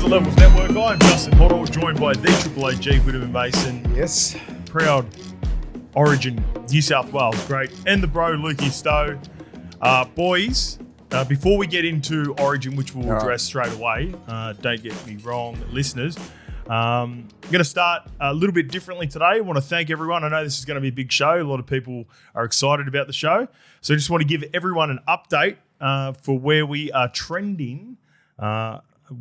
the Levels Network. I'm Justin Horo, joined by the Triple AG, Willie Mason. Yes. Proud Origin, New South Wales, great. And the bro, Lukey Stowe. Boys, before we get into Origin, which we'll address straight away, don't get me wrong, listeners, I'm going to start a little bit differently today. I want to thank everyone. I know this is going to be a big show. A lot of people are excited about the show. So I just want to give everyone an update for where we are trending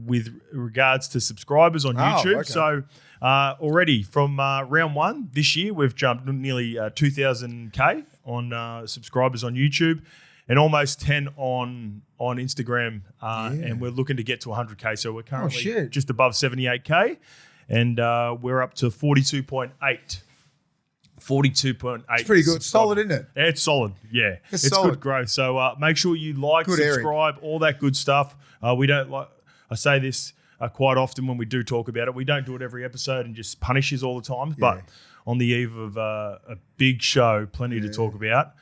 with regards to subscribers on YouTube. Okay. So already from round one this year, we've jumped nearly 2,000K on subscribers on YouTube and almost 10 on Instagram. And we're looking to get to 100K. So we're currently just above 78K and we're up to 42.8. 42.8. It's pretty good. Solid, isn't it? It's solid, yeah. It's solid. Good growth. So make sure you like, subscribe, all that good stuff. We don't like. I say this quite often when we do talk about it. We don't do it every episode and just punish you all the time. But on the eve of a big show, plenty to talk about.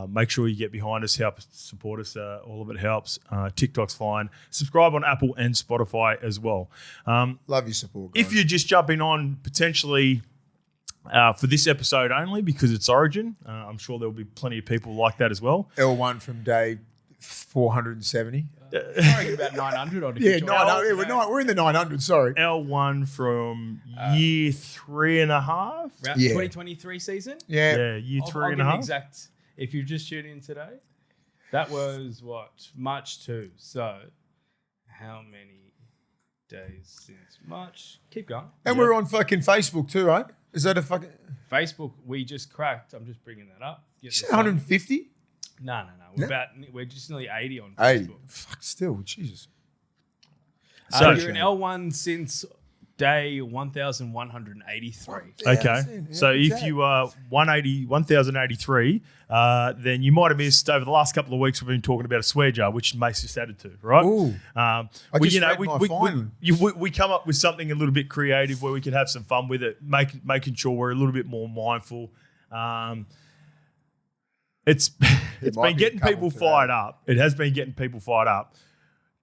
Make sure you get behind us, help support us. All of it helps. TikTok's fine. Subscribe on Apple and Spotify as well. Love your support, guys. If you're just jumping on potentially for this episode only because it's Origin, I'm sure there will be plenty of people like that as well. L1 from day 470. I reckon about 900 odd. Yeah, 900. We're in the 900, sorry. L1 from year 3.5. 2023 season? Yeah, year I'll 3.5. give an exact, if you've just tuned in today, that was March 2. So how many days since March? Keep going. And we're on fucking Facebook too, right? Is that a fucking... Facebook, we just cracked. I'm just bringing that up. 150? No. We're just nearly 80 on 80. Facebook. Fuck, still, Jesus. So you're an L1 since day 1,183. Okay. So if you are 1,083, then you might have missed over the last couple of weeks we've been talking about a swear jar, which Mace just added to, right? Ooh. We come up with something a little bit creative where we can have some fun with it, making sure we're a little bit more mindful. It's been getting people fired up. It has been getting people fired up.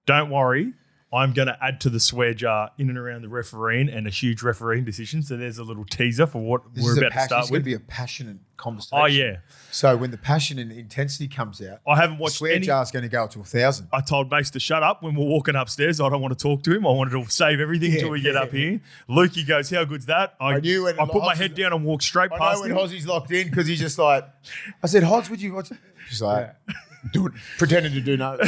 Don't worry. I'm going to add to the swear jar in and around the refereeing and a huge refereeing decision. So there's a little teaser for what we're about to start It's with. going to be a passionate conversation. Oh, yeah. So when the passion and intensity comes out, I haven't watched the swear jar's going to go up to 1,000. I told Mace to shut up when we're walking upstairs. I don't want to talk to him. I wanted to save everything until we get up here. Lukey goes, how good's that? I put my head down and walked straight past him. I know when Hozzie's locked in because he's just like, I said, Hodz, would you watch? She's like, pretending to do no.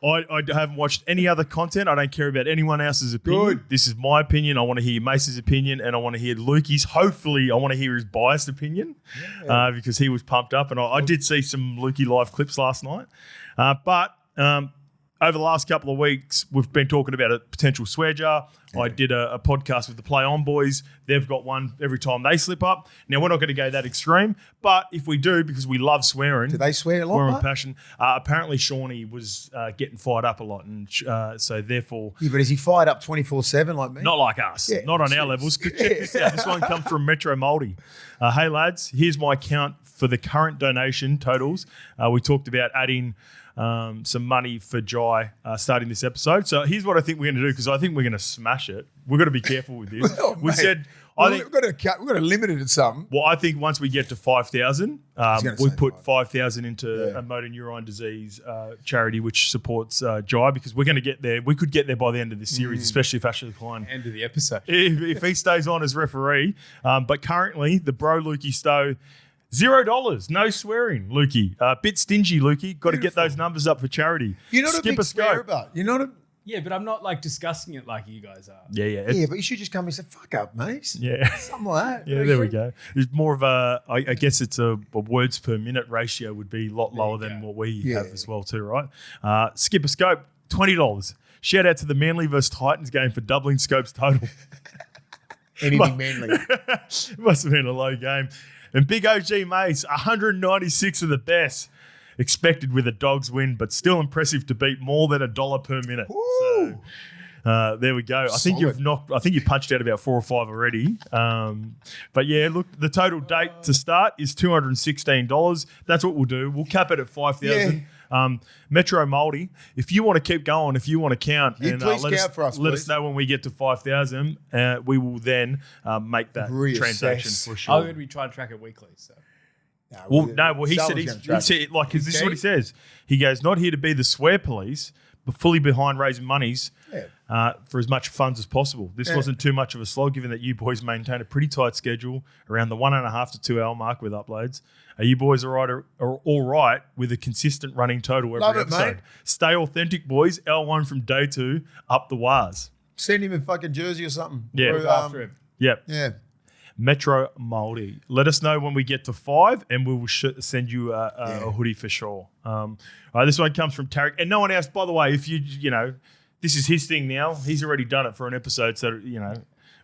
I haven't watched any other content. I don't care about anyone else's opinion. Good. This is my opinion. I want to hear Mace's opinion and I want to hear Lukey's. Hopefully, I want to hear his biased opinion because he was pumped up. And I did see some Lukey live clips last night. But over the last couple of weeks, we've been talking about a potential swear jar. I did a podcast with the Play On boys. They've got one every time they slip up. Now, we're not going to go that extreme, but if we do, because we love swearing. Do they swear a lot, we're on mate? passion. Apparently, Shawnee was getting fired up a lot, and so therefore... Yeah, but is he fired up 24/7 like me? Not like us. Yeah, not on our levels. Check this out. This one comes from Metro Multi. Hey, lads, here's my count for the current donation totals. We talked about adding... some money for Jai starting this episode. So here's what I think we're going to do because I think we're going to smash it. We've got to be careful with this. We said, we've got to limit it at something. Well, I think once we get to 5,000, we put 5,000 into a motor neurone disease charity which supports Jai because we're going to get there. We could get there by the end of this series, especially if Ashley Klein. End of the episode. If he stays on as referee. But currently, the bro Lukey Stowe, $0, no swearing, Lukey. Bit stingy, Lukey. Got to get those numbers up for charity. You're not Skip a big swearer, but you're not a... Yeah, but I'm not like discussing it like you guys are. Yeah, but you should just come and say, fuck up, mate. Yeah. Something like that. Yeah, there we go. It's more of I guess it's a words per minute ratio would be a lot lower than what we have as well too, right? Skip a scope, $20. Shout out to the Manly versus Titans game for doubling scopes total. Anything Manly. It must have been a low game. And Big OG Mace, 196 of the best. Expected with a Dogs win, but still impressive to beat more than $1 per minute. Ooh. So there we go. I think you've punched out about 4 or 5 already. But yeah, look, the total date to start is $216. That's what we'll do. We'll cap it at 5,000. Metro Māori, if you want to keep going, if you want to count, You please count for us, let please. us know when we get to 5,000. We will then make that Reassess. transaction for sure. I'm going to be trying to track it weekly. So He said, this is what he says. He goes, not here to be the swear police, but fully behind raising monies for as much funds as possible. This wasn't too much of a slog, given that you boys maintain a pretty tight schedule around the 1.5 to 2 hour mark with uploads. Are you boys all right with a consistent running total every episode? Mate. Stay authentic, boys. L1 from day 2 up the wires. Send him a fucking jersey or something. Yeah. Or, after him. Yep. yeah. Metro Māori. Let us know when we get to 5, and we will send you a hoodie for sure. All right, this one comes from Tarek, and no one else. By the way, if you know, this is his thing now. He's already done it for an episode, so you know,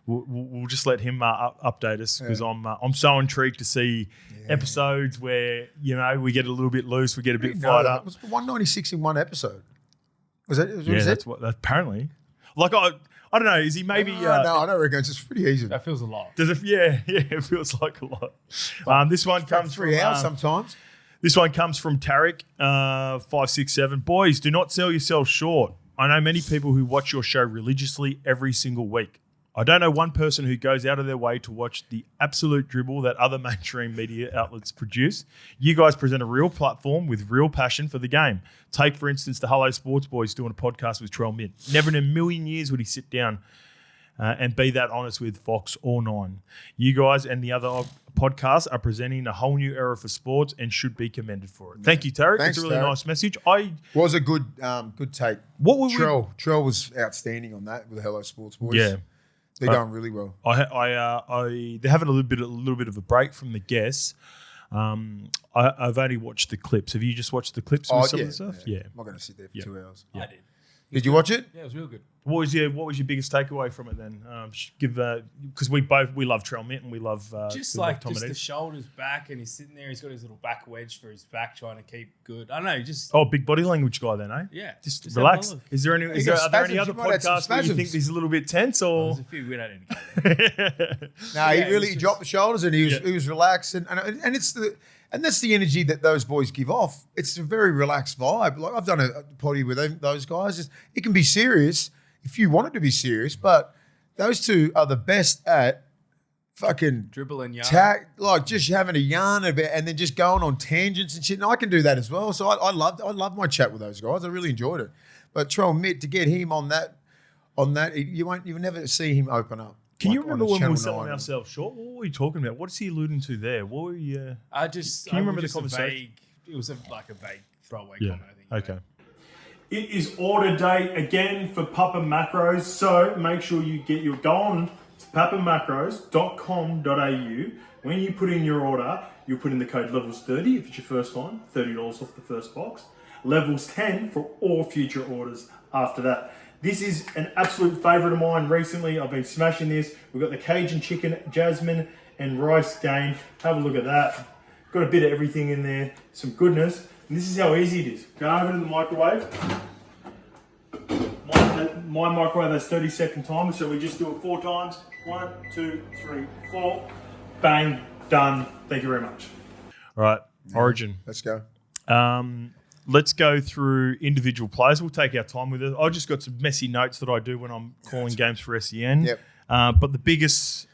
we'll just let him update us because I'm so intrigued to see episodes where we get a little bit loose, we get a bit fired up. It was 196 in one episode. Was that? That's what apparently. Like I don't know. Is he maybe? No, I don't reckon. It's pretty easy. That feels a lot. Does it? Yeah, it feels like a lot. This one comes from 3 hours sometimes. This one comes from Tarek, 567. Boys, do not sell yourselves short. I know many people who watch your show religiously every single week. I don't know one person who goes out of their way to watch the absolute dribble that other mainstream media outlets produce. You guys present a real platform with real passion for the game. Take, for instance, the Hello Sports Boys doing a podcast with Trell Mint. Never in a million years would he sit down and be that honest with Fox or Nine. You guys and the other podcasts are presenting a whole new era for sports and should be commended for it. Thank you, Tarek. Thanks, it's a really Tarek. nice message. Was a good take. What were Trell was outstanding on that with the Hello Sports Boys. Yeah. They're going really well. They're having a little bit of a break from the guests. I've only watched the clips. Have you just watched the clips of some of the stuff? Yeah. I'm not going to sit there for 2 hours. I did. Did you watch it? Yeah, it was real good. What was your biggest takeaway from it then? Because we love Trell Mint and we love Just we love like Tom just and the Eve. shoulders back, and he's sitting there. He's got his little back wedge for his back, trying to keep good. I don't know. Just Big body language guy then, eh? yeah. Just have relax. a look. Are there any spasms. other You might have some podcasts where you think spasms. he's a little bit tense or? There's a few we don't indicate. No, Yeah, he it really was dropped the shoulders and he was relaxed and that's the energy that those boys give off. It's a very relaxed vibe. Like I've done a potty with those guys. It can be serious if you want it to be serious, but those two are the best at fucking Dribble and yarn. like just having a yarn a bit and then just going on tangents and shit. And I can do that as well. So I loved my chat with those guys. I really enjoyed it. But Trell Mitt, to get him on that, you'll never see him open up. Can you like remember on when we Channel were selling 9. ourselves short? What were you talking about? What is he alluding to there? What were you? Can you remember the conversation? It was like a vague throwaway Yeah. comment, I think. Okay. It is order day again for Papa Macros, so make sure you go on to papamacros.com.au. When you put in your order, you'll put in the code LEVELS30 if it's your first time, $30 off the first box. Levels 10 for all future orders after that. This is an absolute favourite of mine recently. I've been smashing this. We've got the Cajun chicken, jasmine and rice game. Have a look at that. Got a bit of everything in there, some goodness. And this is how easy it is. Go over to the microwave. My microwave has 30-second timer, so we just do it 4 times. 1, 2, 3, 4. Bang, done. Thank you very much. All right, Origin. Let's go. Let's go through individual players. We'll take our time with it. I've just got some messy notes that I do when I'm calling games for SEN. Yep. But the biggest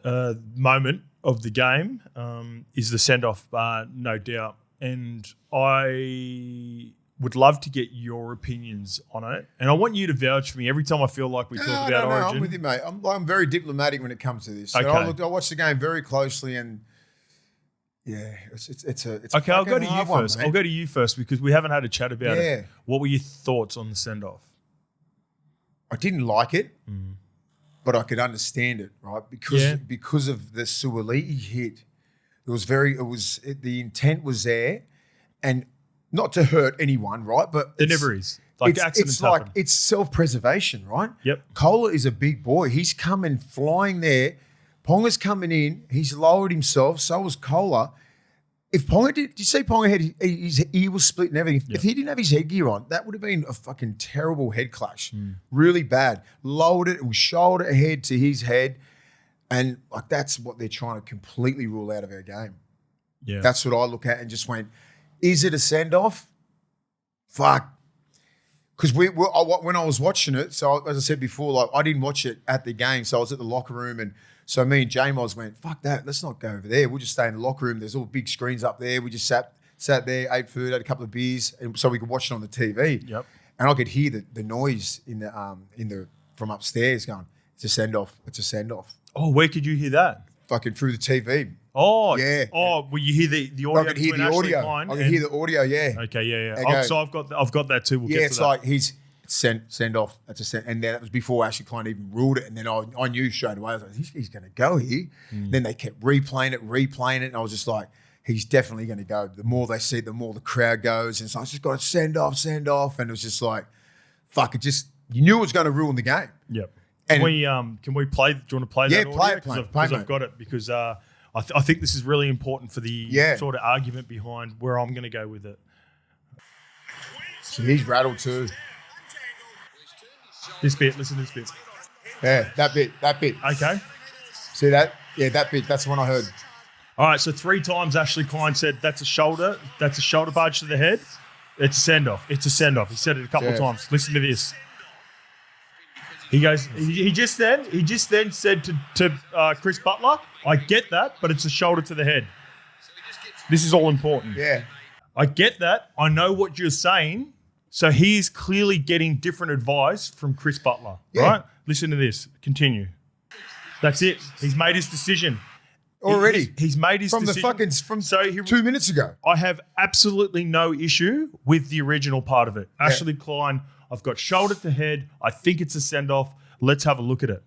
moment of the game is the send-off, no doubt. And I would love to get your opinions on it. And I want you to vouch for me every time I feel like we talk about Origin. I'm with you, mate. I'm very diplomatic when it comes to this. So Okay. I watched the game very closely and yeah, it's Okay, I'll go to you hard one, first. mate. I'll go to you first because we haven't had a chat about Yeah. it. What were your thoughts on the send-off? I didn't like it, but I could understand it, right? Because of the Suoliti hit. The intent was there, and not to hurt anyone, right? But There never is. Like accidents happen. It's self-preservation, right? Yep. Kohler is a big boy. He's coming flying there. Ponga's coming in. He's lowered himself. So was Kohler. If Ponga did you see Ponga had his ear was split and everything? If he didn't have his headgear on, that would have been a fucking terrible head clash. Really bad. Lowered it and shoulder ahead to his head. And like that's what they're trying to completely rule out of our game. Yeah. That's what I look at and just went, Is it a send-off? Fuck. Because when I was watching it, so as I said before, like I didn't watch it at the game, so I was at the locker room, and so me and J-Moz went, fuck that, let's not go over there. We'll just stay in the locker room. There's all big screens up there. We just sat there, ate food, had a couple of beers, and so we could watch it on the TV. Yep. And I could hear the noise in the from upstairs going, it's a send-off. It's a send-off. Oh, where could you hear that? Fucking through the TV. Oh, yeah. Oh, well, you hear the audio? I could hear the Ashley audio. Klein I could hear the audio. Yeah. Okay, yeah. Okay. So I've got that too. We'll get to It's that. like he's send off. That's a send, and then that was before Ashley Klein even ruled it. And then I knew straight away. I was like, he's going to go here. Then they kept replaying it, and I was just like, he's definitely going to go. The more they see, the more the crowd goes, and so I just got to send off, and it was just like, fuck. It just you knew it was going to ruin the game. Yep. And can we play? Do you want to play that audio? Play it, Because I've got it. Because I think this is really important for the sort of argument behind where I'm going to go with it. So he's rattled too. This bit. Listen to this bit. Yeah, that bit. Okay. See that? Yeah, that bit. That's the one I heard. All right. So 3 times Ashley Klein said that's a shoulder barge to the head. It's a send off. It's a send off. He said it a couple of times. Listen to this. He goes. He just then said to Chris Butler, "I get that, but it's a shoulder to the head." This is all important. Yeah. I get that. I know what you're saying. So he is clearly getting different advice from Chris Butler. Yeah. Right? Listen to this. Continue. That's it. He's made his decision. Already. He's made his decision. So 2 minutes ago. I have absolutely no issue with the original part of it. Ashley Klein, I've got shoulder to head. I think it's a send-off. Let's have a look at it.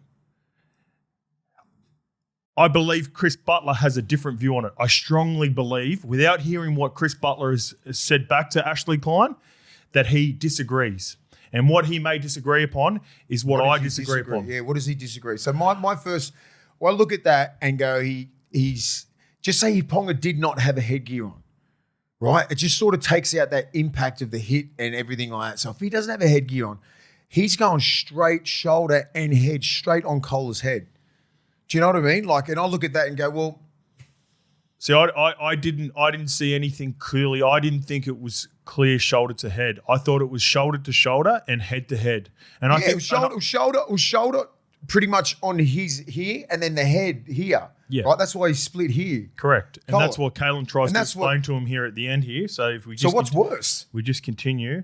I believe Chris Butler has a different view on it. I strongly believe, without hearing what Chris Butler has said back to Ashley Klein, that he disagrees. And what he may disagree upon is what I disagree upon. Yeah, what does he disagree? So my first, well, I look at that and go, he's just say Ponga did not have a headgear on, right? It just sort of takes out that impact of the hit and everything like that. So if he doesn't have a headgear on, he's going straight shoulder and head straight on Kohler's head. Do you know what I mean? Like, and I look at that and go, well. See, I didn't see anything clearly. I didn't think it was clear shoulder to head. I thought it was shoulder to shoulder and head to head. And I think it was shoulder pretty much on his here and then the head here. Yeah. Right? That's why he's split here. Correct. And Kohler. that's what Kalen tries to explain to him here at the end here. So if we just what's worse? We just continue.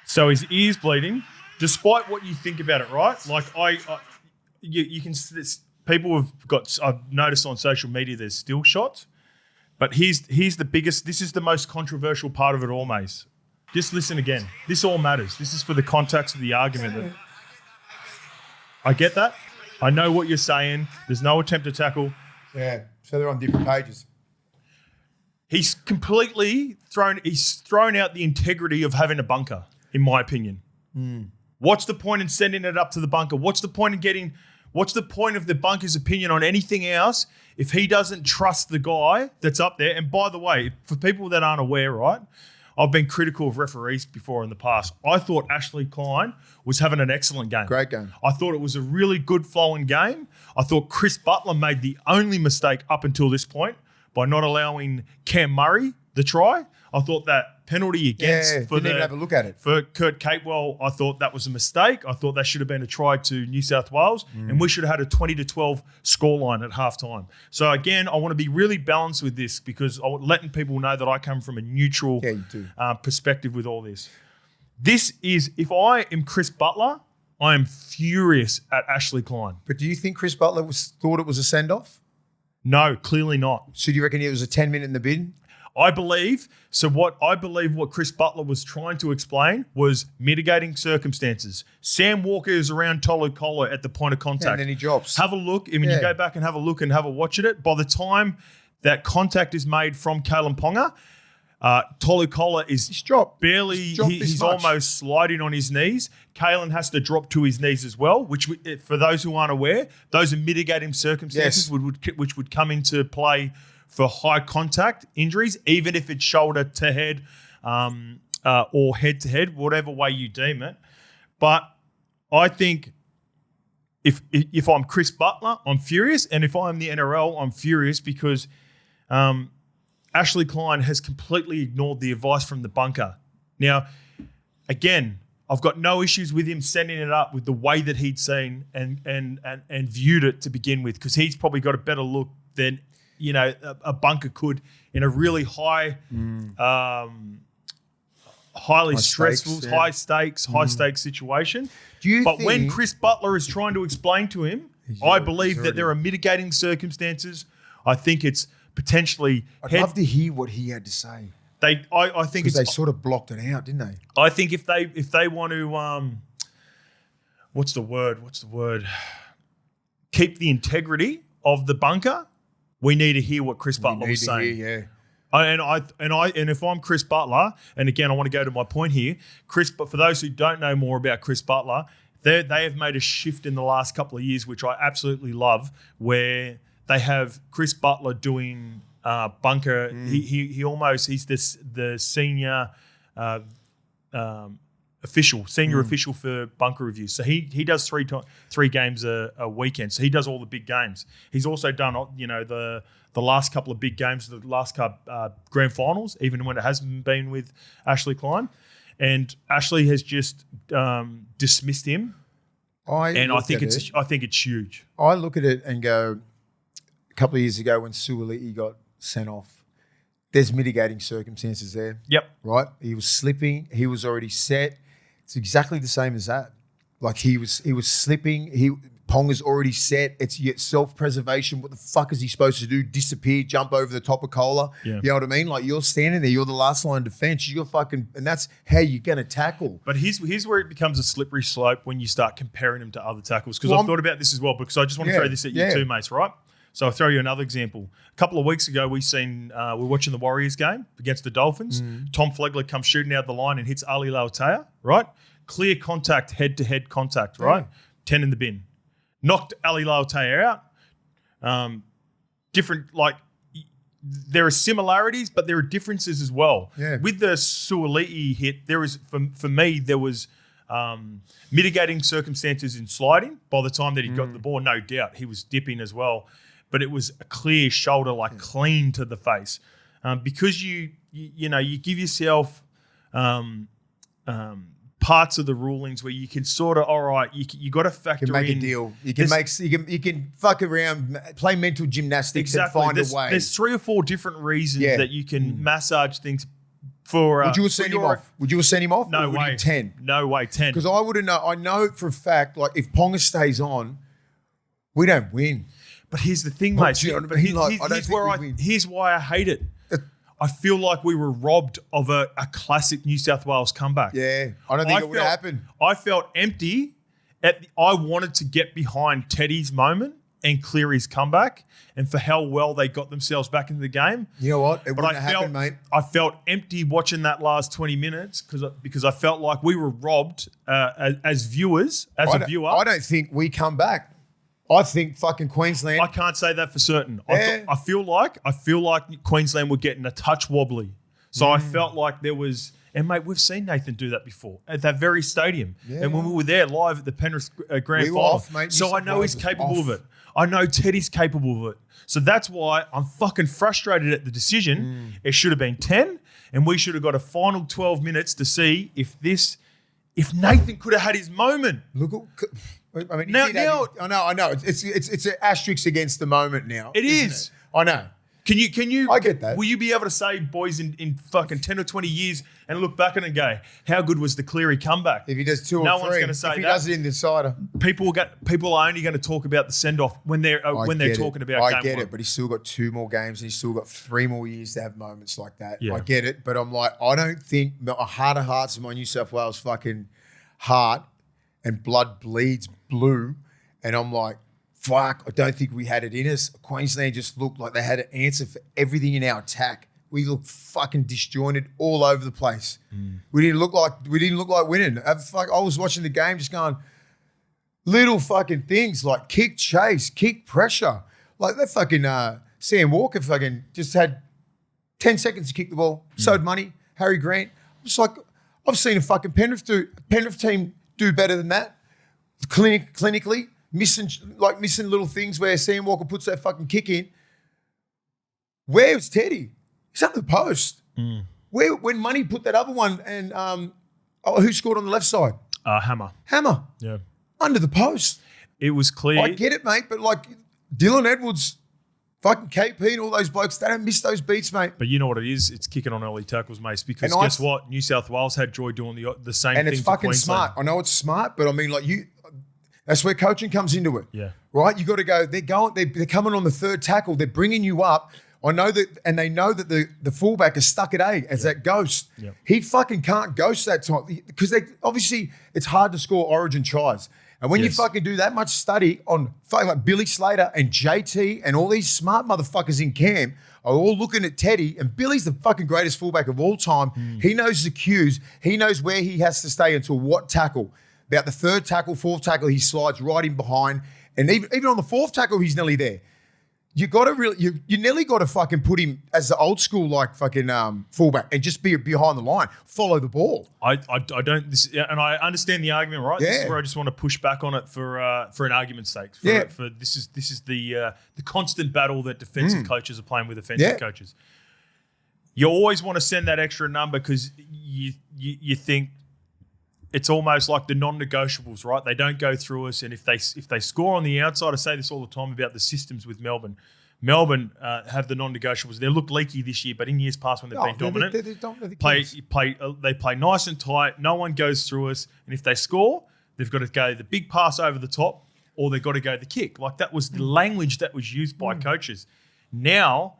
So his ear's bleeding, despite what you think about it, right? Like you can. People have got. I've noticed on social media there's still shots, but here's the biggest. This is the most controversial part of it all, Mace. Just listen again. This all matters. This is for the context of the argument. I get that. I know what you're saying. There's no attempt to tackle. Yeah. So they're on different pages. He's completely thrown out the integrity of having a bunker, in my opinion. What's the point in sending it up to the bunker? What's the point of the bunker's opinion on anything else if he doesn't trust the guy that's up there? And by the way, for people that aren't aware, right, I've been critical of referees before in the past. I thought Ashley Klein was having an excellent game. Great game. I thought it was a really good flowing game. I thought Chris Butler made the only mistake up until this point by not allowing Cam Murray the try. I thought that penalty against didn't even have a look at it. For Kurt Capewell, I thought that was a mistake. I thought that should have been a try to New South Wales, and we should have had a 20-12 scoreline at halftime. So again, I want to be really balanced with this because I'm letting people know that I come from a neutral perspective with all this. This is, if I am Chris Butler, I am furious at Ashley Klein. But do you think Chris Butler thought it was a send-off? No, clearly not. So do you reckon it was a 10-minute in the bin? I believe what Chris Butler was trying to explain was mitigating circumstances. Sam Walker is around Tolu Kohler at the point of contact. And then he drops. Have a look. I mean, you go back and have a look and have a watch at it. By the time that contact is made from Kalen Ponga, Tolu Kohler is barely, he's almost sliding on his knees. Kalen has to drop to his knees as well, which for those who aren't aware, those are mitigating circumstances which would come into play for high contact injuries, even if it's shoulder to head or head to head, whatever way you deem it. But I think if I'm Chris Butler, I'm furious. And if I'm the NRL, I'm furious because Ashley Klein has completely ignored the advice from the bunker. Now, again, I've got no issues with him setting it up with the way that he'd seen and viewed it to begin with, because he's probably got a better look than a bunker could in a really highly stressful, high stakes situation. When Chris Butler is trying to explain to him, I believe that there are mitigating circumstances. I think it's potentially. I'd love to hear what he had to say. I think they sort of blocked it out, didn't they? I think if they want to, what's the word? Keep the integrity of the bunker. We need to hear what Chris Butler was saying. And if I'm Chris Butler, and again I want to go to my point here, but for those who don't know more about Chris Butler, they have made a shift in the last couple of years, which I absolutely love, where they have Chris Butler doing bunker. He's the senior official for bunker reviews. So he does three games a weekend. So he does all the big games. He's also done the last couple of big games, the last couple grand finals, even when it hasn't been with Ashley Klein. And Ashley has just dismissed him. I think it's huge. I look at it and go, a couple of years ago when Suoliti got sent off, there's mitigating circumstances there. Yep. Right? He was slipping. He was already set. It's exactly the same as that. Like he was slipping. Ponga's already set. It's self-preservation. What the fuck is he supposed to do? Disappear, jump over the top of Kohler? Yeah. You know what I mean? Like you're standing there. You're the last line of defense. And that's how you're going to tackle. But here's where it becomes a slippery slope when you start comparing him to other tackles. Because I've thought about this as well, because I just want to throw this at you too, mates, right? So I'll throw you another example. A couple of weeks ago, we're watching the Warriors game against the Dolphins. Tom Flegler comes shooting out the line and hits Ali Lautea, right? Clear contact, head-to-head contact, right? 10 in the bin. Knocked Ali Lautea out. There are similarities, but there are differences as well. Yeah. With the Suoliti hit, there was mitigating circumstances in sliding. By the time that he got the ball, no doubt, he was dipping as well. But it was a clear shoulder, clean to the face. Because you give yourself parts of the rulings where you can sort of, all right, you got to factor in. You can make a deal. You can fuck around, play mental gymnastics and find a way. There's 3 or 4 different reasons that you can massage things for. Would you have sent him off? Would you have sent him off? No way. 10. No way, 10. Because I wouldn't know. I know for a fact, like if Ponga stays on, we don't win. But here's the thing, mate. Here's why I hate it. I feel like we were robbed of a classic New South Wales comeback. Yeah, I don't think it would happen. I felt empty. I wanted to get behind Teddy's moment and Cleary's comeback, and for how well they got themselves back into the game. You know what? It wouldn't have happened, mate. I felt empty watching that last 20 minutes because I felt like we were robbed as viewers. I don't think we come back. I think fucking Queensland. I can't say that for certain. Yeah. I feel like Queensland were getting a touch wobbly. So I felt like there was, and mate, we've seen Nathan do that before at that very stadium. Yeah. And when we were there live at the Penrith Grand Final. Off, mate. So I know he's capable of it. I know Teddy's capable of it. So that's why I'm fucking frustrated at the decision. It should have been 10, and we should have got a final 12 minutes to see if Nathan could have had his moment. I mean, I know. It's an asterisk against the moment now. It is. I know. Can you? I get that. Will you be able to say, boys, in fucking 10 or 20 years, and look back on it and go, how good was the Cleary comeback? If he does 2 or 3, no one's going to say that. If he does it in the decider, people are only going to talk about the send off when they're talking about. I get it, but he's still got 2 more games and he's still got 3 more years to have moments like that. Yeah. I get it, but I'm like, I don't think a heart of hearts of my New South Wales fucking heart and blood bleeds blue, and I'm like, fuck, I don't think we had it in us. Queensland just looked like they had an answer for everything in our attack. We looked fucking disjointed all over the place. We didn't look like winning. I was watching the game just going, little fucking things like kick chase, kick pressure. Like that fucking Sam Walker fucking just had 10 seconds to kick the ball. Sowed money. Harry Grant. It's like, I've seen a fucking Penrith team do better than that. Clinically, missing little things where Sam Walker puts that fucking kick in. Where was Teddy? He's under the post. Where when Money put that other one and who scored on the left side? Hammer. Yeah. Under the post. It was clear. I get it, mate, but like Dylan Edwards, fucking KP and all those blokes, they don't miss those beats, mate. But you know what it is? It's kicking on early tackles, mate. Because And guess what? New South Wales had Joy doing the same And thing it's to fucking Queensland. smart. I know it's smart, but I mean, like that's where coaching comes into it. Yeah. Right? You got to go. They're coming on the third tackle. They're bringing you up. I know that, and they know that the fullback is stuck at A as that ghost. Yep. He fucking can't ghost that time because obviously it's hard to score Origin tries. And when you fucking do that much study on fucking like Billy Slater and JT and all these smart motherfuckers in camp are all looking at Teddy, and Billy's the fucking greatest fullback of all time. He knows the cues. He knows where he has to stay until what tackle. About the third tackle, fourth tackle, he slides right in behind. And even on the fourth tackle, he's nearly there. You got to really, you nearly got to fucking put him as the old school like fucking fullback and just be behind the line, follow the ball. I don't, and I understand the argument, right? This is Yeah. where I just want to push back on it for an argument's sake. For this is the constant battle that defensive coaches are playing with offensive coaches. You always want to send that extra number because you think it's almost like the non-negotiables, right? They don't go through us, and if they score on the outside, I say this all the time about the systems with Melbourne. Melbourne have the non-negotiables. They look leaky this year, but in years past when they've been dominant, they play nice and tight. No one goes through us, and if they score, they've got to go the big pass over the top, or they've got to go the kick. Like that was the language that was used by coaches. Now,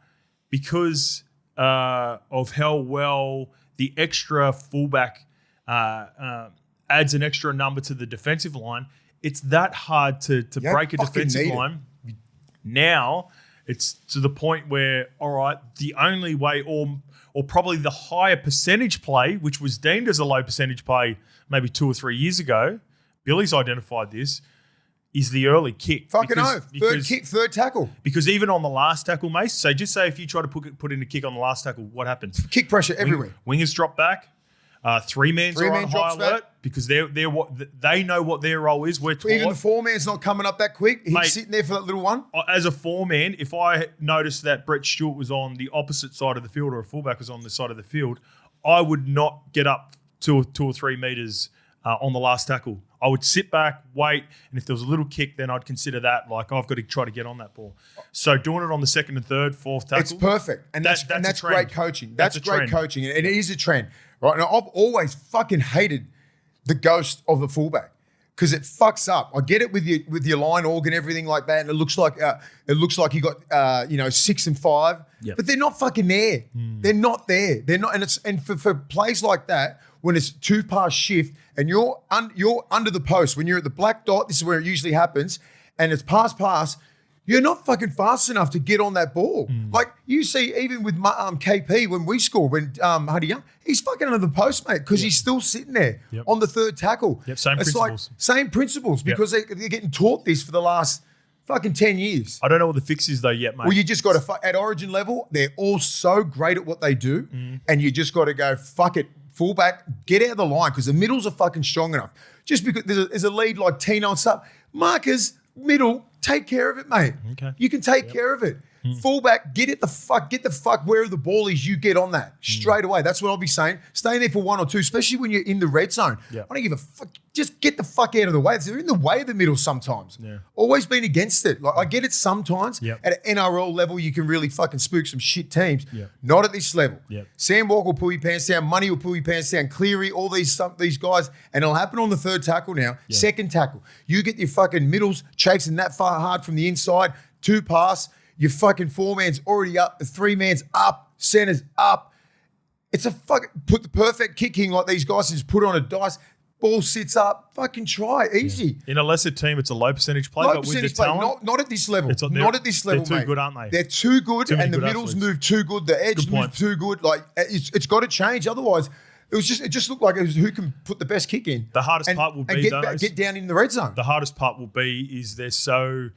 because of how well the extra fullback adds an extra number to the defensive line, it's that hard to break a defensive line. Now it's to the point where, all right, the only way or probably the higher percentage play, which was deemed as a low percentage play maybe 2 or 3 years ago, Billy's identified this, is the early kick. Third kick, third tackle. Because even on the last tackle, Mace, so just say if you try to put in a kick on the last tackle, what happens? Kick pressure everywhere. Wingers drop back. Three-mans are on high alert back. because they know what their role is. We're taught. Even the four-man's not coming up that quick. He's sitting there for that little one. As a four-man, if I noticed that Brett Stewart was on the opposite side of the field or a fullback was on the side of the field, I would not get up 2 or 3 meters on the last tackle. I would sit back, wait, and if there was a little kick, then I'd consider that like I've got to try to get on that ball. So doing it on the second and third, fourth tackle. It's perfect. And that's great coaching. That's great trend. coaching. And it is a trend. Right? Now, I've always fucking hated the ghost of the fullback because it fucks up. I get it with your line organ, everything like that, and it looks like you got 6 and 5, but they're not fucking there. They're not there. They're not, and for plays like that, when it's 2-pass shift and you're under the post, when you're at the black dot, this is where it usually happens, and it's pass. You're not fucking fast enough to get on that ball. Like you see, even with KP when we score, when Huddy Young, he's fucking under the post, mate, because he's still sitting there on the third tackle. Same principles. Same principles because they're getting taught this for the last fucking 10 years. I don't know what the fix is though yet, mate. Well, you just got to, at Origin level, they're all so great at what they do, and you just got to go, fuck it, fullback, get out of the line because the middles are fucking strong enough. Just because there's a lead like Tino and stuff, markers, middle, take care of it, mate. Okay. You can take care of it. Fullback, get the fuck where the ball is, you get on that straight away. That's what I'll be saying. Stay in there for 1 or 2, especially when you're in the red zone. I don't give a fuck. Just get the fuck out of the way. They're in the way of the middle sometimes. Always been against it. Like I get it sometimes. At an NRL level, you can really fucking spook some shit teams. Not at this level. Sam Walker will pull your pants down. Money will pull your pants down. Cleary, all these guys. And it'll happen on the third tackle now. Second tackle. You get your fucking middles chasing that far hard from the inside. 2 pass. Your fucking 4-man's already up. The 3-man's up. Center's up. It's a fucking put the perfect kicking like these guys just put on a dice. Ball sits up. Fucking try. Easy. In a lesser team, it's a low percentage play, but with the talent. Not at this level. Not at this level, they're too mate. good, aren't they? They're too good, and the middles athletes. move too good. The edge moves too good. Like it's got to change. Otherwise, it just looked like it was who can put the best kick in. The hardest part will be get down in the red zone. The hardest part will be is they're so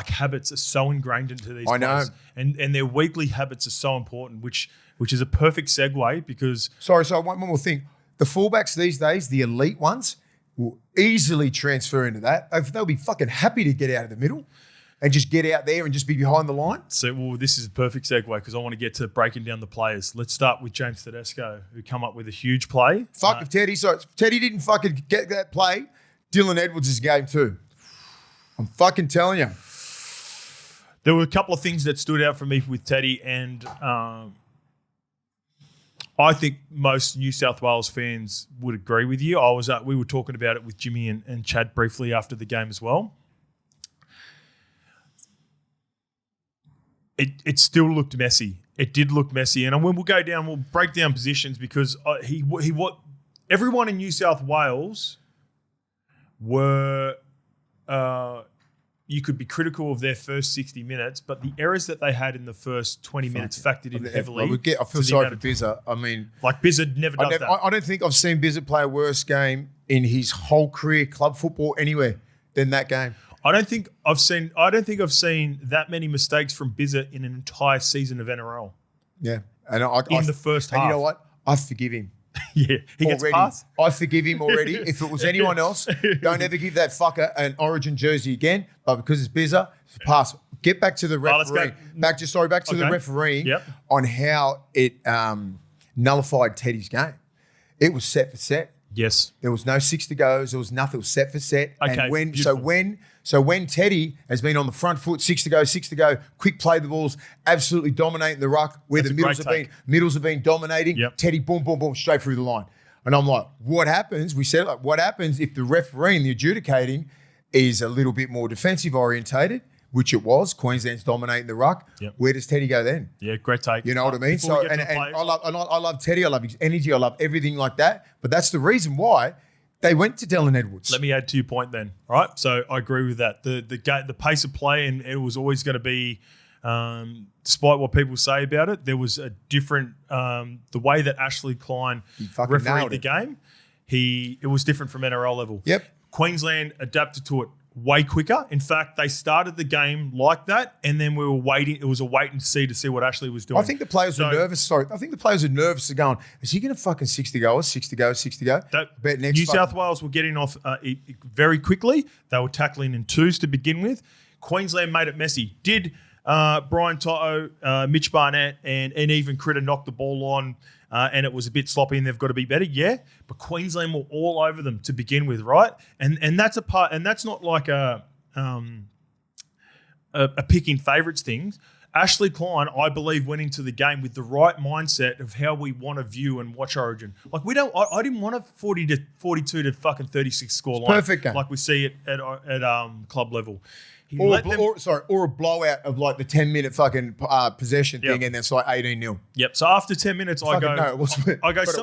habits are so ingrained into these. I know, and their weekly habits are so important, which is a perfect segue because. Sorry, one more thing. The fullbacks these days, the elite ones, will easily transfer into that. They'll be fucking happy to get out of the middle. and just get out there and just be behind the line? So, well, this is a perfect segue because I want to get to breaking down the players. Let's start with James Tedesco, who come up with a huge play. If Teddy didn't fucking get that play, Dylan Edwards' game too. I'm fucking telling you. There were a couple of things that stood out for me with Teddy, and I think most New South Wales fans would agree with you. We were talking about it with Jimmy and Chad briefly after the game as well. It still looked messy. It did look messy, and when we'll go down, we'll break down positions because everyone in New South Wales were. You could be critical of their first 60 minutes, but the errors that they had in the first 20 minutes factored in heavily. I feel sorry for Bizza. I mean, Bizza never does that. I don't think I've seen Bizza play a worse game in his whole career, club football, anywhere than that game. I don't think I've seen that many mistakes from Bizza in an entire season of NRL. Yeah, and the first half. And you know what? I forgive him. Yeah, he gets passed. I forgive him already. If it was anyone else, don't ever give that fucker an Origin jersey again. But because it's Bizza, it's pass. Get back to the referee. Back to the refereeing on how it nullified Teddy's game. It was set for set. Yes. There was no 6 to goes. There was nothing. It was set for set. Okay. And when Teddy has been on the front foot, 6 to go, quick play the balls, absolutely dominating the ruck, where the middles have been dominating. Yep. Teddy, boom, boom, boom, straight through the line. And I'm like, what happens? We said, what happens if the referee and the adjudicating is a little bit more defensive orientated, which it was. Queensland's dominating the ruck. Yep. Where does Teddy go then? Yeah, great take. You know what I mean? So, and I love Teddy. I love his energy. I love everything like that. But that's the reason why they went to Dylan Edwards. Let me add to your point then. All right. So I agree with that. The pace of play, and it was always going to be, despite what people say about it, there was a different the way that Ashley Klein refereed the game. It was different from NRL level. Yep. Queensland adapted to it way quicker. In fact, they started the game like that, and then we were waiting. It was a wait and see to see what Ashley was doing. I think the players were nervous. Sorry, I think the players were nervous. They're going, is he going to fucking 6 to go? New South Wales were getting off very quickly. They were tackling in twos to begin with. Queensland made it messy. Did Brian Toto, Mitch Barnett, and even Critter knock the ball on, and it was a bit sloppy and they've got to be better? Yeah. But Queensland were all over them to begin with, right? And that's a part, and that's not like a picking favourites thing. Ashley Klein, I believe, went into the game with the right mindset of how we want to view and watch Origin. Like I didn't want a 42 to fucking 36 score line. Perfect game. Like we see it at club level. Or a blowout of like the 10-minute fucking possession thing, and then it's like 18-0. Yep. So after 10 minutes, it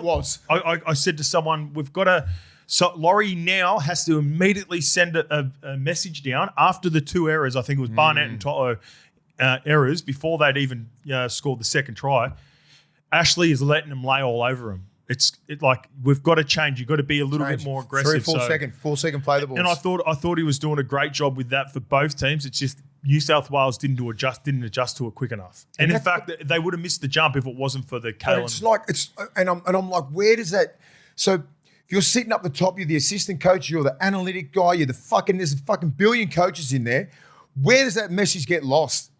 was. I said to someone, we've got to. So Laurie now has to immediately send a message down after the 2 errors. I think it was Barnett and Toto errors before they'd even scored the second try. Ashley is letting them lay all over him. It's like we've got to change. You've got to be a little bit more aggressive. 4 second play the balls. And I thought he was doing a great job with that for both teams. It's just New South Wales didn't adjust to it quick enough. And in fact, they would have missed the jump if it wasn't for the Kalen. I'm like, where does that? So if you're sitting up the top, you're the assistant coach, you're the analytic guy, there's a fucking billion coaches in there. Where does that message get lost?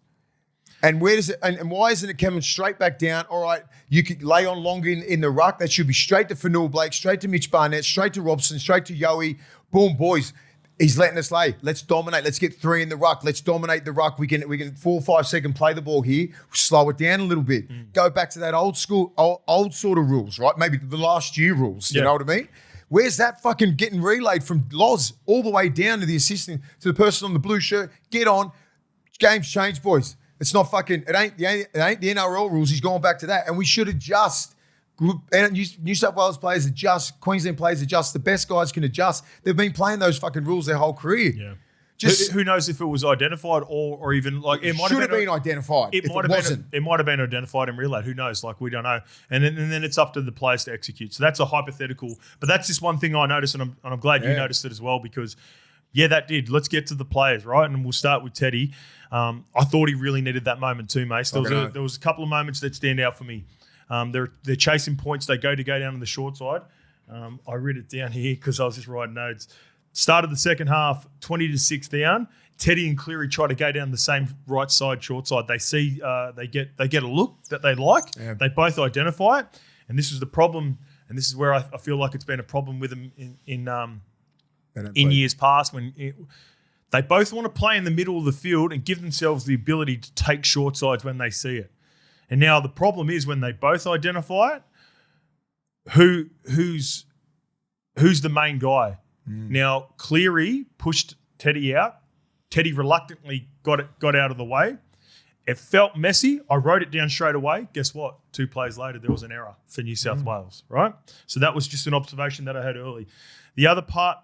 And where does it? And why isn't it coming straight back down? All right, you could lay on longer in the ruck. That should be straight to Fanul Blake, straight to Mitch Barnett, straight to Robson, straight to Yowie. Boom, boys. He's letting us lay. Let's dominate. Let's get 3 in the ruck. Let's dominate the ruck. We can 4 or 5 second play the ball here. Slow it down a little bit. Go back to that old school, old sort of rules, right? Maybe the last year rules. You know what I mean? Where's that fucking getting relayed from Loz all the way down to the assistant, to the person on the blue shirt? Get on. Game's changed, boys. It's not fucking, it ain't the NRL rules. He's going back to that. And we should adjust. New South Wales players adjust. Queensland players adjust. The best guys can adjust. They've been playing those fucking rules their whole career. Yeah. Just who knows if it was identified or even like it might have been identified. It might have been identified in real life. Who knows? Like we don't know. And then it's up to the players to execute. So that's a hypothetical. But that's just one thing I noticed, and I'm glad you noticed it as well because that did. Let's get to the players, right? And we'll start with Teddy. I thought he really needed that moment too, mate. There was a couple of moments that stand out for me. They're chasing points. They go down on the short side. I read it down here because I was just writing notes. Start of the second half, 20-6 down. Teddy and Cleary try to go down the same right side, short side. They see they get a look that they like. Yeah. They both identify it, and this is the problem. And this is where I feel like it's been a problem with them in years past when they both want to play in the middle of the field and give themselves the ability to take short sides when they see it. And now the problem is when they both identify it, who's the main guy? Now Cleary pushed Teddy out. Teddy reluctantly got out of the way. It felt messy. I wrote it down straight away. Guess what? 2 plays later, there was an error for New South Wales, right? So that was just an observation that I had early. The other part,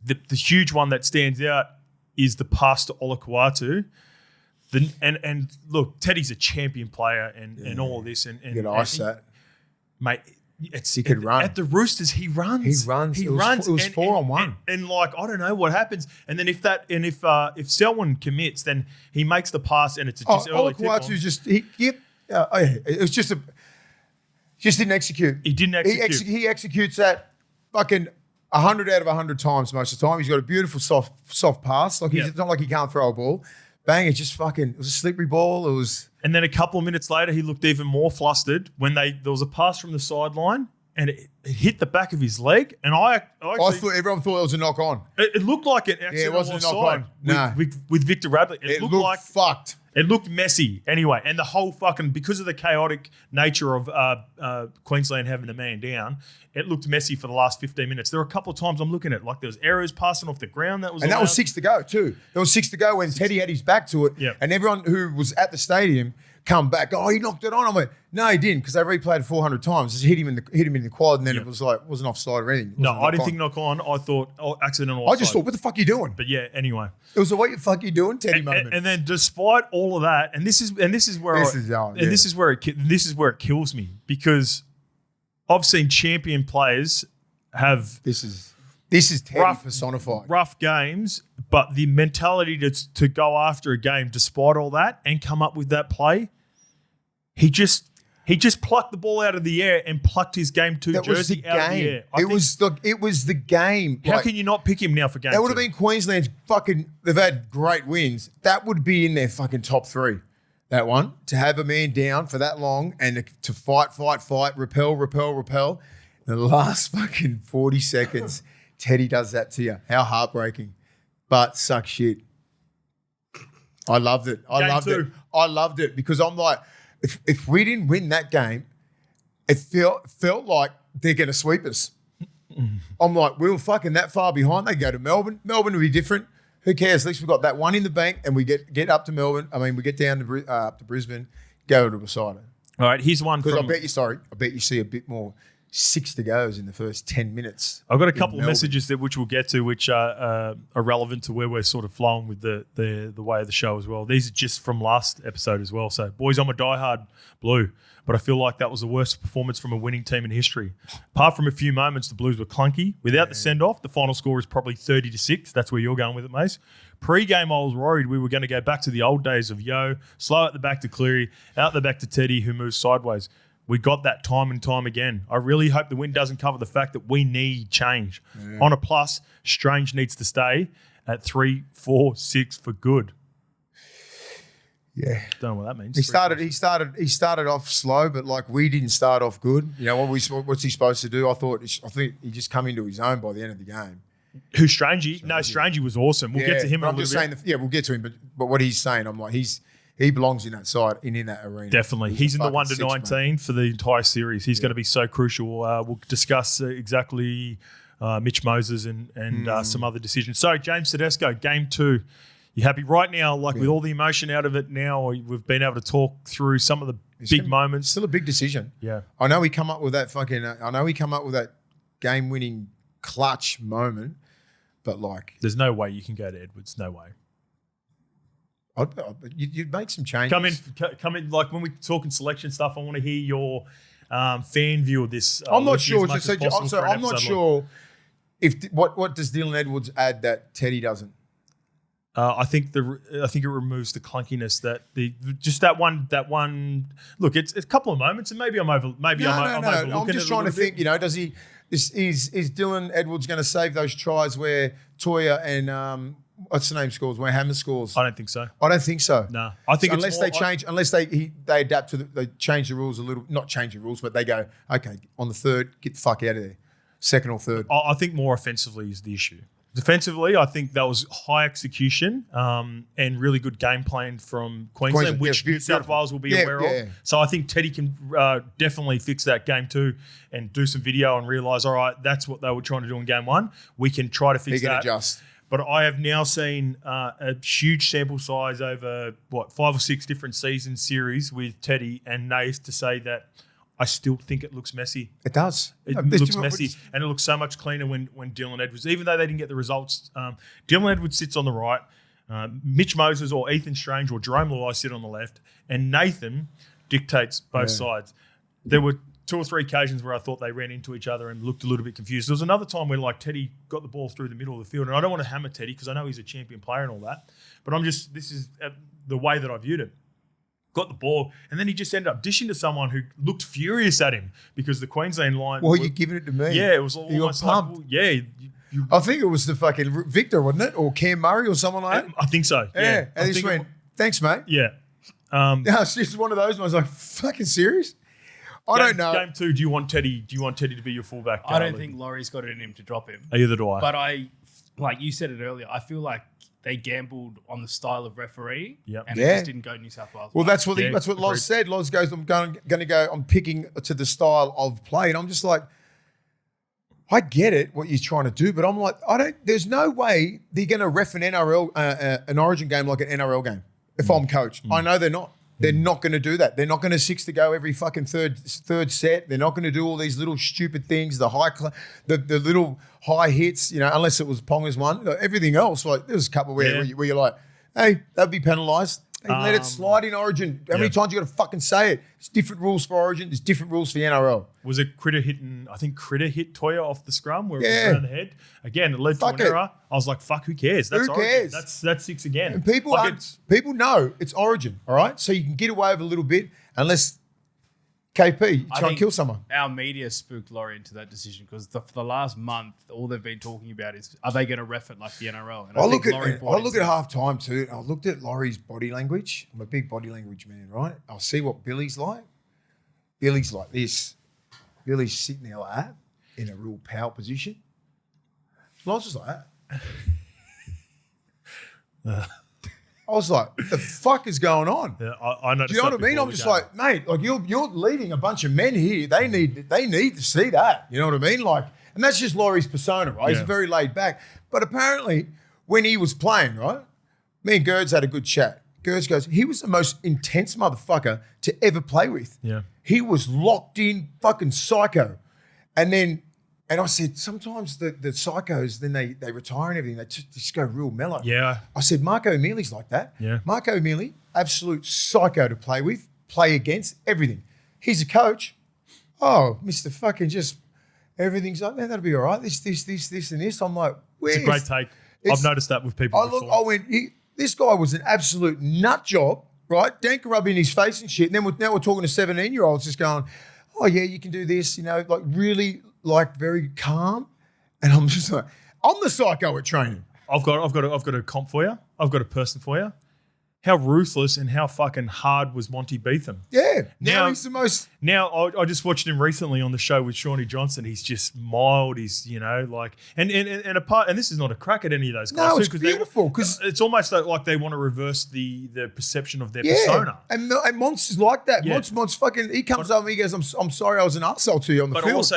the huge one that stands out is the pass to Olakau'atu. And look, Teddy's a champion player and all of this. And you got to ice that. Mate, he could run. At the Roosters, he runs. He runs. He it was, runs. It was 4-on-1. And like, I don't know what happens. And then if Selwyn commits, then he makes the pass and it's just early tip on. It was just didn't execute. He didn't execute. He executes that fucking 100 out of 100 times most of the time. He's got a beautiful soft pass. Like it's not like he can't throw a ball. Bang! It just fucking. It was a slippery ball. It was. And then a couple of minutes later, he looked even more flustered when there was a pass from the sideline and it hit the back of his leg. And I thought everyone thought it was a knock on. It looked like it. Yeah, it wasn't a knock on. No, with Victor Radley, it looked like fucked. It looked messy anyway, and the whole fucking because of the chaotic nature of Queensland having a man down, it looked messy for the last 15 minutes. There were a couple of times I'm looking at like there was errors passing off the ground that was, and that was 6 to go too. There was 6 to go when Teddy had his back to it, and everyone who was at the stadium come back. Oh, he knocked it on. I went, no, he didn't because they replayed it 400 times. Just hit him in the quad, and then it was like wasn't offside or anything. No, I didn't think knock on. I thought accidental. I just thought, what the fuck are you doing? But yeah, anyway, it was a what the fuck are you doing, Teddy moment. And then despite all of that, this is where it kills me because I've seen champion players have this is Teddy personified. Rough games, but the mentality to go after a game despite all that and come up with that play, he just plucked the ball out of the air and plucked his game 2 jersey out of the air. It was the game. How can you not pick him now for game 2? That would have been Queensland's fucking. They've had great wins. That would be in their fucking top 3. That one to have a man down for that long and to fight, repel. In the last fucking 40 seconds, Teddy does that to you. How heartbreaking, but suck shit. I loved it. I loved it because I'm like, if we didn't win that game, it felt like they're going to sweep us. I'm like, we were fucking that far behind. They go to Melbourne. Melbourne will be different. Who cares? At least we've got that one in the bank and we get up to Melbourne. I mean, we get down to up to Brisbane, go to Poseidon. All right, here's one. Because I bet you see a bit more 6 to goes in the first 10 minutes. I've got a couple of messages which we'll get to, which are relevant to where we're sort of flowing with the way of the show as well. These are just from last episode as well. So, boys, I'm a diehard Blue, but I feel like that was the worst performance from a winning team in history. Apart from a few moments, the Blues were clunky. Without the send-off, the final score is probably 30-6. That's where you're going with it, Mace. Pre-game, I was worried we were going to go back to the old days of Yo, slow at the back to Cleary, out the back to Teddy, who moves sideways. We got that time and time again. I really hope the win doesn't cover the fact that we need change. Yeah. On a plus, Strange needs to stay at 3, 4, 6 for good. Yeah, don't know what that means. He started off slow, but like we didn't start off good. You know what's he supposed to do? I think he just come into his own by the end of the game. Who Strangey? No, Strangey was awesome. We'll get to him. I'm just saying. We'll get to him. But what he's saying, I'm like he belongs in that side in that arena. Definitely, he's in the 1 to 19 for the entire series. He's going to be so crucial. We'll discuss exactly Mitch Moses and some other decisions. So James Tedesco, game 2. You happy right now? Like with all the emotion out of it now, we've been able to talk through some of the big moments. Still a big decision. Yeah, I know he come up with that fucking. I know he come up with that game-winning clutch moment, but like, there's no way you can go to Edwards. No way. You'd make some changes. Come in. Like when we're talking selection stuff, I want to hear your fan view of this. I'm not sure. I'm not sure if what does Dylan Edwards add that Teddy doesn't. I think it removes the clunkiness that one. Look, it's a couple of moments, and maybe I'm over. Maybe I'm overlooking. I'm just trying to think. You know, does he? Is Dylan Edwards going to save those tries where Toya and what's the name scores? Where Hammer scores? I don't think so. I don't think so. No, I think unless it's they change, unless they adapt to they change the rules a little. Not change the rules, but they go, okay, on the third, get the fuck out of there. Second or third. I think more offensively is the issue. Defensively, I think that was high execution and really good game plan from Queensland, which New South Wales will be aware of. So I think Teddy can definitely fix that game too and do some video and realise, all right, that's what they were trying to do in game one. We can try to fix that. He can adjust. But I have now seen a huge sample size over, 5 or 6 different season series with Teddy and Nath to say that I still think it looks messy. It does. It looks messy, and it looks so much cleaner when Dylan Edwards, even though they didn't get the results, Dylan Edwards sits on the right, Mitch Moses or Ethan Strange or Jerome Luai sit on the left, and Nathan dictates both sides. There were 2 or 3 occasions where I thought they ran into each other and looked a little bit confused. There was another time where Teddy got the ball through the middle of the field, and I don't want to hammer Teddy because I know he's a champion player and all that, but this is the way that I viewed it. Got the ball, and then he just ended up dishing to someone who looked furious at him because the Queensland line. Well, you're giving it to me. Yeah, it was almost like, I think it was the fucking Victor, wasn't it? Or Cam Murray or someone like that? I think so. Yeah. And he just went, thanks, mate. Yeah. It's just one of those ones like, fucking serious? I don't know. Game 2, do you want Teddy to be your fullback? I don't think Laurie's got it in him to drop him. Either do I. But like you said it earlier, I feel like they gambled on the style of refereeing, and it just didn't go New South Wales. Well, that's what Loz said. Loz goes, I'm going to go. I'm picking to the style of play, and I'm just like, I get it what you're trying to do, but I'm like, there's no way they're going to ref an NRL, an Origin game like an NRL game. If I'm coach, I know they're not. They're not going to do that. They're not going to 6 to go every fucking third set. They're not going to do all these little stupid things, the little high hits, unless it was Ponga's one. Everything else, like there was a couple where you're like, hey, that'd be penalised. Hey, let it slide in Origin. How many times you got to fucking say it? It's different rules for Origin. There's different rules for the NRL. Was it Critter hitting? I think Critter hit Toya off the scrum where it was around the head. Again, it led to an error. I was like, fuck, who cares? That's who Origin. cares? That's 6 again. And people know it's Origin, all right? So you can get away with a little bit unless KP try and kill someone. Our media spooked Laurie into that decision because for the last month, all they've been talking about is, are they going to ref it like the NRL? And I look at half time too. I looked at Laurie's body language. I'm a big body language man, right? I'll see what Billy's like. Billy's like this. Billy's sitting there like that in a real power position. Loz was like that. I was like, the fuck is going on? Yeah, I noticed. Do you know what I mean? I'm just like, mate, like you're leading a bunch of men here. They need to see that. You know what I mean? Like, and that's just Laurie's persona, right? He's very laid back. But apparently, when he was playing, right, me and Gerds had a good chat. Gerds goes, he was the most intense motherfucker to ever play with. Yeah. He was locked in, fucking psycho. And I said, sometimes the psychos, then they retire and everything. They just go real mellow. Yeah. I said, Marco Mealy's like that. Yeah. Marco Mealy, absolute psycho to play with, play against, everything. He's a coach. Oh, Mr. fucking just, everything's like, that'll be all right. This, and this. I'm like, it's a great take. I've noticed that with people before. I went, this guy was an absolute nut job, right? Dank rubbing his face and shit. And then now we're talking to 17-year-olds just going, oh, yeah, you can do this, like really, like very calm. And I'm just like, I'm the psycho at training. I've got a comp for you. I've got a person for you. How ruthless and how fucking hard was Monty Beetham? Yeah. Now he's the most. Now I just watched him recently on the show with Shawnee Johnson. He's just mild. He's like and apart. And this is not a crack at any of those guys. No, it's beautiful because it's almost like they want to reverse the perception of their persona. And Monts is like that. Yeah. Monts fucking. He comes up and he goes, "I'm sorry, I was an arsehole to you on the field." But also,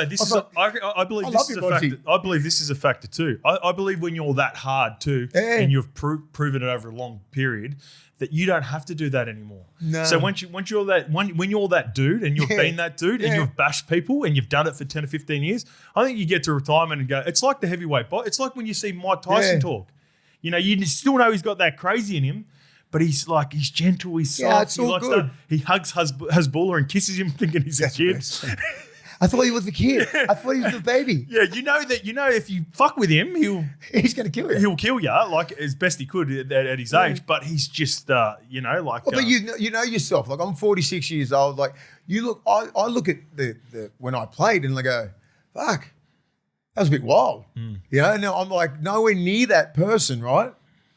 I believe this is a factor. I believe this is a factor too. I believe when you're that hard too, and you've proven it over a long period, that you don't have to do that anymore. No. So when you're that dude and you've been that dude and you've bashed people and you've done it for 10 or 15 years, I think you get to retirement and go, it's like the heavyweight box. It's like when you see Mike Tyson talk. You still know he's got that crazy in him, but he's gentle, he's soft. It's all good. He hugs Hasbulla and kisses him thinking he's a kid. I thought he was the kid. I thought he was the baby. Yeah, if you fuck with him, he's going to kill you. He'll kill you, like as best he could at his age. But he's just, like. But you know yourself. Like I'm 46 years old. Like you look, I look at the when I played and I go, fuck, that was a bit wild. Now I'm like nowhere near that person, right?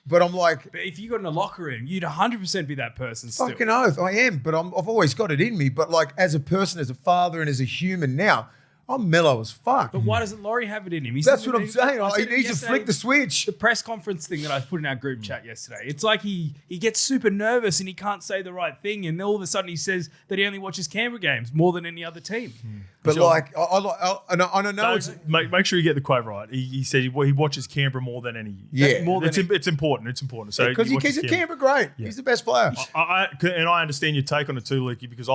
But I'm like, But if you got in a locker room, you'd 100% be that person still. fucking oath, I am. But I've always got it in me. But like as a person, as a father, and as a human now, I'm mellow as fuck. But why doesn't Laurie have it in him? That's what I'm saying. He needs to flick the switch. The press conference thing that I put in our group chat yesterday. It's like he gets super nervous and he can't say the right thing, and all of a sudden he says that he only watches Canberra games more than any other team. But like, I know it's Make sure you get the quote right. He said he watches Canberra more than any. Yeah. more than it's important. It's important. So because he's a Canberra great. Yeah. He's the best player. And I understand your take on it too, Leaky, because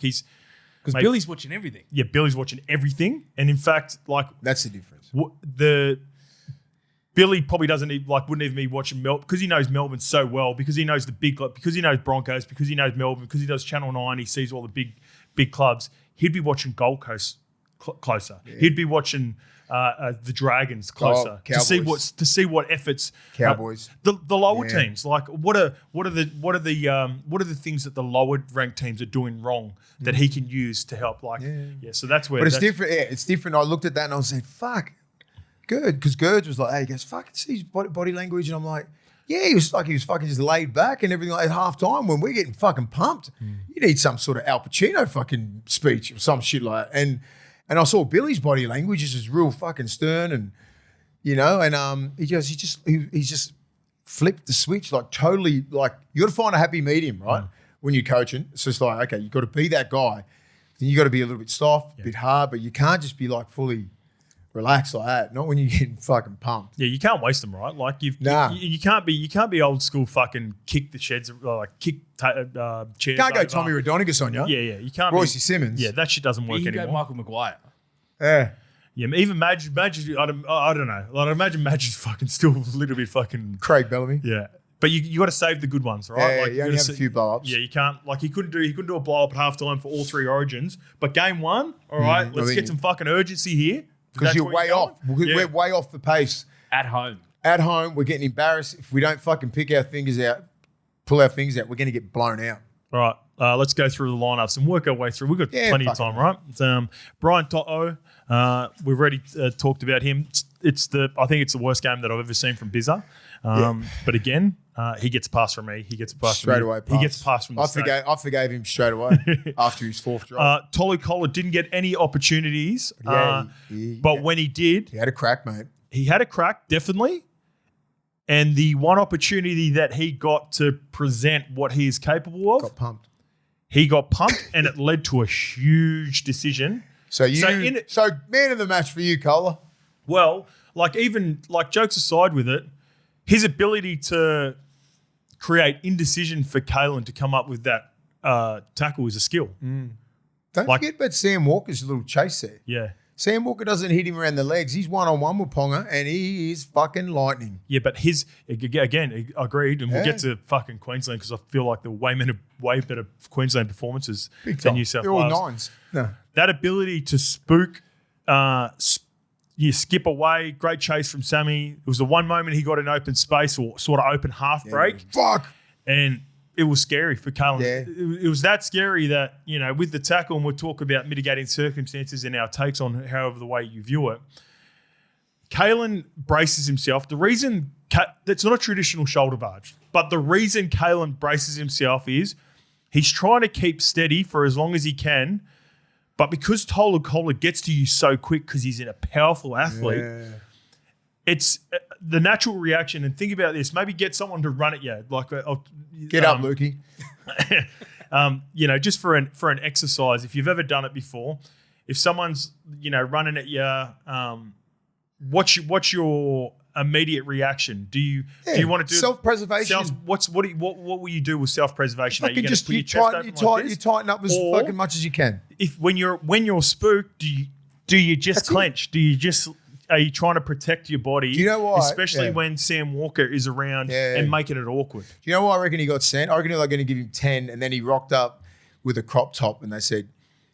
he's. Because Billy's watching everything. Yeah, Billy's watching everything, and in fact, like that's the difference. Billy probably wouldn't even be watching Melbourne because he knows Melbourne so well, because he knows because he knows Broncos, because he knows Melbourne, because he does Channel 9, he sees all the big clubs. He'd be watching Gold Coast closer. Yeah. He'd be watching the Dragons closer to see what efforts Cowboys the lower teams, like what are the things that the lower ranked teams are doing wrong that he can use to help, so that's where. But it's different. Yeah, it's different. I looked at that and I was like, fuck, good, because Gerds was like, hey, he goes, fucking see his body language, and I'm like, yeah, he was fucking just laid back and everything. Like at half time when we're getting fucking pumped, you need some sort of Al Pacino fucking speech or some shit like that. And I saw Billy's body language is just real fucking stern, and he just flipped the switch, like totally, like you got to find a happy medium, right? When you're coaching, it's just like, okay, you got to be that guy. Then you got to be a little bit soft, a bit hard, but you can't just be like fully relaxed like that. Not when you're getting fucking pumped. Yeah, you can't waste them, right? Like you can't be old school fucking kick the sheds, like kick chairs. Can't go Tommy Radonigas on you. Yeah, you can't. Royce Simmons. Yeah, that shit doesn't work anymore. Go Michael Maguire. Yeah. Yeah, even Madge, I don't know. Like, I imagine Madge is fucking still a little bit fucking Craig Bellamy. Yeah. But you got to save the good ones, right? Yeah, like, you only have a few blow-ups. Yeah, you can't. Like he couldn't do a blow-up at halftime for all three Origins. But game one, all right, let's get some fucking urgency here. Because you're way off. We're way off the pace. At home. At home, we're getting embarrassed. If we don't fucking pick our fingers out, pull our fingers out, we're going to get blown out. All right, let's go through the lineups and work our way through. We've got plenty of time, right? It's, Brian To'o, we've already talked about him. I think it's the worst game that I've ever seen from Bizza. But again, he gets a pass from me. He gets a pass straight from away. He gets a pass from the I forgave him straight away after his fourth drive. Tolu Kola didn't get any opportunities, but when he did, he had a crack, mate. He had a crack, definitely. And the one opportunity that he got to present what he is capable of, got pumped. He got pumped, and it led to a huge decision. So man of the match for you, Kola. Well, jokes aside with it, his ability to create indecision for Kalen to come up with that tackle is a skill. Don't forget about Sam Walker's little chase there. Yeah. Sam Walker doesn't hit him around the legs. He's one-on-one with Ponga, and he is fucking lightning. Yeah, but again, agreed, and we'll get to fucking Queensland because I feel like the way better Queensland performances than New South Wales. They're all nines. No. That ability to spook, you skip away, great chase from Sammy. It was the one moment he got an open space or sort of open half break. Fuck. And it was scary for Kalen. Yeah. It was that scary that, with the tackle, and we'll talk about mitigating circumstances and our takes on however the way you view it. Kalen braces himself. The reason that's not a traditional shoulder barge, but the reason Kalen braces himself is he's trying to keep steady for as long as he can. But because Tolu Kola gets to you so quick because he's a powerful athlete, it's the natural reaction. And think about this: maybe get someone to run at you. Get up, Lukey. Just for an exercise. If you've ever done it before, if someone's running at you, what's your immediate reaction? Do you want to do self-preservation? What will you do with self-preservation? You tighten up as fucking much as you can. If when you're spooked, do you just clench? Are you trying to protect your body? Do you know why? Especially when Sam Walker is around and making it awkward. Do you know why I reckon he got sent? I reckon they were going to give him 10, and then he rocked up with a crop top, and they said,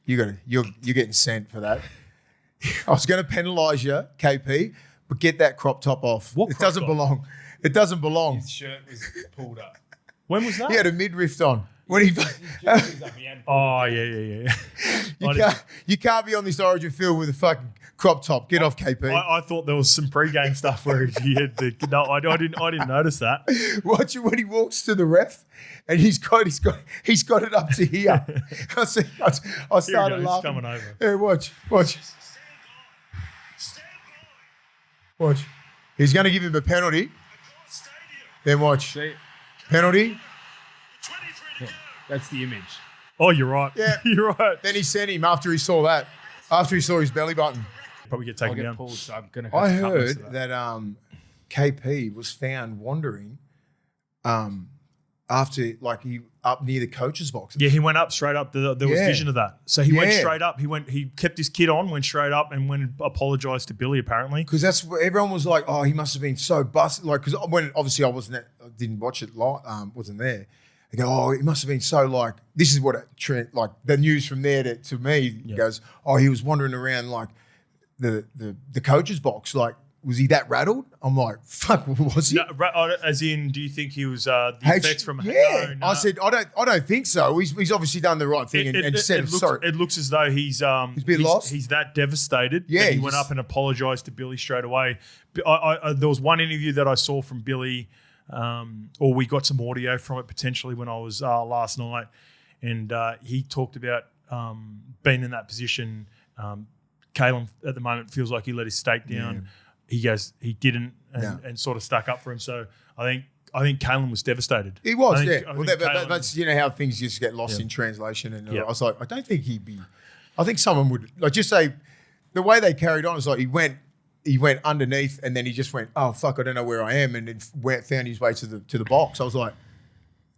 "You're getting sent for that." I was going to penalise you, KP, but get that crop top off. It doesn't belong. It doesn't belong. His shirt was pulled up. When was that? He had a midriff on. When he, Oh, yeah. you can't be on this Origin field with a fucking crop top. Get off, KP. I thought there was some pre-game stuff where he had the. No, I didn't notice that. Watch it when he walks to the ref, and he's got it up to here. I started laughing. He's coming over. Yeah, watch. He's going to give him a penalty. Then watch. See, Penalty. that's the image. Oh, you're right. Yeah. You're right. Then he sent him after he saw that. After he saw his belly button. Probably get I'll taken get down. pulled, so I'm gonna. I have to cut most of heard that KP was found wandering after, like, he up near the coach's box. Yeah, he went up straight up. There was Yeah. vision of that. So he went Yeah. straight up. He kept his kid on, went straight up, and went and apologised to Billy. Apparently, Because that's what everyone was like, oh, he must have been so busted. Like, because when obviously I didn't watch it live, wasn't there. They go, oh, he must have been so, like, this is what like the news from there to me goes, oh, he was wandering around like the coach's box. Like, was he that rattled? I'm like, fuck, was he? No, as in, do you think he was the effects from? Yeah, No. I said I don't think so. He's obviously done the right thing and said sorry. It looks as though he's a bit lost. He's that devastated. Yeah, that he went up and apologised to Billy straight away. There was one interview that I saw from Billy, or we got some audio from it potentially when I was last night, and he talked about being in that position. Kalen at the moment feels like he let his stake down. Yeah. He goes, he didn't, and sort of stuck up for him. So I think Kalen was devastated. He was, I yeah. think Well, that's how things just get lost in translation. And I was like, I don't think he'd be. I think someone would like just say the way they carried on is like he went underneath and then he just went, oh fuck, I don't know where I am, and then found his way to the box. I was like,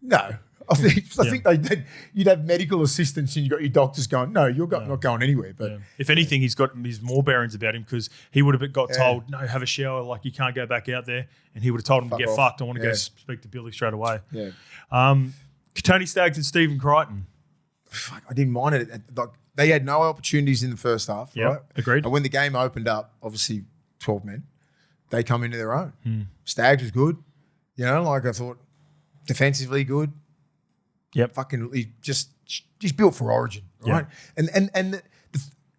no. I think you'd have medical assistants and you got your doctors going, no, you're not going anywhere. But if anything, he's more bearings about him because he would have got told, no, have a shower, like you can't go back out there, and he would have told him to get fucked. I want to go speak to Billy straight away. Yeah. Tony Staggs and Stephen Crichton. Fuck, I didn't mind it. Like, they had no opportunities in the first half, right? Agreed. And when the game opened up, obviously 12 men, they come into their own. Staggs was good. You know, like I thought defensively good. Yep. Fucking, he's built for Origin, right? And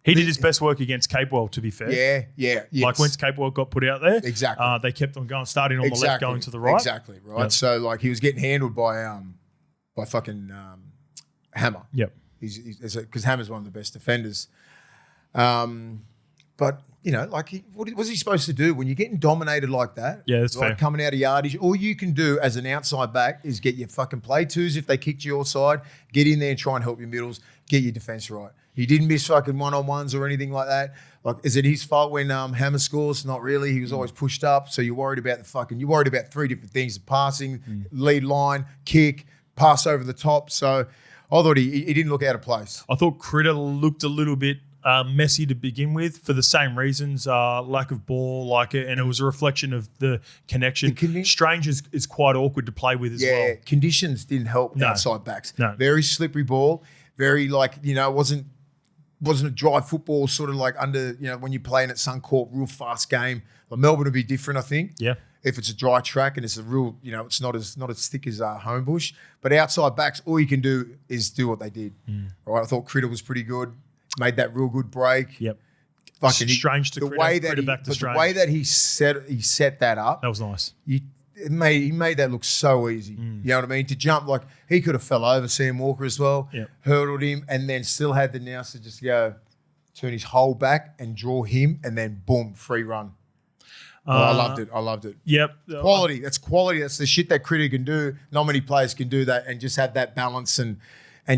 he did his best work against Capewell, to be fair. Yeah. Like when Capewell got put out there, Exactly. They kept on going, starting on the left, going to the right. Exactly, right. Yep. So like he was getting handled by fucking Hammer. Yep. Because Hammer's one of the best defenders. But you know, like what was he supposed to do when you're getting dominated like that? Yeah, that's fair. Coming out of yardage, all you can do as an outside back is get your fucking play twos if they kicked your side, get in there and try and help your middles, get your defense right. He didn't miss fucking one-on-ones or anything like that. Like, is it his fault when Hammer scores? Not really. He was always pushed up. So you're worried about you're worried about three different things: passing, lead line, kick, pass over the top. So I thought he didn't look out of place. I thought Critter looked a little bit messy to begin with for the same reasons, lack of ball, and it was a reflection of the connection. Strange is quite awkward to play with as well. Yeah, conditions didn't help outside backs. No. Very slippery ball, very it wasn't a dry football sort of like under, when you're playing at Suncorp, real fast game. Like Melbourne would be different, I think. Yeah. If it's a dry track and it's a real, it's not as thick as Homebush. But outside backs, all you can do is do what they did. Right? I thought Critter was pretty good. Made that real good break. Yep. Fucking Strange to Critter back to Strange. The way that he set that up. That was nice. He made that look so easy. You know what I mean? To jump, like he could have fell over Sam Walker as well, hurdled him, and then still had the nous to just go turn his whole back and draw him, and then boom, free run. I loved it. Yep. Quality. That's quality. That's the shit that Critter can do. Not many players can do that and just have that balance and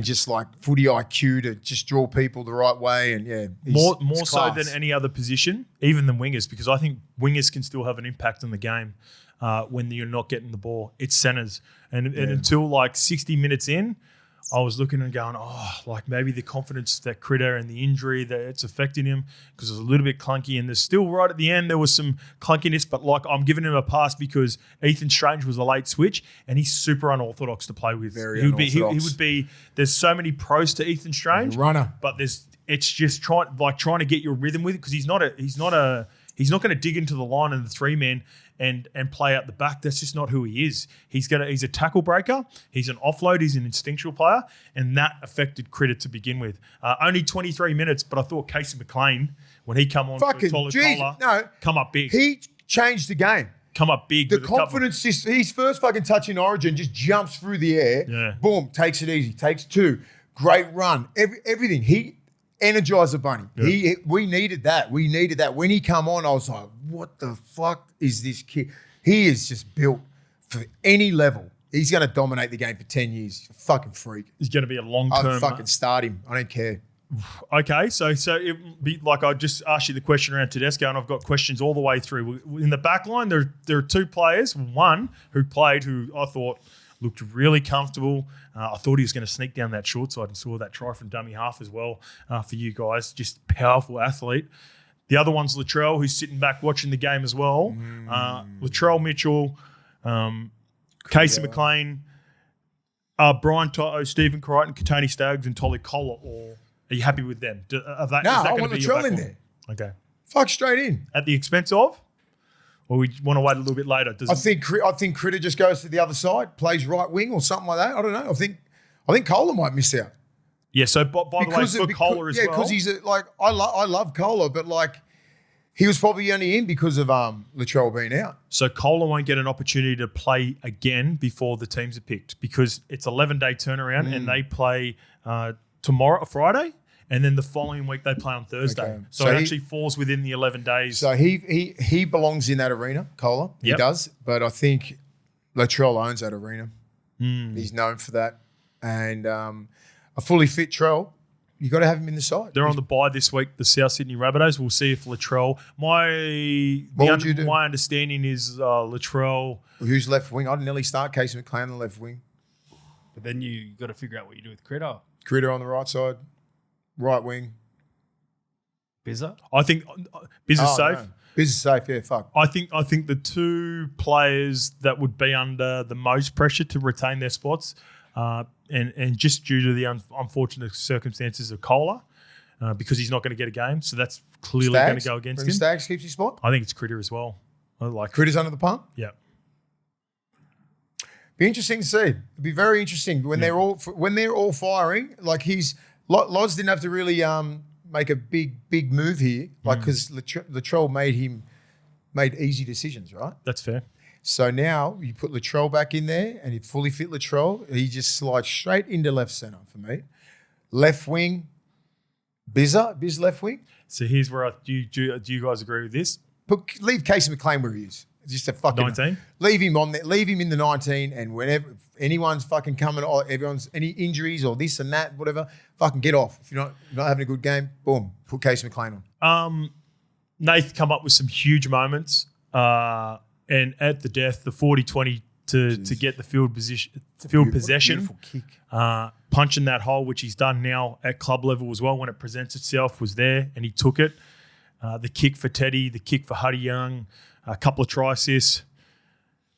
just like footy IQ to just draw people the right way. And more so than any other position, even than wingers, because I think wingers can still have an impact on the game when you're not getting the ball. It's centers. And until like 60 minutes in, I was looking and going, maybe the confidence that Critter and the injury that it's affecting him because it was a little bit clunky. And there's still right at the end, there was some clunkiness, but like I'm giving him a pass because Ethan Strange was a late switch and he's super unorthodox to play with. Very unorthodox. He would be, there's so many pros to Ethan Strange. Runner. But it's just trying to get your rhythm with it because he's not He's not going to dig into the line and the 3-man and play out the back. That's just not who he is. He's a tackle breaker. He's an offload. He's an instinctual player, and that affected Critter to begin with. Only 23 minutes, but I thought Casey McLean, when he come on for Tolikola, come up big. He changed the game. Come up big. The confidence, his first fucking touch in Origin just jumps through the air. Yeah. Boom, takes it easy, takes 2. Great run. Everything. He energized the bunny. Yeah. We needed that. When he come on, I was like, what the fuck is this kid? He is just built for any level. He's going to dominate the game for 10 years. He's a fucking freak. He's going to be a long-term. I'll fucking start him. I don't care. Okay, so it be like I just asked you the question around Tedesco, and I've got questions all the way through. In the back line, there are 2 players. One who I thought looked really comfortable. I thought he was going to sneak down that short side and saw that try from dummy half as well for you guys. Just powerful athlete. The other one's Latrell, who's sitting back watching the game as well. Latrell Mitchell, Casey McLean, Brian Toto, Stephen Crichton, Katoni Staggs, and Tolly Collar. Or are you happy with them? I want Latrell in there. Okay. Fuck straight in. At the expense of? Or we want to wait a little bit later? I think Critter just goes to the other side, plays right wing or something like that. I don't know. I think Kohler might miss out. Yeah. So by the way, for Kohler as well. Yeah, because he's I love Kohler, but like he was probably only in because of Latrell being out. So Kohler won't get an opportunity to play again before the teams are picked because it's 11-day turnaround and they play tomorrow, Friday. And then the following week they play on Thursday. Okay. So it actually falls within the 11 days. So he belongs in that arena, Kohler. He does. But I think Latrell owns that arena. He's known for that. And a fully fit Trell, you got to have him in the side. They're on the bye this week, the South Sydney Rabbitohs. We'll see if Latrell. My understanding is Latrell. Who's left wing? I'd nearly start Casey McLean on the left wing. But then you got to figure out what you do with Critter. Critter on the right side. Right wing. Bizza? I think Bizza's safe. No. Bizza's safe, yeah, fuck. I think the 2 players that would be under the most pressure to retain their spots and just due to the unfortunate circumstances of Kohler because he's not going to get a game. So that's clearly going to go against him. Staggs keeps his spot? I think it's Critter as well. I like Critter's under the pump? Yeah. Be interesting to see. It'd be very interesting when they're all firing. Like Loz didn't have to really make a big move here, like because Latrell made easy decisions, right? That's fair. So now you put Latrell back in there, and you fully fit Latrell. He just slides straight into left centre for me. Left wing, Biz left wing. So here's where do you guys agree with this? Leave Casey McLean where he is. Just a fucking 19. Leave him on there. Leave him in the 19. And whenever anyone's fucking coming, or everyone's any injuries or this and that, whatever, fucking get off. If you're not having a good game, boom, put Casey McLean on. Nath come up with some huge moments, and at the death, the 40-20 to get the field possession, beautiful kick. Punching that hole, which he's done now at club level as well. When it presents itself, was there and he took it. The kick for Teddy, the kick for Huddy Young. A couple of try assists.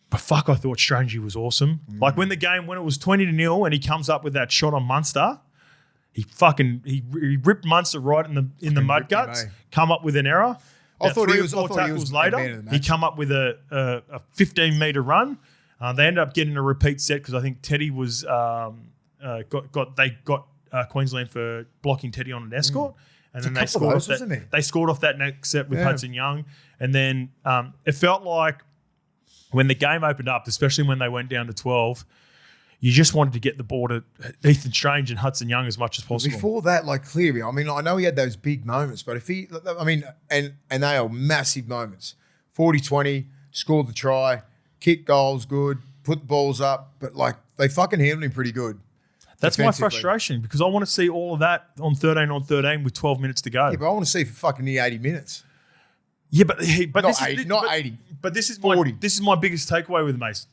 But fuck, I thought Strangey was awesome. Like when it was 20-0 and he comes up with that shot on Munster, he ripped Munster right in the mud guts, come up with an error. I thought he was tackles later. He come up with a 15-metre run. They ended up getting a repeat set because I think Teddy was they got Queensland for blocking Teddy on an escort. And then they scored off that next set with Hudson Young. And then it felt like when the game opened up, especially when they went down to 12, you just wanted to get the ball to Ethan Strange and Hudson Young as much as possible. Before that, like Cleary, I mean, I know he had those big moments, but and they are massive moments. 40-20, scored the try, kick goals, good, put the balls up, but like they fucking handled him pretty good. That's my frustration because I want to see all of that on 13 with 12 minutes to go. Yeah, but I want to see for fucking near 80 minutes. Yeah, but not 80. But this is 40. This is my biggest takeaway with Mason.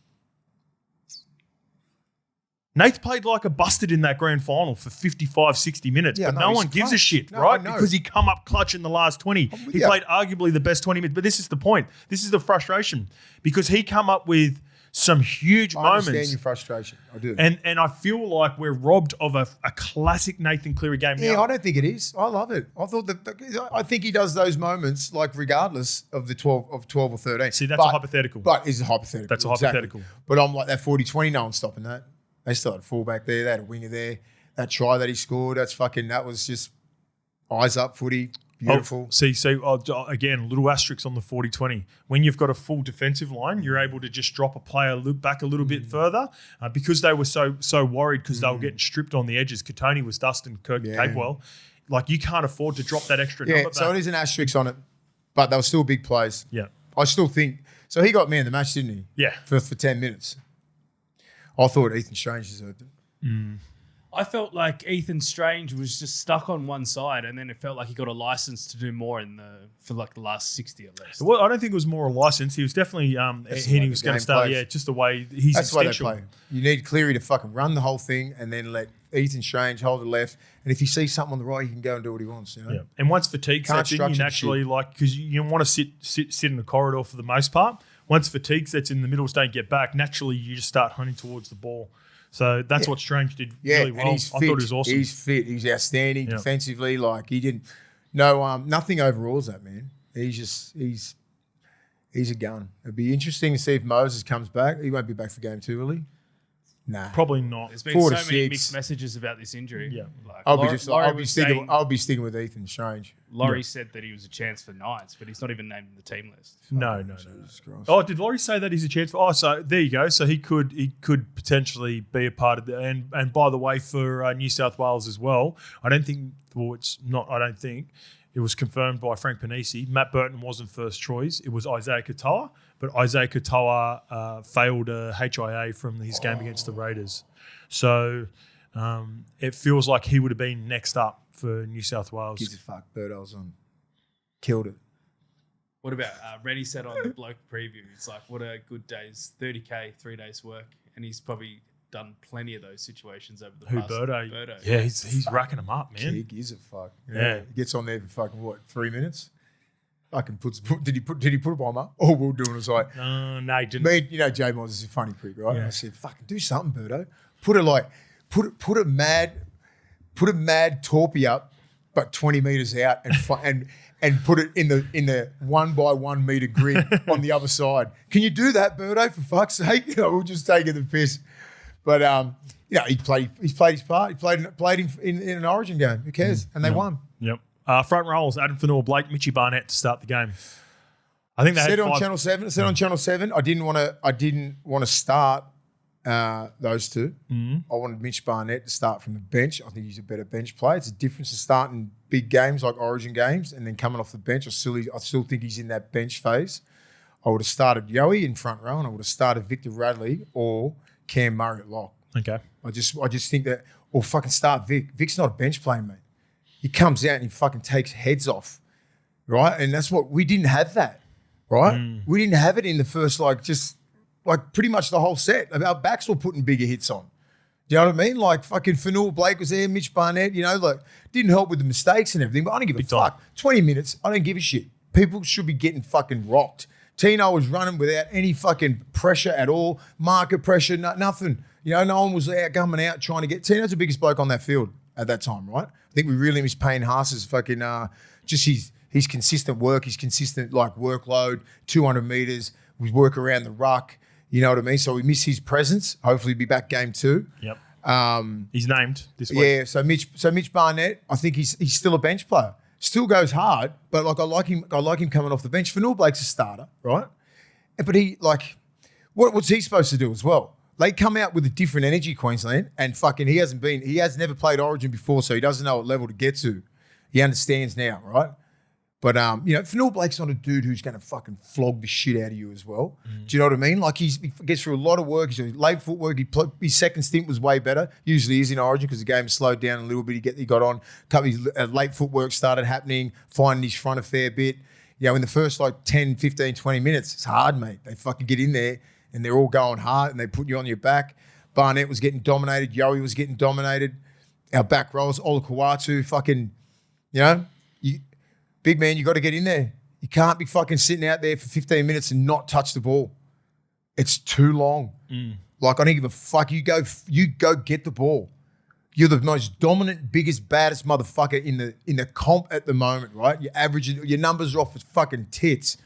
Nath played like a busted in that grand final for 55, 60 minutes, but no one gives a shit, right? Because he come up clutch in the last 20. He played arguably the best 20 minutes, but this is the point. This is the frustration because he come up with some huge I understand moments. your frustration. I do. And I feel like we're robbed of a classic Nathan Cleary game. Yeah, Now, I don't think it is. I love it. I think he does those moments like regardless of the 12 or 13. See, that's a hypothetical. But it's a hypothetical. That's a exactly. hypothetical. But I'm like that 40-20, no one's stopping that. They still had a fullback there, they had a winger there. That try that he scored, that was just eyes up footy. Beautiful. Again, little asterisks on the 40-20. When you've got a full defensive line, you're able to just drop a player back a little bit further because they were so worried because they were getting stripped on the edges. Katoni was dusting Capewell. Like, you can't afford to drop that extra number back. So it is an asterisk on it, but they were still big plays. Yeah. I still think – so he got man of the match, didn't he? Yeah. For 10 minutes. I thought Ethan Strange deserved it. I felt like Ethan Strange was just stuck on one side, and then it felt like he got a license to do more for the last 60 at least. Well, I don't think it was more a license. He was definitely he was going to start. plays. Yeah, just the way he's That's why they instinctual. play. You need Cleary to fucking run the whole thing and then let Ethan Strange hold the left. And if he sees something on the right, he can go and do what he wants. You know? Yeah. And once fatigue Can't sets in, you structure naturally because you want to sit in the corridor for the most part. Once fatigue sets in, the middles don't get back. Naturally, you just start hunting towards the ball. So that's what Strange did really well. And he's I fit. thought it was awesome. He's fit. He's outstanding defensively. Like he didn't. No, nothing overrules that man. He's a gun. It'd be interesting to see if Moses comes back. He won't be back for game 2, will he? Nah, Probably not. There's been 4 so to many 6. mixed messages about this injury. Yeah. Like, I'll be sticking with Ethan Strange. Laurie said that he was a chance for Knights, but he's not even named in the team list. No. Jesus Christ. Oh, did Laurie say that he's a chance for? Oh, so there you go. So he could potentially be a part of the. And by the way, for New South Wales as well, I don't think. Well, it's not. I don't think it was confirmed by Frank Panisi. Matt Burton wasn't first choice. It was Isaiah Katoa, but Isaiah Katoa failed a HIA from his game against the Raiders. So it feels like he would have been next up for New South Wales. Gives a fuck. Birdo's on. Killed it. What about Reddy said on the bloke preview? It's like, what a good day's 30K, 3 days work. And he's probably done plenty of those situations over the past. Birdo? Yeah, he's racking them up, man. He gives a fuck. Yeah. He gets on there for fucking 3 minutes? Fucking did he put a bomb up? All we were doing was like, No, he didn't. me, J Moz is a funny prick, right? Yeah. And I said, fucking do something, Birdo. Put a mad torpy up, but 20 meters out and put it in the 1 by 1 meter grid on the other side. Can you do that, Birdo? For fuck's sake, we'll just take the piss. But he's played his part. He played in an Origin game. Who cares? And they won. Yep. Front rows: Adam Fanua, Blake, Mitchie Barnett to start the game. I think they Said had on 5. Channel 7. Said on Channel 7. I didn't want to start those two. Mm-hmm. I wanted Mitch Barnett to start from the bench. I think he's a better bench player. It's a difference to starting big games like Origin games and then coming off the bench. I still think he's in that bench phase. I would have started Yowie in front row and I would have started Victor Radley or Cam Murray at lock. Okay. I just think that, or fucking start Vic. Vic's not a bench player, mate. He comes out and he fucking takes heads off, right? And that's what we didn't have that, right? We didn't have it in the first pretty much the whole set. Our backs were putting bigger hits on. Do you know what I mean? Like fucking Fanua Blake was there, Mitch Barnett, didn't help with the mistakes and everything, but I don't give a fuck. 20 minutes, I don't give a shit. People should be getting fucking rocked. Tino was running without any fucking pressure at all, market pressure, nothing. No one was out coming out trying to get. Tino's the biggest bloke on that field at that time, right? I think we really miss Payne Haas's fucking just his consistent work, his consistent workload, 200 meters, we work around the ruck. You know what I mean? So we miss his presence. Hopefully he'll be back game 2. Yep. He's named this week. Yeah, so Mitch Barnett, I think he's still a bench player. Still goes hard, but I like him coming off the bench. Fanua Blake's a starter, right? But he what's he supposed to do as well? They come out with a different energy, Queensland, and fucking he has never played Origin before, so he doesn't know what level to get to. He understands now, right? But Fanua Blake's not a dude who's going to fucking flog the shit out of you as well. Do you know what I mean? Like he gets through a lot of work. He's doing late footwork. His second stint was way better. Usually is in Origin because the game slowed down a little bit. He got on. His late footwork started happening, finding his front a fair bit. In the first 10, 15, 20 minutes, it's hard, mate. They fucking get in there and they're all going hard and they put you on your back. Barnett was getting dominated. Yowie was getting dominated. Our back rows, Ola Kawatu, fucking, big man, you got to get in there. You can't be fucking sitting out there for 15 minutes and not touch the ball. It's too long. Like, I don't give a fuck. You go get the ball. You're the most dominant, biggest, baddest motherfucker in the comp at the moment, right? Your numbers are off with fucking tits.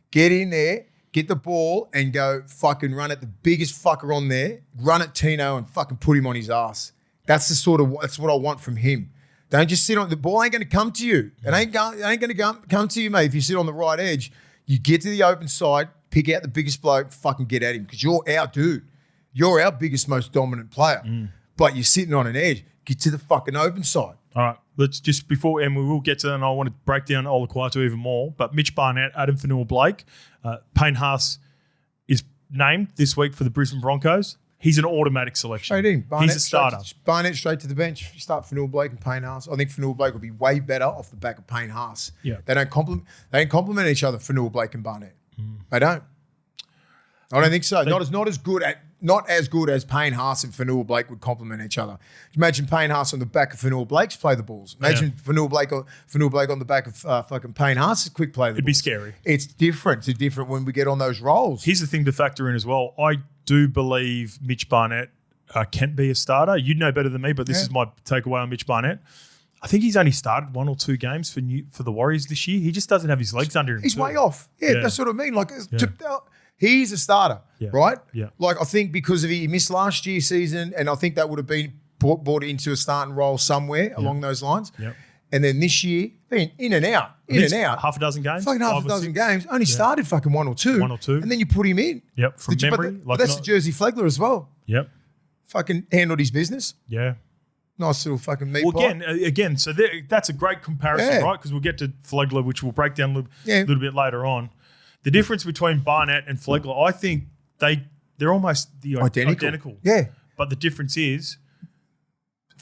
Get in there, get the ball, and go fucking run at the biggest fucker on there. Run at Tino and fucking put him on his ass. That's what I want from him. Don't just sit on the ball. Ain't going to come to you. It ain't going to come to you, mate. If you sit on the right edge, you get to the open side, pick out the biggest bloke, fucking get at him because you're our dude. You're our biggest, most dominant player. But you're sitting on an edge. Get to the fucking open side. All right, let's just before, and we will get to that, and I want to break down Olaquatu even more, but Mitch Barnett, Adam Fanua-Blake, Payne Haas is named this week for the Brisbane Broncos. He's an automatic selection. Straight in. He's a starter. Barnett straight to the bench. You start Fanua-Blake and Payne Haas. I think Fanua-Blake will be way better off the back of Payne Haas. Yeah. They don't complement each other, Fanua-Blake and Barnett. They don't. I don't think so. Not as good as Payne Haas and Fanua-Blake would complement each other. Imagine Payne Haas on the back of Fanua-Blake's play the balls. Imagine Fanua-Blake on the back of fucking Payne Haas's quick play the balls. It'd be scary. It's different. It's different when we get on those roles. Here's the thing to factor in as well. I do believe Mitch Barnett can be a starter. You'd know better than me, but this is my takeaway on Mitch Barnett. I think he's only started 1 or 2 games for the Warriors this year. He just doesn't have his legs under him. He's way off. Yeah, that's what I mean. Like, he's a starter, right? Yeah. Like, I think because he missed last year's season, and I think that would have been brought into a starting role somewhere along those lines. Yep. And then this year, been in and out. Half a dozen games. Fucking half a dozen games. Only started fucking 1 or 2. 1 or 2. And then you put him in. Yep, from memory. But that's the Jersey Flegler as well. Yep. Fucking handled his business. Yeah. Nice little fucking meat Well, pie. again, so that's a great comparison, right? Because we'll get to Flegler, which we'll break down a little bit later on. The difference between Barnett and Flegler, I think they're almost identical. Yeah. But the difference is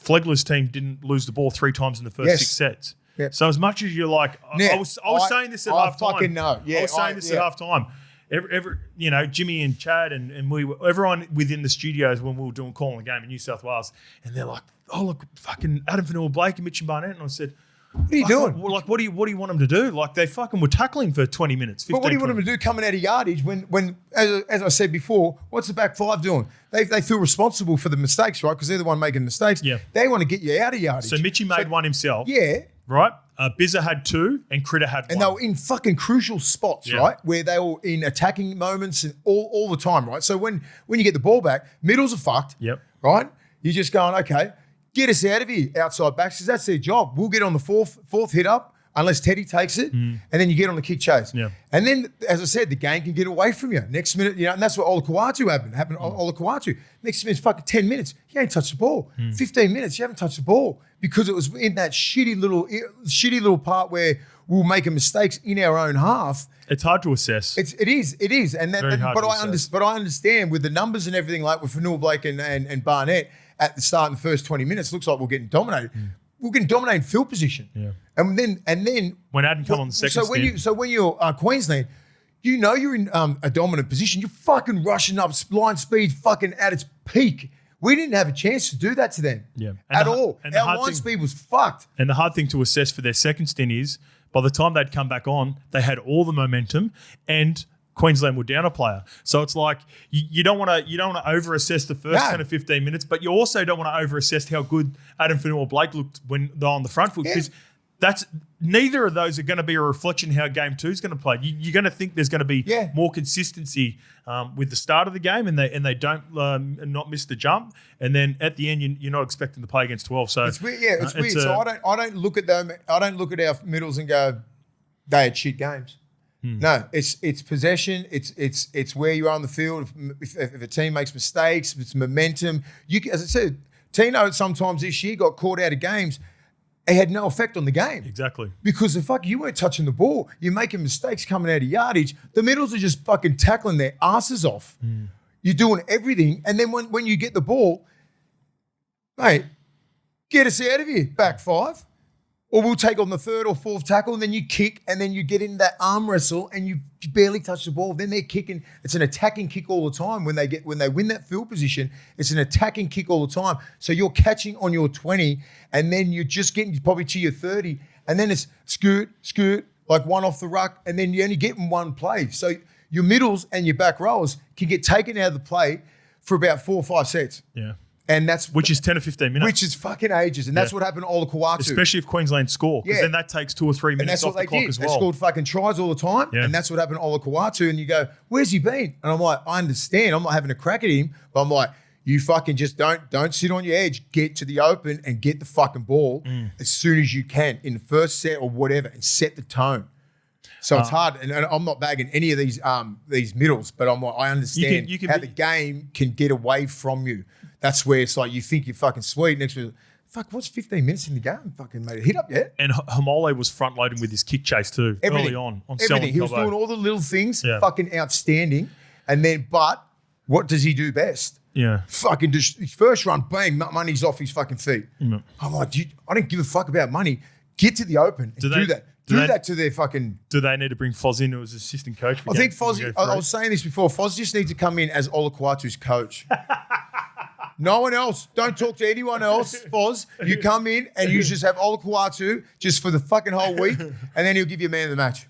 Flegler's team didn't lose the ball 3 times in the first 6 sets. Yep. So as much as you're like, I was saying this at half time. I fucking know. Yeah, I was saying this at half time. Jimmy and Chad and everyone within the studios when we were calling the game in New South Wales, and they're like, "Oh look, fucking Adam Fanua-Blake and Mitch Barnett," and I said, "What are you doing? Like, what do you want them to do? Like, they fucking were tackling for 20 minutes, 15, But what do you want them to do coming out of yardage when as I said before, what's the back 5 doing? They feel responsible for the mistakes, right? Because they're the one making mistakes. Yeah. They want to get you out of yardage. So Mitchie made one himself. Yeah. Right? Bizza had 2 and Critter had 1. And they were in fucking crucial spots, right? Where they were in attacking moments and all the time, right? So when you get the ball back, middles are fucked. Yep. Right? You're just going, okay, get us out of here, outside backs, because that's their job. We'll get on the fourth hit up unless Teddy takes it, and then you get on the kick chase. Yeah. And then, as I said, the game can get away from you. Next minute, and that's what Olaquatu happened. Olaquatu. Next minute's fucking 10 minutes, you ain't touched the ball. 15 minutes, you haven't touched the ball because it was in that shitty little part where we'll make mistakes in our own half. It's hard to assess. It is, and but I understand with the numbers and everything, like with Fanua-Blake and Barnett at the start in the first 20 minutes, looks like we're getting dominated. We're getting dominated in field position. Yeah. And then when Adam come on the second when you're Queensland, you're in a dominant position. You're fucking rushing up line speed fucking at its peak. We didn't have a chance to do that to them at all. And our line speed was fucked. And the hard thing to assess for their second stint is by the time they'd come back on, they had all the momentum and Queensland were down a player. So it's like you don't want to over-assess the first 10 or 15 minutes, but you also don't want to over-assess how good Adam Fanua-Blake looked when they're on the front foot because neither of those are going to be a reflection of how game 2 is going to play. You're going to think there's going to be more consistency with the start of the game, and they don't not miss the jump, and then at the end you're not expecting to play against 12. So it's weird. It's weird. So I don't look at them. I don't look at our middles and go, they had shit games. No, it's possession. It's where you are on the field. If a team makes mistakes, if it's momentum. As I said, Tino sometimes this year got caught out of games. It had no effect on the game. Exactly. Because you weren't touching the ball. You're making mistakes coming out of yardage. The middles are just fucking tackling their asses off. You're doing everything. And then when you get the ball, mate, get us out of here, back 5. Or we'll take on the 3rd or 4th tackle, and then you kick, and then you get in that arm wrestle, and you barely touch the ball. Then they're kicking. It's an attacking kick all the time. When they win that field position, it's an attacking kick all the time. So you're catching on your 20, and then you're just getting probably to your 30, and then it's scoot, like one off the ruck, and then you're only getting one play. So your middles and your back rowers can get taken out of the play for about 4 or 5 sets. Yeah. And that's Which is 10 or 15 minutes. Which is fucking ages. And that's what happened to Olakau'atu. Especially if Queensland score. Because then that takes 2 or 3 And minutes that's off what the clock did. as well. They scored fucking tries all the time. Yeah. And that's what happened to Olakau'atu. And you go, where's he been? And I'm like, I understand. I'm not having a crack at him. But I'm like, you fucking just don't sit on your edge. Get to the open and get the fucking ball as soon as you can in the first set or whatever and set the tone. So it's hard. And I'm not bagging any of these middles, but I'm like, I understand you can how the game can get away from you. That's where it's like you think you're fucking sweet. Next week, fuck, what's 15 minutes in the game? Fucking made a hit up yet. And Hamole was front loading with his kick chase too. Everything. Early on Everything. He was doing all the little things, fucking outstanding. And then, but what does he do best? Yeah. Fucking just his first run, bang, money's off his fucking feet. Mm. I'm like, dude, I don't give a fuck about money. Get to the open and do that. Do that to their fucking. Do they need to bring Foz in as assistant coach? I think Foz. I was saying this before. Foz just needs to come in as Olakau'atu's coach. No one else. Don't talk to anyone else, Foz. You come in and you just have Olakau'atu just for the fucking whole week, and then he'll give you a man of the match.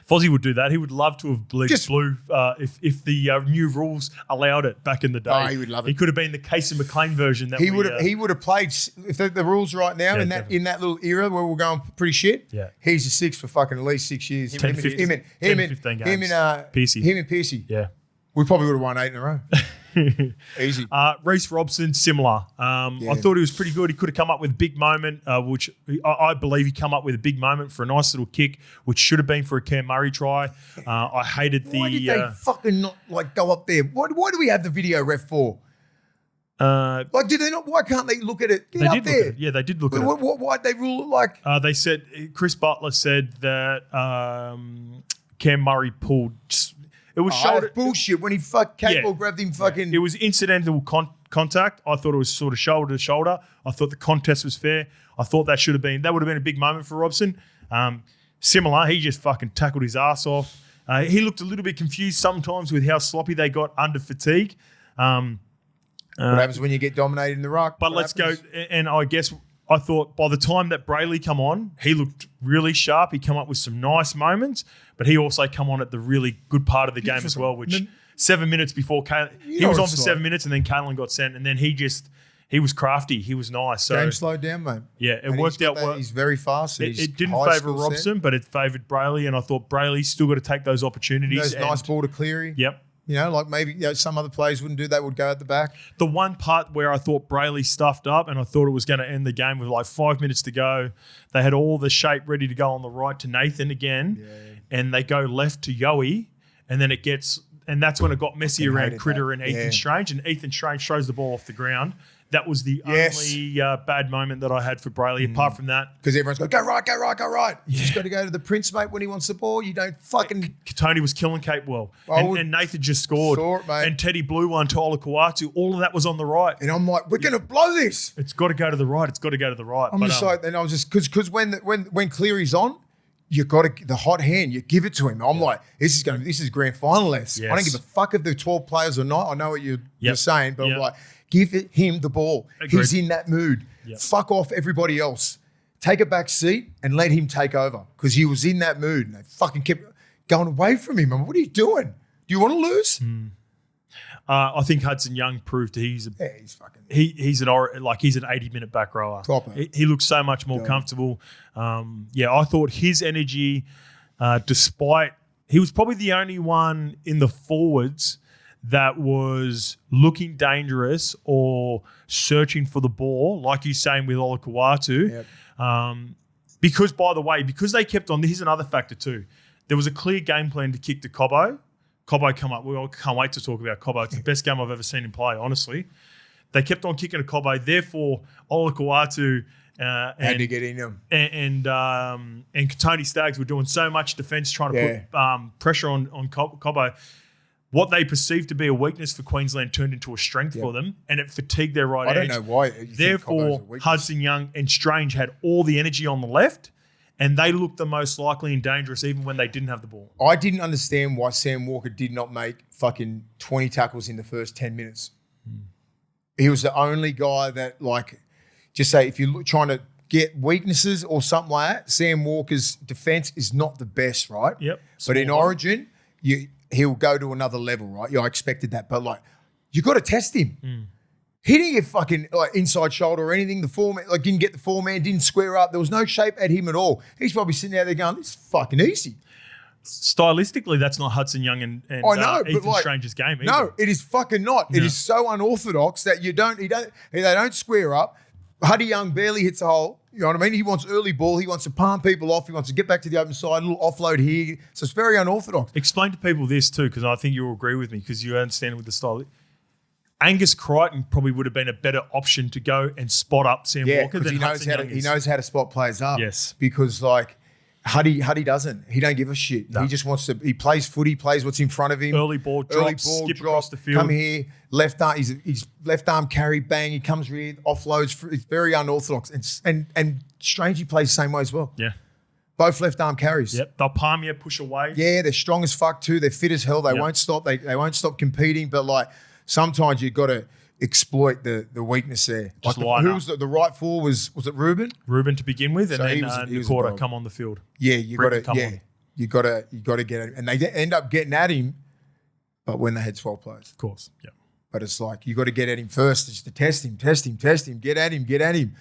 Fozzie would do that. He would love to have bleached blue if the new rules allowed it back in the day. Oh, he would love it. He could have been the Casey McLean version. That he would have played if the rules right now in that little era where we're going pretty shit. Yeah, he's a 6 for fucking at least 6 years. 10, 15 games. Him and Piercy. Yeah, we probably would have won 8 in a row. Easy. Reece Robson, similar. I thought he was pretty good. He could have come up with a big moment, which I believe he come up with a big moment for a nice little kick, which should have been for a Cam Murray try. I hated Why did they fucking not go up there? Why do we have the video ref for? Did they not? Why can't they look at it? Get up there. Yeah, they did look at it. Why'd they rule it like? They said Chris Butler said that Cam Murray pulled. It was shoulder bullshit when he Cable grabbed him fucking. It was incidental contact. I thought it was sort of shoulder to shoulder. I thought the contest was fair. I thought that would have been a big moment for Robson. Similar, he just fucking tackled his ass off. He looked a little bit confused sometimes with how sloppy they got under fatigue. What happens when you get dominated in the ruck? But let's go, and I guess I thought by the time that Brayley come on, he looked really sharp. He come up with some nice moments, but he also come on at the really good part of the game as well, which 7 minutes before he was on for 7 minutes, and then Kalen got sent, and then he was crafty. He was nice. So game slowed down, mate. Yeah, it worked out well. He's very fast. It didn't favour Robson, but it favoured Brayley, and I thought Brayley's still got to take those opportunities. Nice ball to Cleary. Yep. You know, like maybe some other players wouldn't do that, would go at the back. The one part where I thought Brayley stuffed up and I thought it was going to end the game with like 5 minutes to go, they had all the shape ready to go on the right to Nathan again, and they go left to Yowie, and then and that's when it got messy around Critter and Ethan Strange, and Ethan Strange throws the ball off the ground. That was the only bad moment that I had for Brayley. Apart from that, because everyone's going, go right, go right, go right. You just got to go to the Prince, mate, when he wants the ball. You don't fucking. Tony was killing Cape well, and Nathan just scored. Saw it, mate. And Teddy blew one to Olakau'atu. All of that was on the right. And I'm like, we're going to blow this. It's got to go to the right. It's got to go to the right. I'm just like, and I was just because when Cleary's on, you got to the hot hand. You give it to him. I'm like, this is grand final-esque. Yes. I don't give a fuck if they're 12 players or not. I know what you're saying, but I'm like. Give him the ball. Agreed. He's in that mood. Yep. Fuck off everybody else. Take a back seat and let him take over because he was in that mood and they fucking kept going away from him. What are you doing? Do you want to lose? I think Hudson Young proved he's an 80-minute back rower. He looks so much more comfortable. I thought his energy, despite he was probably the only one in the forwards that was looking dangerous or searching for the ball, like you're saying with Olakau'atu. Because, by the way, because they kept on, here's another factor too. There was a clear game plan to kick to Cobbo. Cobbo come up. We all can't wait to talk about Cobbo. It's the best game I've ever seen him play, honestly. They kept on kicking to Cobbo. Therefore, Olakau'atu had to get in them. And Tony Staggs were doing so much defence trying to put pressure on Cobbo. What they perceived to be a weakness for Queensland turned into a strength for them, and it fatigued their right edge. I don't know why. Therefore, Hudson Young and Strange had all the energy on the left, and they looked the most likely and dangerous even when they didn't have the ball. I didn't understand why Sam Walker did not make fucking 20 tackles in the first 10 minutes. He was the only guy that, just say if you're trying to get weaknesses or something like that, Sam Walker's defence is not the best, right? Yep. But in Origin, he'll go to another level, right? I expected that, but like you got to test him. Hitting a fucking like inside shoulder or anything, the foreman like didn't get the foreman, didn't square up. There was no shape at him at all. He's probably sitting out there going, "This is fucking easy." Stylistically, that's not Hudson Young and I know, Ethan but like, Strange's game either. No, it is fucking not. It is so unorthodox that they don't square up. Huddy Young barely hits a hole. You know what I mean? He wants early ball. He wants to palm people off. He wants to get back to the open side, a little offload here. So it's very unorthodox. Explain to people this too, because I think you'll agree with me because you understand it with the style. Angus Crichton probably would have been a better option to go and spot up Sam Walker than Hudson Young is. He knows how to spot players up. Yes. Because like Huddy doesn't. He don't give a shit. No. He just wants to. He plays footy, plays what's in front of him. Early ball, skip across the field. Come here, left arm. He's left arm carry, bang. He comes rear, offloads. It's very unorthodox. And Strangey plays the same way as well. Yeah. Both left arm carries. Yep. They'll palm you, push away. Yeah, they're strong as fuck too. They're fit as hell. They won't stop. They won't stop competing. But like sometimes you've got to exploit the weakness there. Just like who was the right forward? Was it Ruben? Ruben to begin with, and So then he was Nakota come on the field. Yeah, you got to get him, and they end up getting at him. But when they had 12 players, Of course. Yeah. but it's like you got to get at him first, just to test him, get at him.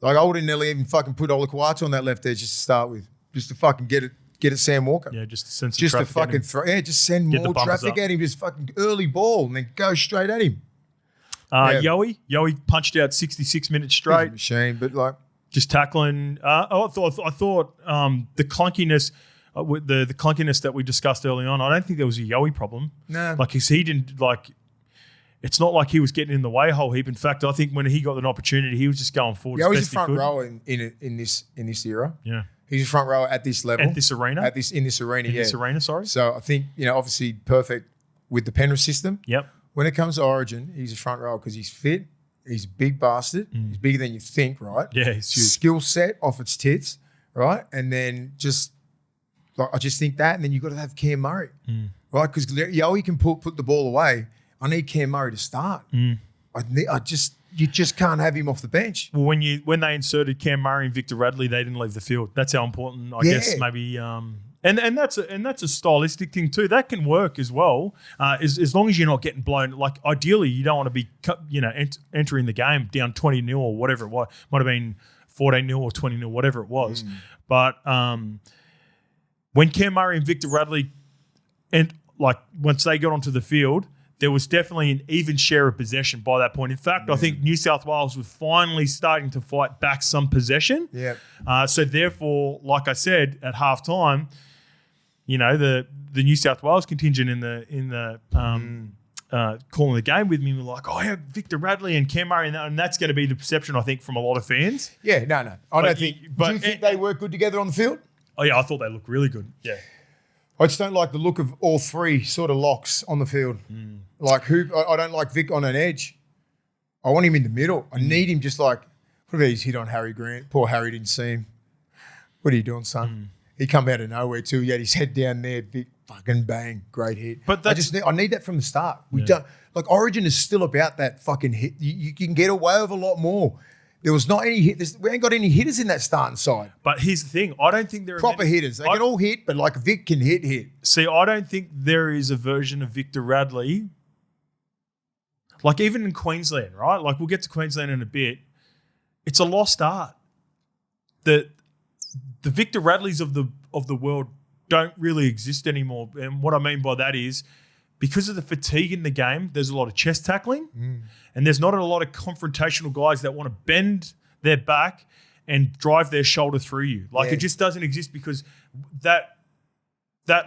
Like I wouldn't nearly even fucking put Olakawatu on that left edge just to start with, just to fucking get at Sam Walker. Yeah, just to send some Just to traffic at him. fucking just send Get the more bumpers traffic up. at him, just fucking early ball, and then go straight at him. Yowie punched out 66 minutes He's a straight, machine, but like. just tackling. I thought the clunkiness, with the clunkiness that we discussed early on. I don't think there was a Yowie problem. No. Like he didn't like. It's not like he was getting in the way whole heap. In fact, I think when he got an opportunity, he was just going forward. Yeah, as he's a best he front could. rower in this era. Yeah, He's a front rower at this level. at this arena. In this arena. Sorry. So I think, obviously perfect with the Penrith system. Yep. When it comes to Origin, he's a front rower because he's fit. He's a big bastard. He's bigger than you think, right? Yeah, he's huge. Skill set off its tits, right? And then I just think that, and then you've got to have Cam Murray, right? Because Yowie can put the ball away. I need Cam Murray to start. You just can't have him off the bench. Well, when they inserted Cam Murray and Victor Radley, they didn't leave the field. That's how important, I guess, maybe. And that's a stylistic thing too. That can work as well, as long as you're not getting blown. Like ideally, you don't want to be entering the game down 20-0 or whatever it was. Might have been 14-0 or 20-0, whatever it was. But when Cam Murray and Victor Radley, once they got onto the field, there was definitely an even share of possession by that point. In fact, I think New South Wales was finally starting to fight back some possession. Yeah. So therefore, like I said at halftime, the New South Wales contingent in the calling the game with me were like, oh yeah, Victor Radley and Cam Murray, and that's going to be the perception I think from a lot of fans. Yeah, no. I don't think. Do you think they work good together on the field? Oh yeah, I thought they looked really good. Yeah. I just don't like the look of all three sort of locks on the field. Like I don't like Vic on an edge. I want him in the middle. I need him just like, what about his hit on Harry Grant? Poor Harry didn't see him. What are you doing, son? He come out of nowhere too. He had his head down there, big fucking bang, great hit. But I need that from the start. We don't like Origin is still about that fucking hit. You can get away with a lot more. There was not any hit. We ain't got any hitters in that starting side. But here's the thing. I don't think there are Proper hitters. They can all hit, but like Vic can hit. See, I don't think there is a version of Victor Radley, like even in Queensland, right? Like we'll get to Queensland in a bit. It's a lost art. The Victor Radleys of the world don't really exist anymore. And what I mean by that is because of the fatigue in the game, there's a lot of chest tackling and there's not a lot of confrontational guys that want to bend their back and drive their shoulder through you. Like it just doesn't exist because that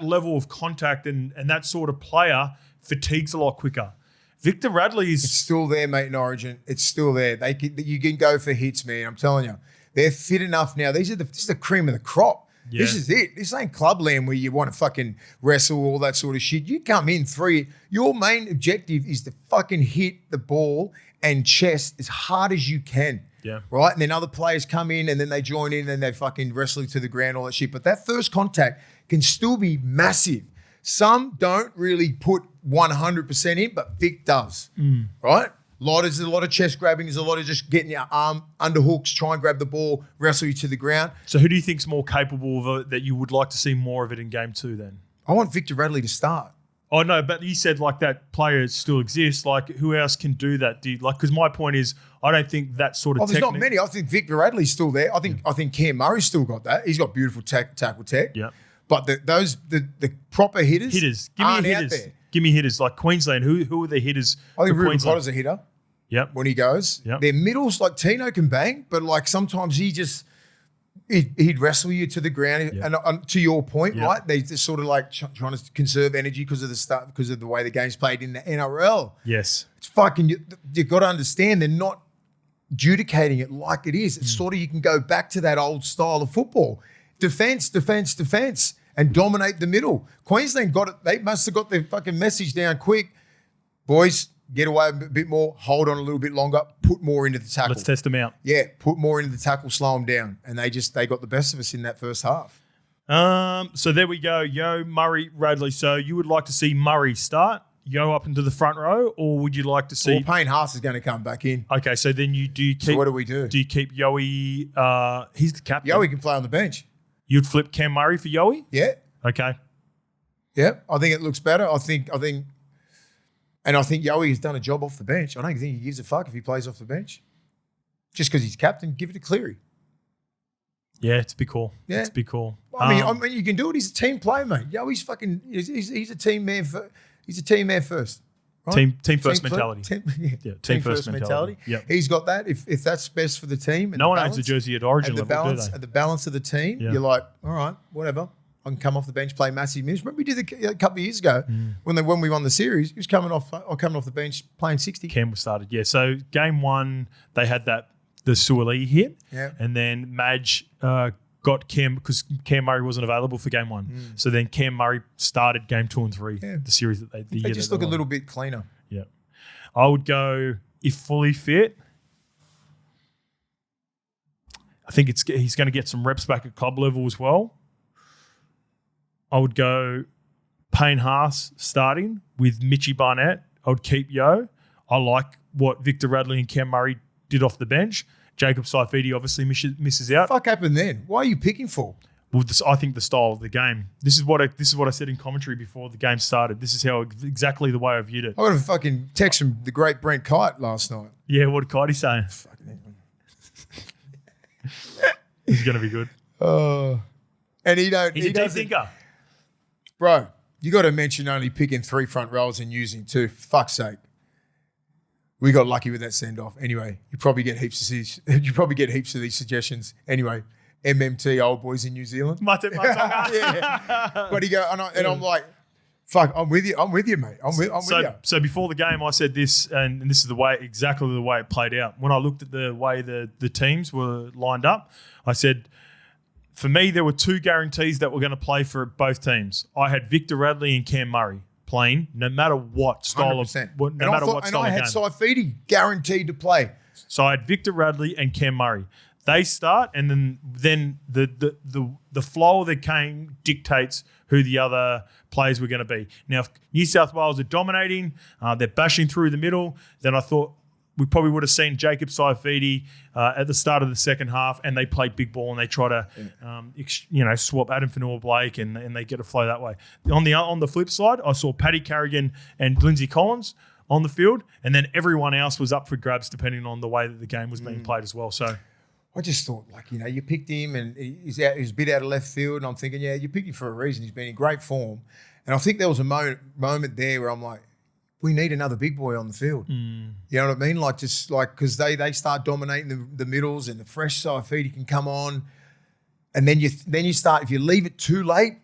level of contact and that sort of player fatigues a lot quicker. Victor Radley is... It's still there, mate, in Origin. It's still there. You can go for hits, man. I'm telling you. They're fit enough now. This is the cream of the crop. Yeah. This is it. This ain't clubland where you want to fucking wrestle, all that sort of shit. You come in three. Your main objective is to fucking hit the ball and chest as hard as you can. Yeah. Right? And then other players come in and then they join in and they fucking wrestle to the ground, all that shit. But that first contact can still be massive. Some don't really put 100% in, but Vic does. Right? There's a lot of chest grabbing. There's a lot of just getting your arm under hooks, try and grab the ball, wrestle you to the ground. So who do you think's more capable of it, that you would like to see more of it in game 2 then? I want Victor Radley to start. Oh, no, but you said like that player still exists. Like who else can do that? Because my point is I don't think that sort of there's not many. I think Victor Radley's still there. I think Cam Murray's still got that. He's got beautiful tackle tech. Yeah. But the proper hitters Give me aren't out hitters. there. Give me hitters. Like Queensland, who are the hitters? I think for Ruben Queensland? Potter's a hitter. Yep. When he goes. Yep. Their middles, like Tino can bang, but like sometimes he'd wrestle you to the ground. Yep. And to your point, Yep. right? They're trying to conserve energy because of the way the game's played in the NRL. Yes. It's fucking, you've got to understand they're not adjudicating it like it is. It's sort of, you can go back to that old style of football. Defense, and dominate the middle. Queensland got it. They must have got their fucking message down quick. Boys, get away a bit more, hold on a little bit longer, put more into the tackle. Let's test them out. Yeah, put more into the tackle, slow them down. And they got the best of us in that first half. So there we go. Yo, Murray, Radley. So you would like to see Murray start, Yo up into the front row, or would you like to see? Well, Payne Haas is going to come back in. Okay, so then you keep. So what do we do? Do you keep Yowie? He's the captain. Yowie can play on the bench. You'd flip Cam Murray for Yowie? Yeah. Okay. Yeah, I think it looks better. I think Yowie has done a job off the bench. I don't think he gives a fuck if he plays off the bench. Just because he's captain, give it to Cleary. Yeah, it's a big call. Yeah. It's a big call. I mean, you can do it. He's a team player, mate. Yoey's fucking. He's a team man. He's a team man first. Right? Team first mentality. Team first mentality. Yep. He's got that. If that's best for the team, and no one owns the jersey at Origin and the level, balance, do they? and the balance of the team, you're like, all right, whatever. I can come off the bench, play massive minutes. Remember we did a couple of years ago when we won the series. He was coming off the bench playing 60. Cam was started. Yeah. So game one, they had the Suoli hit, and then Madge got Cam because Cam Murray wasn't available for game one. So then Cam Murray started game 2 and 3, the series that they just look a little bit cleaner. Yeah, I would go if fully fit. I think he's going to get some reps back at club level as well. I would go Payne Haas starting with Mitchy Barnett. I would keep Yo. I like what Victor Radley and Cam Murray did off the bench. Jacob Saifidi obviously misses out. What the fuck happened then? Why are you picking for? Well, I think the style of the game. This is what I said in commentary before the game started. This is exactly the way I viewed it. I got a fucking text from the great Brent Kite last night. Yeah, what did Kitey say? He's going to be good. And he's a deep thinker. Bro, you got to mention only picking 3 front rows and using 2. For fuck's sake. We got lucky with that send off. Anyway, you probably get heaps of these suggestions. Anyway, MMT old boys in New Zealand. Yeah. But he go and I'm like, fuck, I'm with you. I'm with you, mate. I'm with you. So before the game, I said this, and this is exactly the way it played out. When I looked at the way the teams were lined up, I said, for me, there were 2 guarantees that were going to play for both teams. I had Victor Radley and Cam Murray playing, no matter what style 100%. of no matter what style of game. And I had Saifidi guaranteed to play. So I had Victor Radley and Cam Murray. They start, and then the flow of the game dictates who the other players were going to be. Now, if New South Wales are dominating, they're bashing through the middle, then I thought we probably would have seen Jacob Saifidi at the start of the second half, and they played big ball and they try to, swap Adam Fanua-Blake and they get a flow that way. On the flip side, I saw Paddy Carrigan and Lindsay Collins on the field, and then everyone else was up for grabs depending on the way that the game was being played as well. So I just thought, you picked him and he's a bit out of left field, and I'm thinking, you picked him for a reason. He's been in great form, and I think there was a moment there where I'm like, we need another big boy on the field. You know what I mean? Because they start dominating the middles, and the fresh Saifidi can come on, and then you start, if you leave it too late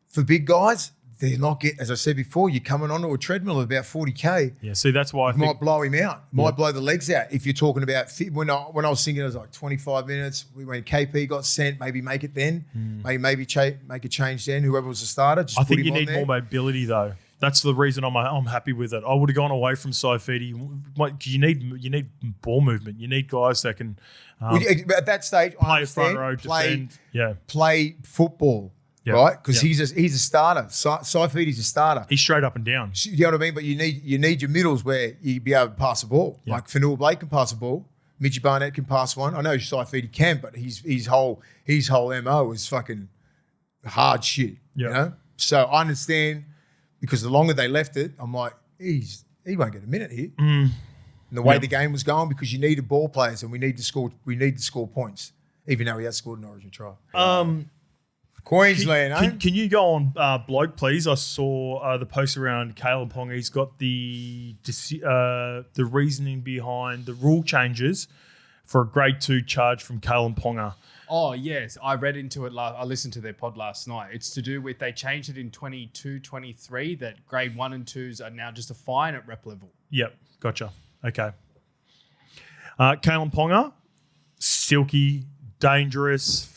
for big guys, they're not as I said before, you're coming onto a treadmill of about 40K. Yeah, see, that's why I think might blow him out. Might blow the legs out. If you're talking about when I was thinking it was like 25 minutes, when KP got sent, maybe make it then. Maybe make a change then. Whoever was the starter, just I put think him you on need there. more mobility though. That's the reason I'm happy with it. I would have gone away from Saifidi. You need ball movement. You need guys that can at that stage play front row, defend. Play football, right? Because he's a starter. Saifidi's a starter. He's straight up and down. You know what I mean? But you need your middles where you be able to pass the ball. Like Fanua-Blake can pass the ball. Mitchy Barnett can pass one. I know Saifidi can, but his whole MO is fucking hard shit. You know. So I understand because the longer they left it, I'm like, he won't get a minute here. And the way the game was going, because you needed ball players and we need to score points, even though he has scored an Origin try. Queensland, Can you go on bloke, please? I saw the post around Kalyn Ponga. He's got the reasoning behind the rule changes for a grade 2 charge from Kalyn Ponga. Oh, yes. I read into it. I listened to their pod last night. It's to do with they changed it in 22-23 that grade 1 and 2s are now just a fine at rep level. Yep. Gotcha. Okay. Kalyn Ponga, silky, dangerous.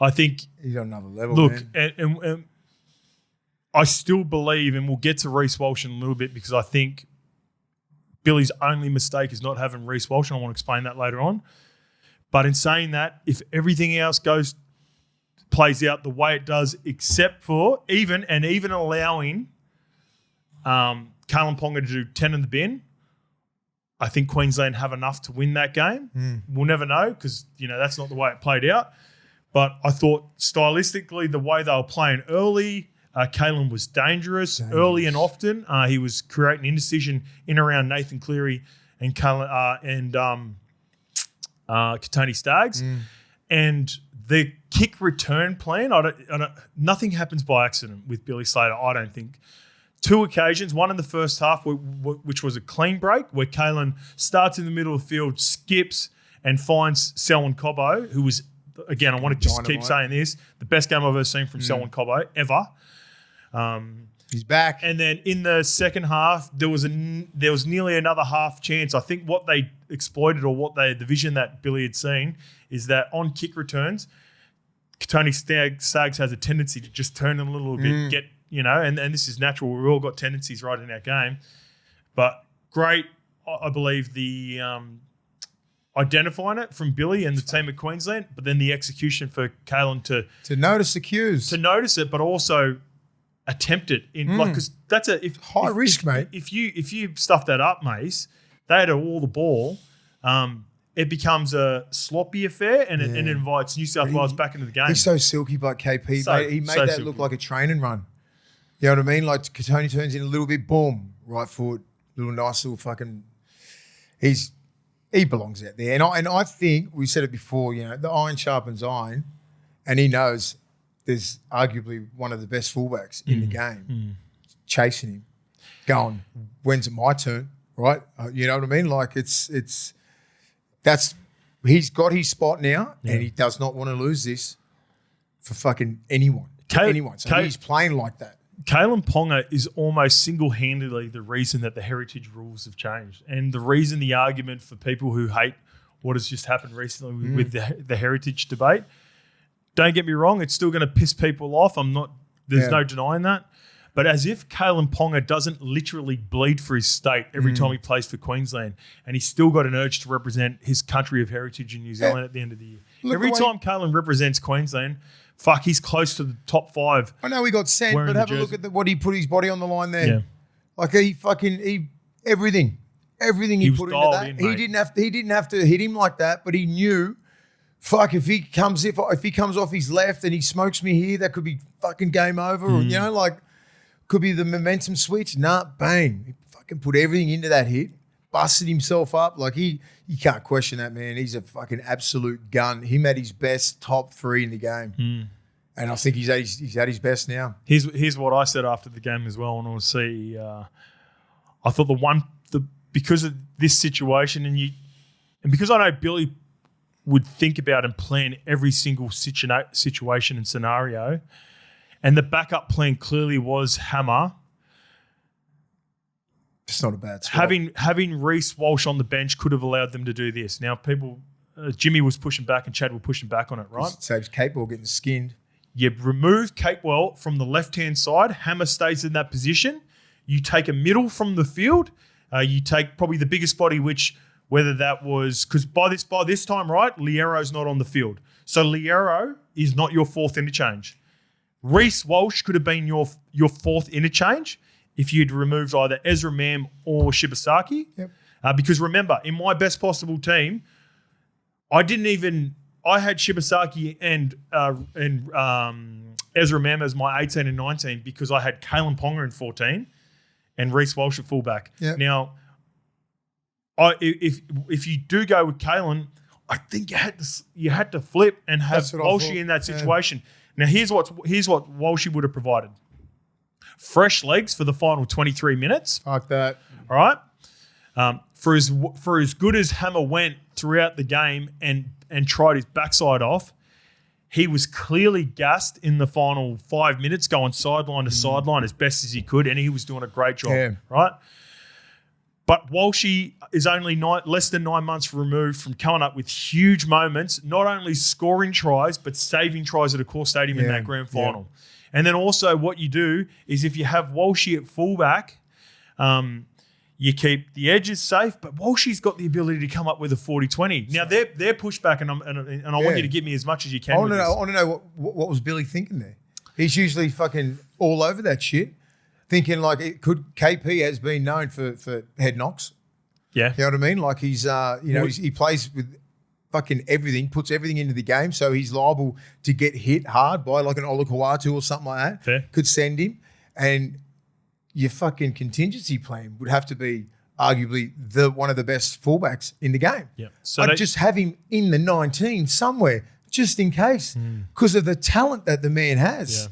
I think he's on another level. Look, man. And I still believe, and we'll get to Reece Walsh in a little bit because I think Billy's only mistake is not having Reece Walsh, and I want to explain that later on. But in saying that, if everything else plays out the way it does, except for even allowing Kalyn Ponga to do 10 in the bin, I think Queensland have enough to win that game. We'll never know because that's not the way it played out. But I thought stylistically, the way they were playing early, Kalyn was dangerous early and often. He was creating indecision in around Nathan Cleary and Katoni Staggs. And the kick return plan, nothing happens by accident with Billy Slater, I don't think. 2 occasions, one in the first half, which was a clean break, where Kalyn starts in the middle of the field, skips, and finds Selwyn Cobbo, who was, again, I want to just keep saying this, the best game I've ever seen from Selwyn Cobbo, ever. He's back. And then in the second half, there was nearly another half chance. I think what they exploited, or the vision that Billy had seen, is that on kick returns, Katoni Staggs has a tendency to just turn a little bit, and this is natural. We've all got tendencies right in our game. But great, I believe, the identifying it from Billy and the team at Queensland, but then the execution for Kalyn to notice the cues. To notice it, but also attempt it because that's high risk, mate. If you stuff that up, Mace, they had all the ball. It becomes a sloppy affair and it invites New South Wales back into the game. He's so silky, but KP, he made that look like a train and run. You know what I mean? Like Katoni turns in a little bit, boom, right foot, nice little fucking. He belongs out there, and I think we said it before. The iron sharpens iron, and he knows there's arguably one of the best fullbacks in the game, chasing him, going, when's it my turn? Right? You know what I mean? Like he's got his spot now, and he does not want to lose this for fucking anyone. So he's playing like that. Kalyn Ponga is almost single-handedly the reason that the heritage rules have changed, and the reason the argument for people who hate what has just happened recently with the heritage debate. Don't get me wrong, it's still going to piss people off. There's no denying that. But as if Kalyn Ponga doesn't literally bleed for his state every time he plays for Queensland, and he's still got an urge to represent his country of heritage in New Zealand at the end of the year. Every time Kalyn represents Queensland, he's close to the top 5. I know he got sent, but have a look at what he put his body on the line there. Yeah. Like everything he put into that. He didn't have to hit him like that, but he knew. If he comes off his left and he smokes me here, that could be fucking game over. Or, could be the momentum switch. Nah, bang. He fucking put everything into that hit, busted himself up. Like you can't question that, man. He's a fucking absolute gun. Him at his best, top 3 in the game. And I think he's at his best now. Here's what I said after the game as well. And I see, I thought because of this situation and because I know Billy would think about and plan every single situation and scenario, and the backup plan clearly was Hammer. It's not a bad spot. Having Reece Walsh on the bench could have allowed them to do this. Now, people, Jimmy was pushing back and Chad were pushing back on it, right? Saves Capewell getting skinned. You remove Capewell from the left-hand side. Hammer stays in that position. You take a middle from the field. You take probably the biggest body, whether that was because by this time, right, Liero's not on the field. So Liero is not your 4th interchange. Reece Walsh could have been your 4th interchange if you'd removed either Ezra Mam or Shibasaki. Yep. Because remember, in my best possible team, I had Shibasaki and Ezra Mam as my 18 and 19 because I had Kalen Ponga in 14 and Reece Walsh at fullback. Yep. Now, if you do go with Kalen, I think you had to flip and have Walshy in that situation. Yeah. Now, here's what Walshy would have provided. Fresh legs for the final 23 minutes. Fuck that. All right? For as good as Hammer went throughout the game and tried his backside off, he was clearly gassed in the final 5 minutes, going sideline to sideline as best as he could, and he was doing a great job, right? But Walshy is only less than 9 months removed from coming up with huge moments, not only scoring tries, but saving tries at a core stadium in that grand final. Yeah. And then also what you do is if you have Walshy at fullback, you keep the edges safe, but Walshy's got the ability to come up with a 40-20. Now, they're pushback, and I want you to give me as much as you can. I want to know what was Billy thinking there. He's usually fucking all over that shit, thinking like KP has been known for head knocks. Yeah. You know what I mean? Like he's, he plays with fucking everything, puts everything into the game, so he's liable to get hit hard by like an Olakau'atu or something like that. Fair. Could send him, and your fucking contingency plan would have to be arguably one of the best fullbacks in the game. Yeah. So I'd just have him in the 19 somewhere just in case because of the talent that the man has. Yeah.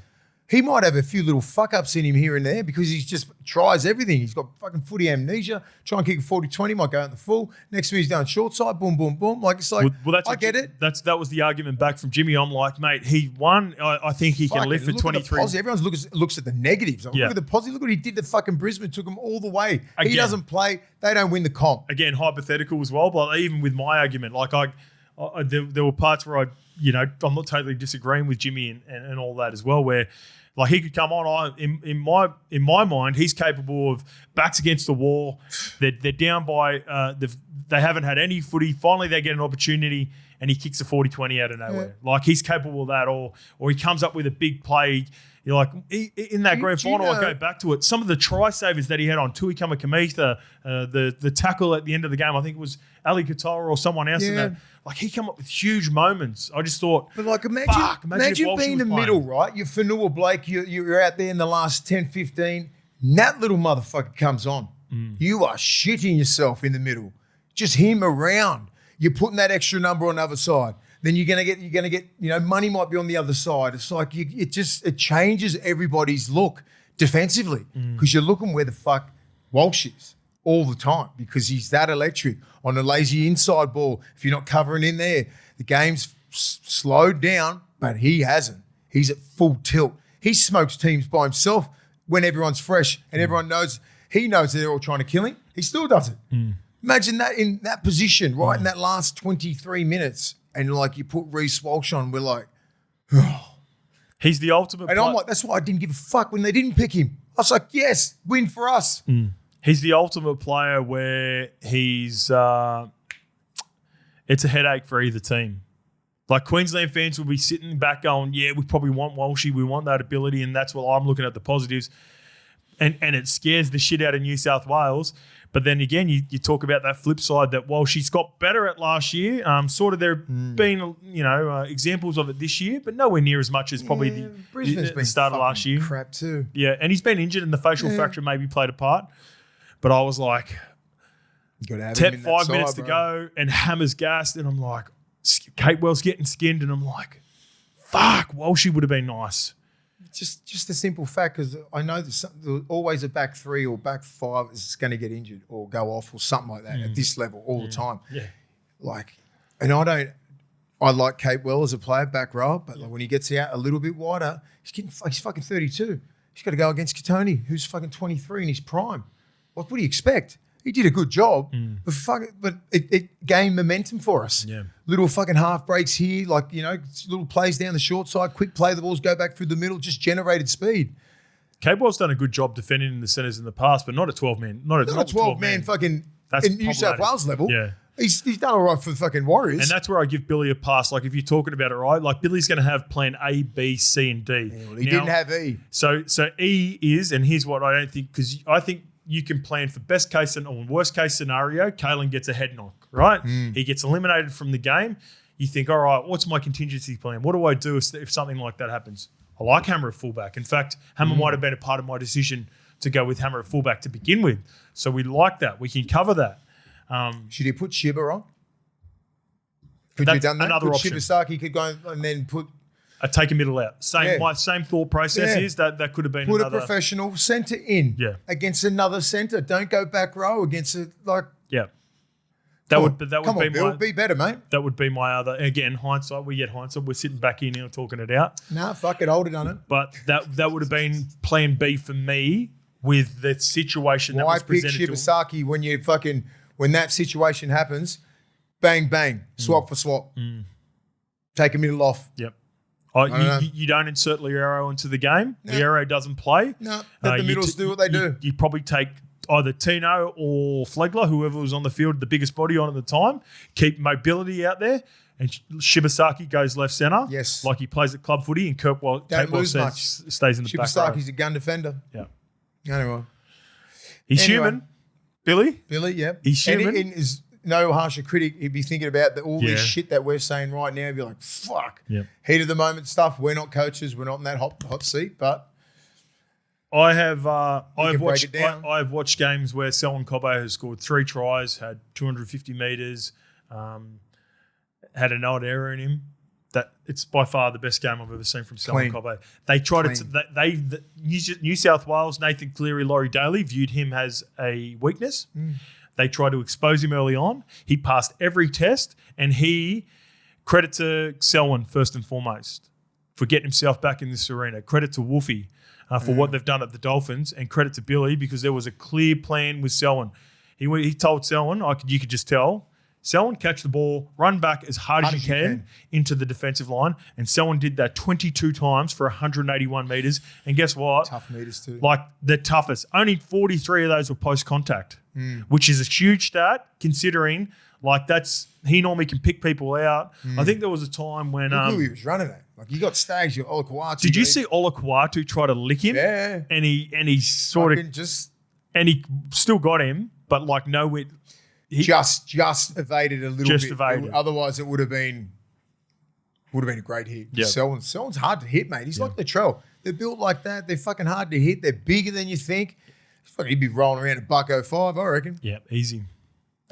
He might have a few little fuck-ups in him here and there because he just tries everything. He's got fucking footy amnesia. Try and kick a 40-20, might go in the full. Next to me, he's down short side, boom, boom, boom. Like, it's like, I get it. That was the argument back from Jimmy. I'm like, mate, he won. I think he can live for 23. Everyone looks at the negatives. Look at the positive. Look what he did to fucking Brisbane. Took him all the way. He doesn't play. They don't win the comp. Again, hypothetical as well, but even with my argument, like there were parts where I'm not totally disagreeing with Jimmy and all that as well, where like he could come on. In my mind, he's capable of backs against the wall. They're down by. They haven't had any footy. Finally, they get an opportunity, and he kicks a 40-20 out of nowhere. Yeah. Like he's capable of that, or he comes up with a big play. You're like in that grand final. I go back to it. Some of the try savers that he had on Tui Kamikamica, the tackle at the end of the game. I think it was Ali Katara or someone else in that. Like he come up with huge moments. I just thought, but like imagine being in the middle, right? You're Fanua Blake. You're out there in the last 10, 15. And that little motherfucker comes on. You are shitting yourself in the middle. Just him around. You're putting that extra number on the other side. Then you're gonna get, money might be on the other side. It's like it changes everybody's look defensively because you're looking where the fuck Walsh is all the time because he's that electric on a lazy inside ball. If you're not covering in there, the game's slowed down, but he hasn't. He's at full tilt. He smokes teams by himself when everyone's fresh and everyone knows he knows they're all trying to kill him. He still does it. Imagine that in that position, right in that last 23 minutes. And like you put Reece Walsh on, we're like, oh. He's the ultimate. And I'm like, that's why I didn't give a fuck when they didn't pick him. I was like, yes, win for us. He's the ultimate player where he's it's a headache for either team. Like Queensland fans will be sitting back going, yeah, we probably want Walshy, we want that ability, and that's what I'm looking at the positives. And it scares the shit out of New South Wales. But then again, you talk about that flip side that she's got better at last year. Sort of there have been examples of it this year, but nowhere near as much as probably the start of last year. Crap too. Yeah, and he's been injured, and the facial fracture maybe played a part. But I was like, Tep 5 minutes to go, and Hammer's gassed, and I'm like, Kate Wells getting skinned, and I'm like, fuck, Walshy would have been nice. Just a simple fact, because I know there's always a back three or back five is going to get injured or go off or something like that at this level all the time. Yeah. I like Kate Well as a player, back row, but like when he gets out a little bit wider, he's fucking 32. He's got to go against Katoni, who's fucking 23 in his prime. Like, what do you expect? He did a good job, but it gained momentum for us. Yeah. Little fucking half breaks here, little plays down the short side, quick play the balls, go back through the middle, just generated speed. Cabell's done a good job defending in the centres in the past, but not a 12-man. Not a 12-man fucking in New South Wales level. Yeah. He's done all right for the fucking Warriors. And that's where I give Billy a pass. Like, if you're talking about it right, like Billy's going to have plan A, B, C, and D. Yeah, well, he didn't have E. So E is, and here's what I don't think, because I think you can plan for best case and or worst case scenario. Kalen gets a head knock, right? He gets eliminated from the game. You think, all right, what's my contingency plan? What do I do if something like that happens? I like Hammer at fullback. In fact, Hammer might have been a part of my decision to go with Hammer at fullback to begin with. So we like that. We can cover that. Should he put Shiba on? Could you have done that? Another Could option. Shibasaki could go and then put Take a middle out. My same thought process is that could have been put another. a professional centre in against another centre. Don't go back row against it. Like that would come be on, Bill, my be better, mate. that would be my other again hindsight. We get hindsight. We're sitting back here now talking it out. Nah, fuck it, I would have done it. But that would have been plan B for me with the situation that Why was pick presented to him. Shibasaki when that situation happens? Bang bang, swap for swap. Take a middle off. Yep. know. You don't insert Liero into the game. No. Liero doesn't play. No, let the middles do what they do. You probably take either Tino or Flegler, whoever was on the field, the biggest body on at the time. Keep mobility out there. And Shibasaki goes left centre. Yes. Like he plays at club footy and Don't lose much. stays in the back row. Shibasaki's a gun defender. Yeah. Anyway. He's human. Billy? Billy, yeah. He's And human. he is no harsher critic. He'd be thinking about all Yeah. this shit that we're saying right now. He'd be like, fuck. Yep. Heat of the moment stuff. We're not coaches. We're not in that hot seat. But I have can break it down. I've watched games where Selwyn Cobbo has scored 3 tries, had 250 metres, had an odd error in him. That it's by far the best game I've ever seen from Selwyn Clean. Cobbo. They tried Clean. New South Wales, Nathan Cleary, Laurie Daly viewed him as a weakness. They tried to expose him early on. He passed every test, and credit to Selwyn first and foremost for getting himself back in this arena. Credit to Wolfie for what they've done at the Dolphins, and credit to Billy because there was a clear plan with Selwyn. He told Selwyn, you could just tell, Selwyn, catch the ball, run back as hard as you can into the defensive line. And Selwyn did that 22 times for 181 metres. And guess what? tough meters too. Like the toughest. Only 43 of those were post-contact, which is a huge stat considering he normally can pick people out. I think there was a time when... Look who he was running at. Like you got Stags, you got Olakwatu. Did you see Olakwatu try to lick him? Yeah. And he sort of... And he still got him, but like nowhere... Just evaded a little Just bit. evaded. Otherwise, it would have been a great hit. Yeah. Selwyn's hard to hit, mate. He's like the Latrell. They're built like that. They're fucking hard to hit. They're bigger than you think. He'd be rolling around at $1.05, I reckon. Yeah, easy.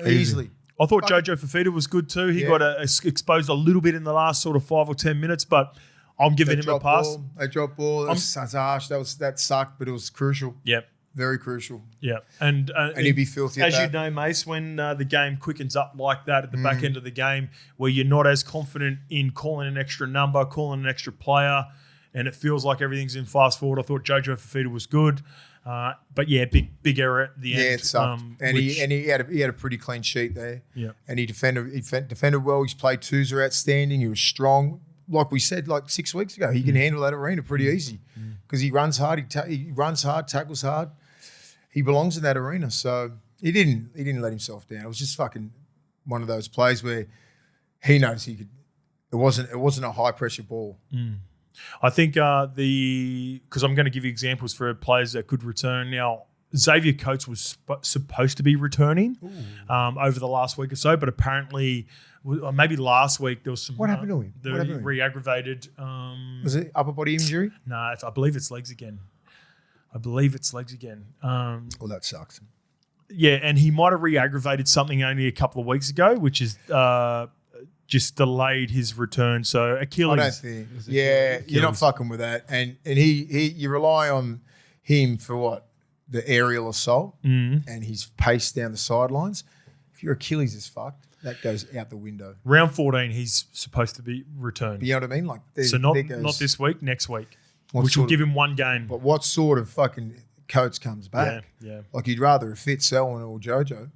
Easily. I thought Jojo Fafita was good too. He got exposed a little bit in the last sort of 5 or 10 minutes, but I'm giving him a pass. They dropped ball. That's harsh. That sucked, but it was crucial. Yep. Very crucial. Yeah, and he'd be filthy at as you that. know, Mace, when the game quickens up like that at the back end of the game, where you're not as confident in calling an extra number, calling an extra player, and it feels like everything's in fast forward. I thought Jojo Fafita was good, but yeah, big error at the end. Yeah, it sucked. He had a pretty clean sheet there. Yeah, and he defended well. His play twos are outstanding. He was strong. Like we said, 6 weeks ago, he can handle that arena pretty easy because he runs hard. He runs hard, tackles hard. He belongs in that arena, so he didn't let himself down. It was just fucking one of those plays where he knows he could. It wasn't a high pressure ball. I think because I'm going to give you examples for players that could return now. Xavier Coates was supposed to be returning over the last week or so, but apparently, maybe last week there was some. What happened to him? Re-aggravated. Was it upper body injury? No, I believe it's legs again. Well, that sucks. Yeah, and he might have re-aggravated something only a couple of weeks ago, which is just delayed his return. So Achilles. I don't think. Yeah, you're not fucking with that. And you rely on him for what? The aerial assault and his pace down the sidelines. If your Achilles is fucked, that goes out the window. Round 14, he's supposed to be returned. You know what I mean? Not this week, next week. Which will give him one game. But what sort of fucking Coates comes back? Yeah. Like you'd rather have fit Selwyn or Jojo.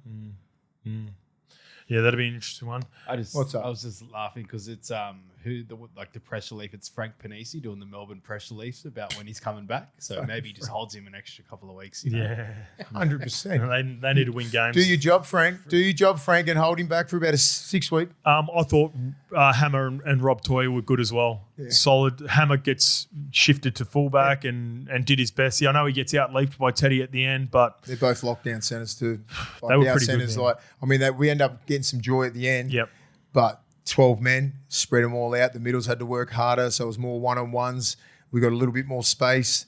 Yeah, that'd be an interesting one. What's up? I was just laughing because it's the press relief. It's Frank Panisi doing the Melbourne press relief about when he's coming back. So maybe he just holds him an extra couple of weeks. Yeah, 100%. They need to win games. Do your job, Frank. And hold him back for about 6 weeks. I thought Hammer and Rob Toy were good as well. Yeah. Solid. Hammer gets shifted to fullback and did his best. Yeah, I know he gets out-leaped by Teddy at the end, but they're both lockdown centres too. They were pretty good. We end up getting some joy at the end. Yep. But 12 men, spread them all out. The middles had to work harder, so it was more one-on-ones. It We got a little bit more space.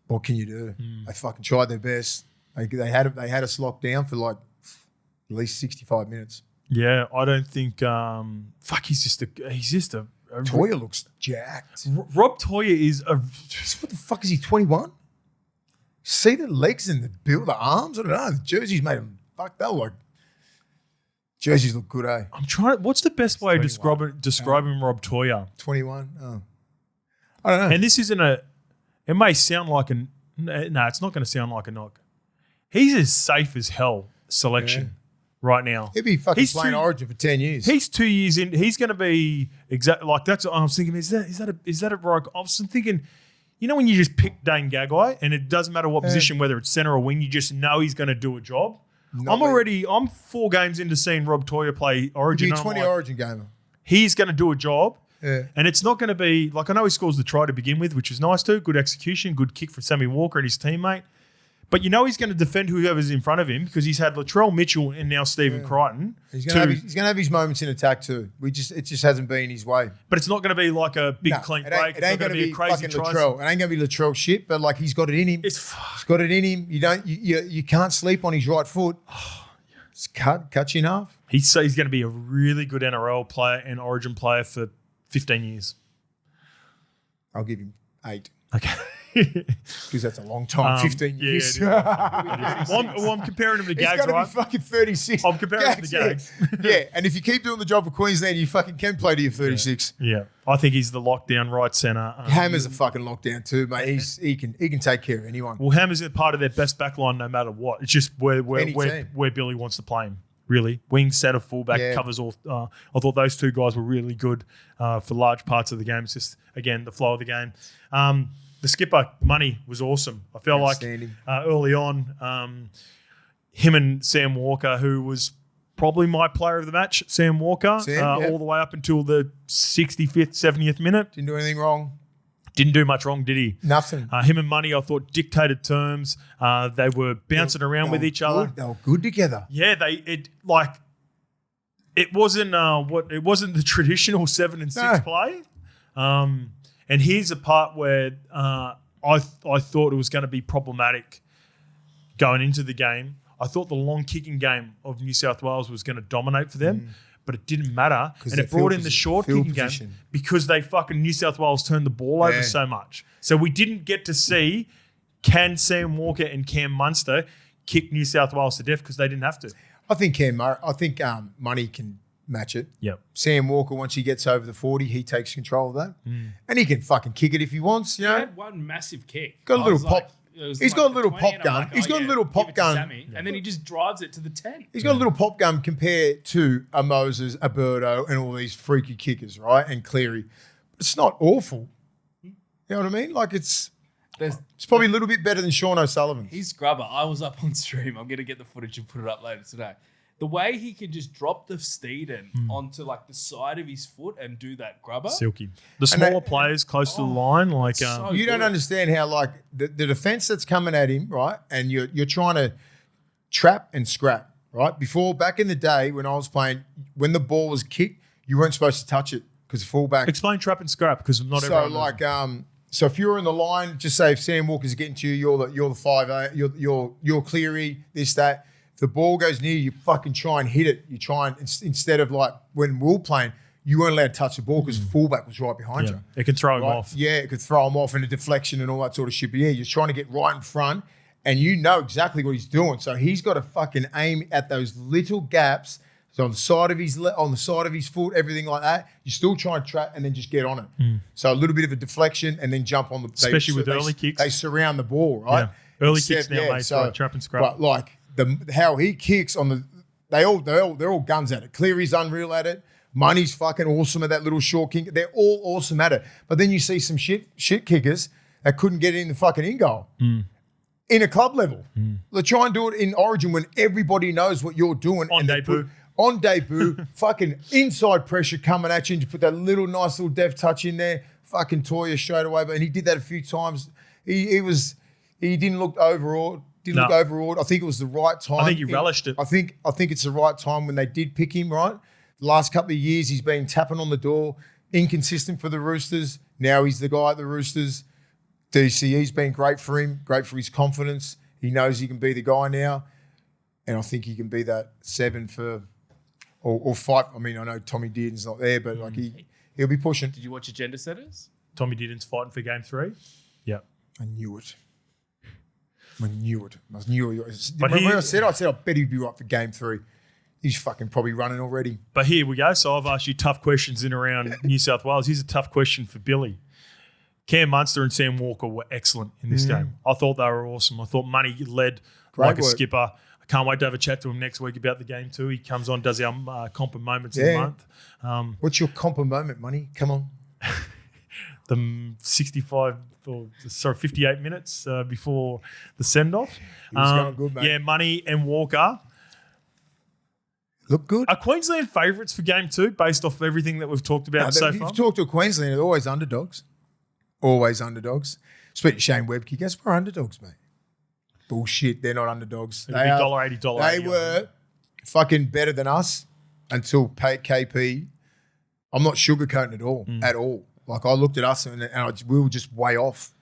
What can you do? They fucking tried their best. They had us locked down for like at least 65 minutes. Yeah, I don't think. He's just a. Toya looks jacked. Rob Toya is a. What the fuck is he? 21. See the legs and the build, the arms. I don't know. The jerseys made him. Fuck, they look like. Jerseys look good, eh? I'm trying. What's the best way of describing Rob Toya? 21. Oh, I don't know. And this isn't a. It may sound like a. No, it's not going to sound like a knock. He's as safe as hell selection right now. He'll be fucking playing Origin for 10 years. He's 2 years in. He's going to be exactly like that's. What I was thinking. Is that a right? I was thinking. You know when you just pick Dane Gagai and it doesn't matter what position, whether it's centre or wing, you just know he's going to do a job. I'm 4 games into seeing Rob Toya play Origin. He'll be a 20 Origin gamer. He's going to do a job. Yeah. And it's not going to be, like I know he scores the try to begin with, which is nice too. Good execution, good kick from Sammy Walker and his teammate. But you know he's going to defend whoever's in front of him because he's had Latrell Mitchell and now Stephen Crichton. He's going to have his moments in attack too. It just hasn't been his way. But it's not going to be like a big clean break. It ain't going to be a crazy Latrell. It ain't going to be Latrell shit. But like he's got it in him. He's got it in him. You can't sleep on his right foot. It's cut you in half. He's going to be a really good NRL player and Origin player for 15 years. I'll give him 8. Okay. Because that's a long time, 15 years. Yeah, I'm comparing him to Gags, right? He's got to be fucking 36. I'm comparing him to Gags. Yeah, and if you keep doing the job for Queensland, you fucking can play to your 36. Yeah. I think he's the lockdown right centre. Hammer's a fucking lockdown too, mate. He can take care of anyone. Well, Hammer's a part of their best backline no matter what. It's just where Billy wants to play him. Really, wing, centre, fullback, covers all. I thought those 2 guys were really good for large parts of the game. It's just again the flow of the game. The skipper, Money, was awesome. I felt like early on, him and Sam Walker, who was probably my player of the match, Sam Walker, all the way up until the 65th, 70th minute. Didn't do anything wrong. Didn't do much wrong, did he? Nothing. Him and Money, I thought, dictated terms. They were bouncing around with each other. They were good together. Yeah, it wasn't the traditional 7 and 6 play. And here's the part where I thought it was going to be problematic going into the game. I thought the long kicking game of New South Wales was going to dominate for them, but it didn't matter. And it brought in the short kicking game because they fucking New South Wales turned the ball over so much. So we didn't get to see can Sam Walker and Cam Munster kick New South Wales to death because they didn't have to. I think Money can match it. Yep. Sam Walker, once he gets over the 40, he takes control of that. And he can fucking kick it if he wants. You know? He had one massive kick. Got a little pop. He's got a little pop gun. He's got a little pop gun. And then he just drives it to the 10. He's got a little pop gun compared to a Moses, a Birdo, and all these freaky kickers, right? And Cleary. It's not awful. You know what I mean? Like it's probably a little bit better than Sean O'Sullivan. He's grubber. I was up on stream. I'm going to get the footage and put it up later today. The way he can just drop the steed onto like the side of his foot and do that grubber. Silky. The smaller players close to the line, like you don't understand how like the defense that's coming at him, right? And you're trying to trap and scrap, right? Back in the day when I was playing, when the ball was kicked, you weren't supposed to touch it because the fullback. Explain trap and scrap because not everyone. So if you're in the line, just say if Sam Walker's getting to you, you're the 5'8", you're Cleary, this, that. The ball goes near you, fucking try and hit it. You try and instead of like when we were playing, you weren't allowed to touch the ball because the fullback was right behind you. It can throw him off. Yeah, it could throw him off in a deflection and all that sort of shit. But yeah, you're trying to get right in front and you know exactly what he's doing. So he's got to fucking aim at those little gaps. So on the side of his foot, everything like that. You still try and trap and then just get on it. So a little bit of a deflection and then jump on the. Especially with early kicks, they surround the ball, right? Yeah. Early kicks now, mate. So trap and scrap. But like. How he kicks on the, they're all guns at it. Cleary's unreal at it. Money's fucking awesome at that little short kick. They're all awesome at it. But then you see some shit kickers that couldn't get in the fucking in goal in a club level. They try and do it in Origin when everybody knows what you're doing on debut. Fucking inside pressure coming at you, and you put that nice little deft touch in there. Fucking Toya straight away, but he did that a few times. He didn't look overawed. Look overawed. I think it was the right time. I think he relished it. I think it's the right time when they did pick him, right? The last couple of years he's been tapping on the door, inconsistent for the Roosters. Now he's the guy at the Roosters. DCE's been great for him, great for his confidence. He knows he can be the guy now. And I think he can be that 7 for or fight. I mean, I know Tommy Dearden's not there, but like he'll be pushing. Did you watch Agenda Setters? Tommy Dearden's fighting for game 3. Yeah. I knew it. I knew it. But he- I said I bet he'd be right for game 3. He's fucking probably running already. But here we go. So I've asked you tough questions in around New South Wales. Here's a tough question for Billy. Cam Munster and Sam Walker were excellent in this game. I thought they were awesome. I thought Money led like a work. skipper. I can't wait to have a chat to him next week about the game too. He comes on, does our comp and moments of the month. What's your comp moment, Money? Come on. The 58 minutes before the send-off. He was going good, mate. Yeah, Money and Walker. Look good. Are Queensland favourites for game 2 based off everything that we've talked about so If far? you talk to a Queenslander, they're always underdogs. Always underdogs. Speaking of Shane Webke, guess we're underdogs, mate. Bullshit. They're not underdogs. It'll be $1.80. They were fucking better than us until KP. I'm not sugarcoating it all, at all. Like, I looked at us and we were just way off.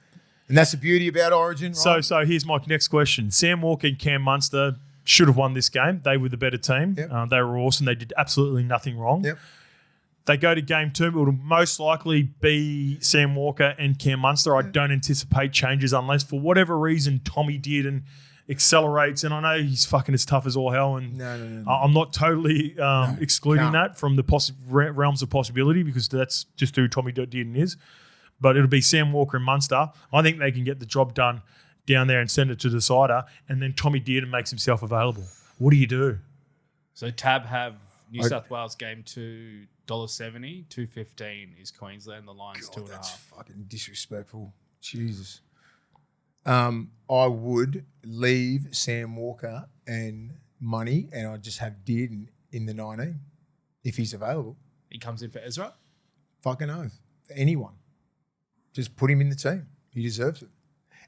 And that's the beauty about Origin, right? So here's my next question. Sam Walker and Cam Munster should have won this game. They were the better team. Yep. They were awesome. They did absolutely nothing wrong. Yep. They go to game 2. It will most likely be Sam Walker and Cam Munster. I don't anticipate changes unless, for whatever reason, Tommy Dearden accelerates. And I know he's fucking as tough as all hell. And No. I'm not totally excluding can't. that from the realms of possibility because that's just who Tommy Dearden is. But it'll be Sam Walker and Munster. I think they can get the job done down there and send it to the decider. And then Tommy Dearden makes himself available. What do you do? So Tab have New South Wales game 2, $1.70, $2.15 is Queensland. The Lions God, 2.5. that's fucking disrespectful. Jesus. I would leave Sam Walker and Money, and I'd just have Dearden in the 19 if he's available. He comes in for Ezra. Fucking oath. For anyone. Just put him in the team. He deserves it.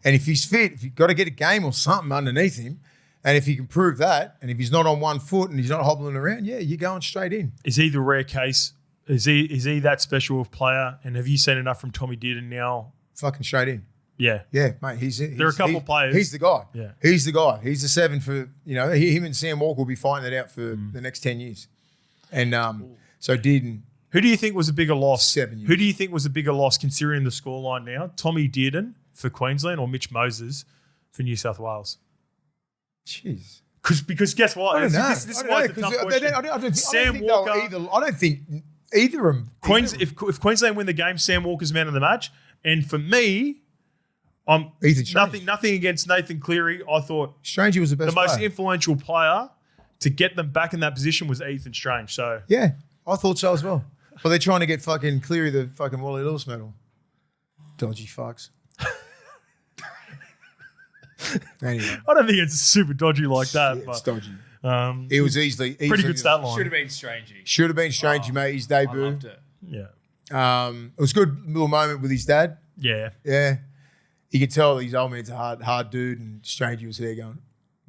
And if he's fit, if you've got to get a game or something underneath him, and if he can prove that, and if he's not on one foot and he's not hobbling around, yeah, you're going straight in. Is he the rare case? Is he that special of player? And have you seen enough from Tommy Dearden now? Fucking straight in. Yeah. Yeah, mate. There are a couple of players. He's the guy. Yeah. He's the guy. He's the 7 for, him and Sam Walker will be fighting it out for the next 10 years. And so Dearden, Who do you think was a bigger loss? 7 years. Who do you think was a bigger loss considering the scoreline now? Tommy Dearden for Queensland or Mitch Moses for New South Wales? jeez. Because guess what? I don't know. This is why it's a tough question. I don't Sam think Walker. I don't think either of them. If Queensland win the game, Sam Walker's man of the match. And for me, I'm Ethan Strange. nothing against Nathan Cleary. I thought Strangey was the best the most player. influential player to get them back in that position was Ethan Strange. So Yeah, I thought so as well. But they're trying to get fucking Cleary the fucking Wally Lewis medal. Dodgy fucks. Anyway, I don't think it's super dodgy like that. it's But dodgy. um, It was easily pretty good stat Should line. have been Strangey. Should have been Strangey, mate. His I debut. loved it. Yeah. It was a good little moment with his dad. Yeah. Yeah. You could tell his old man's a hard dude, and Strangey was there going,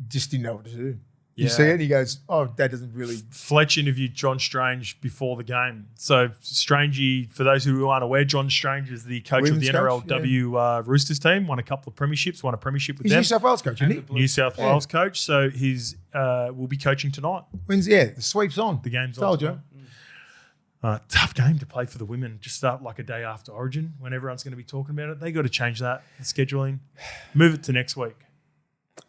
just didn't know what to do. You Yeah. see it, and he goes, "Oh, Dad doesn't really." Fletch interviewed John Strange before the game. So Strangey, for those who aren't aware, John Strange is the coach Women's of the coach, NRLW Roosters team. Won a couple of premierships. Won a premiership with He's them. New South Wales coach, isn't he? New South Wales coach. So he's will be coaching tonight. When's the sweep's on? The game's on Told tonight. you. Tough game to play for the women. Just start like a day after Origin when everyone's going to be talking about it. They got to change that the scheduling, move it to next week.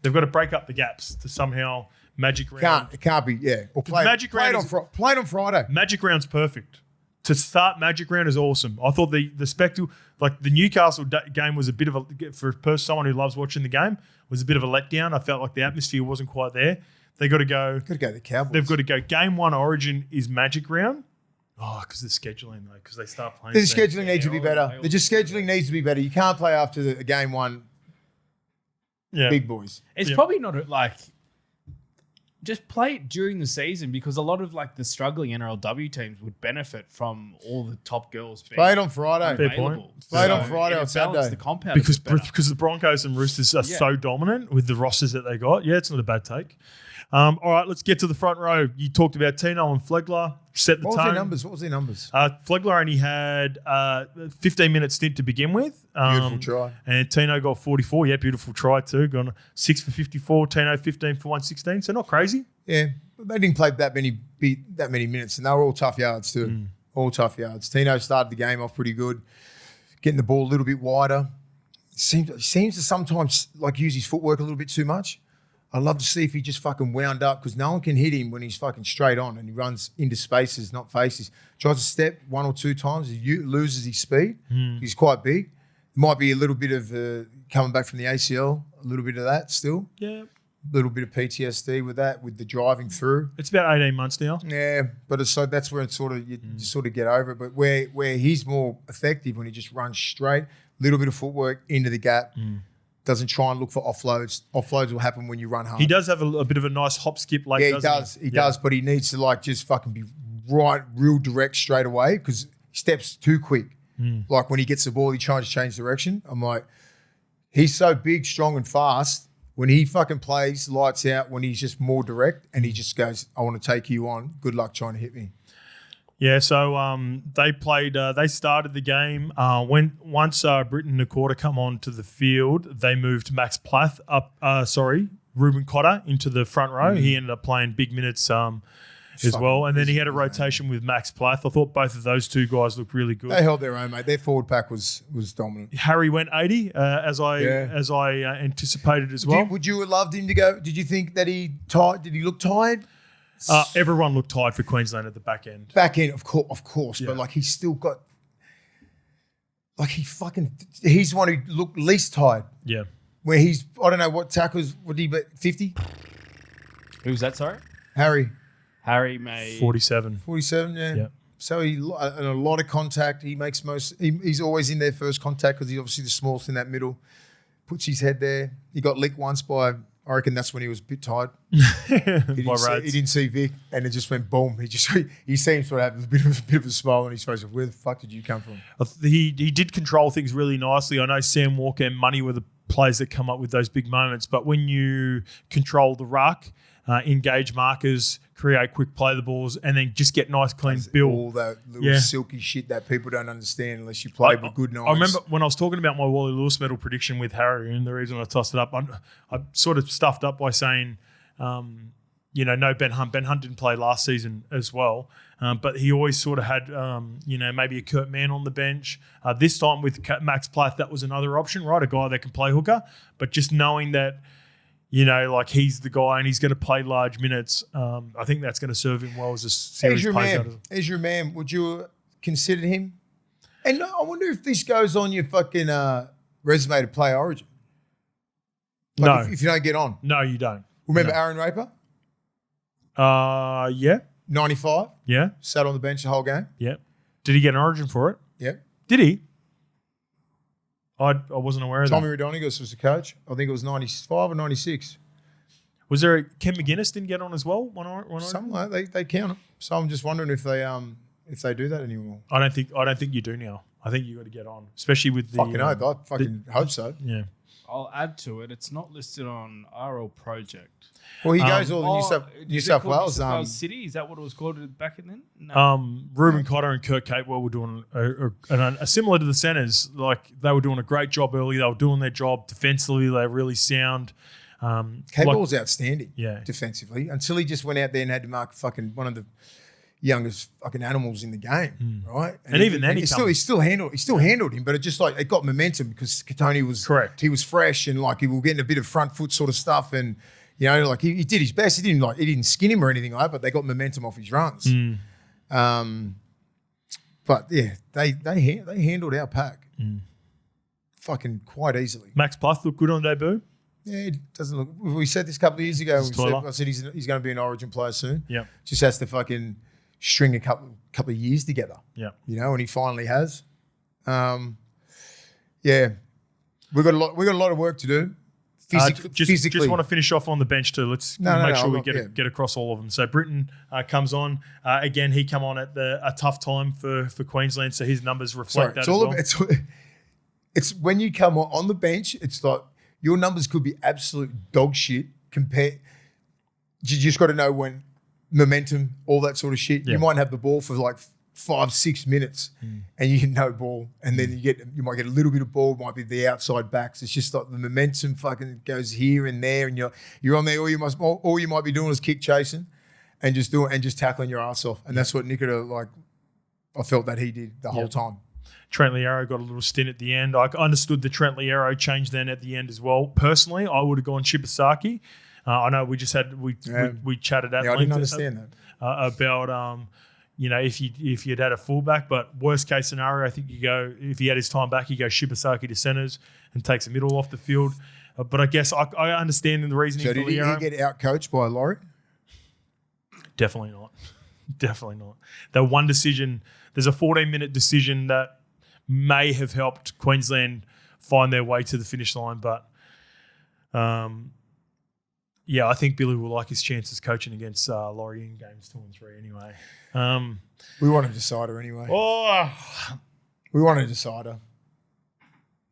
They've got to break up the gaps to somehow magic round. It can't be. Yeah, or play Magic play round it on Friday. Magic round's perfect. To start Magic round is awesome. I thought the spectacle, like the Newcastle game, was a bit of for someone who loves watching the game, was a bit of a letdown. I felt like the atmosphere wasn't quite there. They got to go. Got to go to the Cowboys. They've got to go. Game 1 Origin is Magic round. Oh, because the scheduling though, because they start playing. The things. scheduling needs to be better. The scheduling needs to be better. You can't play after the game 1. Yeah. Big boys. It's Yeah. probably not like just play it during the season because a lot of like the struggling NRLW teams would benefit from all the top girls being Play it on Friday. Fair point. available. Play it on So Friday it'd or balance Saturday. the comp out a because bit better. the Broncos and Roosters are so dominant with the rosters that they got. Yeah, it's not a bad take. All right, let's get to the front row. You talked about Tino and Flegler. Set the What tone. what was their numbers? Flegler only had a 15-minute stint to begin with. Beautiful try. And Tino got 44. Yeah, beautiful try too. Gone 6 for 54. Tino 15 for 116. So not crazy. Yeah, but they didn't play that many minutes, and they were all tough yards too. All tough yards. Tino started the game off pretty good, getting the ball a little bit wider. Seems to sometimes like use his footwork a little bit too much. I'd love to see if he just fucking wound up, because no one can hit him when he's fucking straight on and he runs into spaces, not faces. Tries to step 1 or 2 times, he loses his speed. He's quite big. Might be a little bit of coming back from the ACL, a little bit of that still. Yeah. A little bit of PTSD with that, with the driving through. It's about 18 months now. Yeah, but that's where it's sort of you sort of get over it. But where he's more effective when he just runs straight, little bit of footwork into the gap. Doesn't try and look for offloads. Offloads will happen when you run hard. He does have a bit of a nice hop skip late. Yeah, he does. He does, but he needs to like just fucking be real direct straight away, because he steps too quick. Like when he gets the ball, he tries to change direction. I'm like, he's so big, strong, and fast. When he fucking plays lights out, when he's just more direct and he just goes, I want to take you on. Good luck trying to hit me. Yeah, so they played. They started the game. Once Britton Nakota come onto the field, they moved Max Plath up. Ruben Cotter into the front row. He ended up playing big minutes as well, and then he had a rotation with Max Plath. I thought both of those two guys looked really good. They held their own, mate. Their forward pack was dominant. Harry went 80 as I anticipated as well. Would you have loved him to go? Did you think that did he look tired? Everyone looked tired for Queensland at the back end. Back end, of course, Yeah. but like he's still got, like he's the one who looked least tired. Yeah. Where I don't know what tackles, would he, but 50? Who was that, sorry? Harry made 47. 47, yeah. Yeah. So and a lot of contact. He makes he's always in there first contact, because he's obviously the smallest in that middle. Puts his head there. He got licked once by, I reckon that's when he was a bit tired. He didn't see Vic, and it just went boom. He seems to have a bit of a smile on his face of, where the fuck did you come from? He did control things really nicely. I know Sam Walker and Money were the players that come up with those big moments, but when you control the ruck, engage markers, create quick play the balls, and then just get nice clean build. All that little silky shit that people don't understand unless you play with good nines. I remember when I was talking about my Wally Lewis medal prediction with Harry, and the reason I tossed it up, I sort of stuffed up by saying, no Ben Hunt. Ben Hunt didn't play last season as well, but he always sort of had, maybe a Kurt Mann on the bench. This time with Max Plath, that was another option, right? A guy that can play hooker, but just knowing that, he's the guy and he's going to play large minutes. I think that's going to serve him well as a series plays out. As your man, would you consider him? And I wonder if this goes on your fucking resume to play Origin. No. If you don't get on. No, you don't. Remember Aaron Raper? Yeah. 95? Yeah. Sat on the bench the whole game? Yeah. Did he get an Origin for it? Yeah. Did he? I wasn't aware of Tommy that. Radonigas was the coach. I think it was 95 or 96. Was there Ken McGuinness didn't get on as well? Something like that. They count it. So I'm just wondering if they do that anymore. I don't think you do now. I think you got to get on, especially with the Fucking oath. I fucking hope so. Yeah. I'll add to it. It's not listed on RL Project. Well, he goes all the New South Wales. City, is that what it was called back in then? No. Ruben Cotter and Kurt Capewell were doing a similar to the centres. Like they were doing a great job early. They were doing their job defensively. They were really sound. Capewell was outstanding. Yeah. Defensively, until he just went out there and had to mark fucking one of the youngest fucking animals in the game, right? And even then, he still handled him, but it just like it got momentum because Katoni was correct. He was fresh and like he was getting a bit of front foot sort of stuff, and like he did his best. He didn't skin him or anything like that, but they got momentum off his runs. But yeah, they handled our pack fucking quite easily. Max Plath looked good on debut. Yeah, it doesn't look. We said this a couple of years ago. I said he's going to be an Origin player soon. Yeah, just has to fucking string a couple of years together. Yeah, and he finally has. Yeah, we've got a lot of work to do. Physically. Just want to finish off on the bench too. Let's make sure we get across all of them. So Britton comes on again. He come on at a tough time for Queensland, so his numbers reflect that. It's when you come on the bench. It's like your numbers could be absolute dog shit compared. you just got to know when momentum, all that sort of shit. Yeah. You might have the ball for like 5-6 minutes and you get no ball, and then you might get a little bit of ball, might be the outside backs. It's just like the momentum fucking goes here and there, and you're on there. All you might be doing is kick chasing and just tackling your ass off, and that's what Nikita, I felt that he did the whole time. Trent Liero got a little stint at the end. I understood the Trent Liero change then at the end as well. Personally, I would have gone Shibasaki. I know we chatted at I didn't understand that about if you'd had a fullback, but worst case scenario, I think you go, if he had his time back, you go Shibasaki to centres and takes the middle off the field. But I guess I understand the reasoning So for did he Liero. get out-coached by Laurie? Definitely not. Definitely not. That one decision, there's a 14-minute decision that may have helped Queensland find their way to the finish line, but I think Billy will like his chances coaching against Laurie in games 2 and 3 anyway. We want a decider anyway. We want a decider.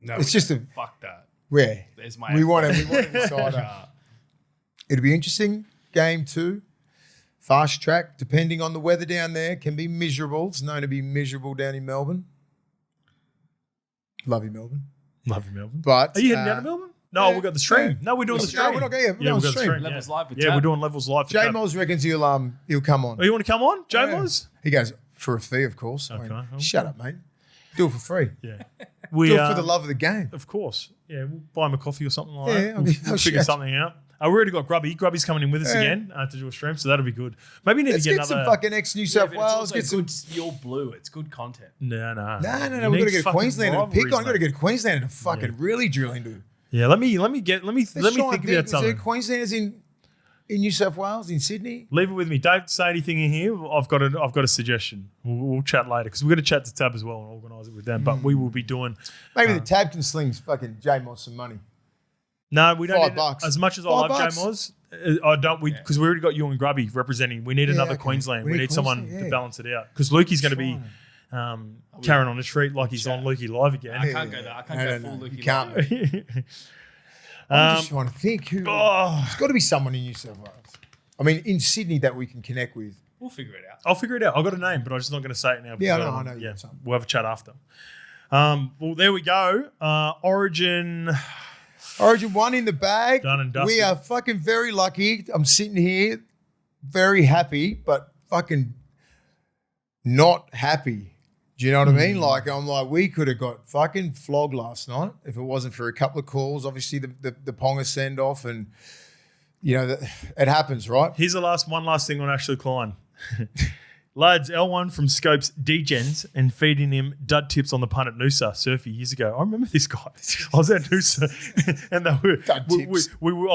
No, it's just a fuck that. Where There's my. we want a decider. It'll be interesting. Game 2, fast track. Depending on the weather down there, can be miserable. It's known to be miserable down in Melbourne. Love you, Melbourne. Love you, Melbourne. But are you heading down to Melbourne? No, yeah, we've got the stream. yeah. No, we're doing the stream. No, we're not going. Yeah, we've got the stream. stream. Levels live for Yeah, Tab. we're doing levels live. For J Tab. Moz reckons he'll come on. Oh, you want to come on, J Moz? He goes for a fee, of course. Okay. I mean, shut up, mate. Do it for free. Yeah, Do it for the love of the game. Of course. Yeah, we'll buy him a coffee or something like Yeah, that. I mean, We'll figure something out. We already got Grubby. Grubby's coming in with us again to do a stream, so that'll be good. Maybe we need Let's to get get another. some fucking ex-New South Wales. Get some. You're blue. It's good content. No. No. You We've got need to get fucking Queensland to pick rivalries, on. We've got to mate. get Queensland to fucking really drill into. Yeah, let me think about something. Queenslanders in New South Wales, in Sydney. Leave it with me. Don't say anything in here. I've got a suggestion. We'll chat later because we're going to chat to Tab as well and organise it with them. But we will be doing. Maybe the Tab can sling fucking J Moz some money. No, we don't. $5. As much as I $5. love J Moz, I don't. Because we already got you and Grubby representing. We need another okay. Queensland. We We need need someone Queensland, to balance it out. Because Lukey's going to be carrying on the street like he's on Lukey Live again. I can't go there. I can't go full Lukey. You can't. Live. I'm just trying to think who. There's got to be someone in New South Wales. I mean, in Sydney that we can connect with. We'll figure it out. I'll figure it out. I've got a name, but I'm just not going to say it now. Yeah, because I know. Yeah, we'll have a chat after. Well, there we go. Origin 1 in the bag. Done and dusted. We are fucking very lucky. I'm sitting here very happy, but fucking not happy. Do you know what I mean? Like, I'm like, we could have got fucking flogged last night if it wasn't for a couple of calls. Obviously, the Ponga send off, and it happens, right? Here's one last thing on Ashley Klein. Lads, L1 from Scopes Degens and feeding him dud tips on the punt at Noosa Surfy years ago. I remember this guy. I was at Noosa and they were, I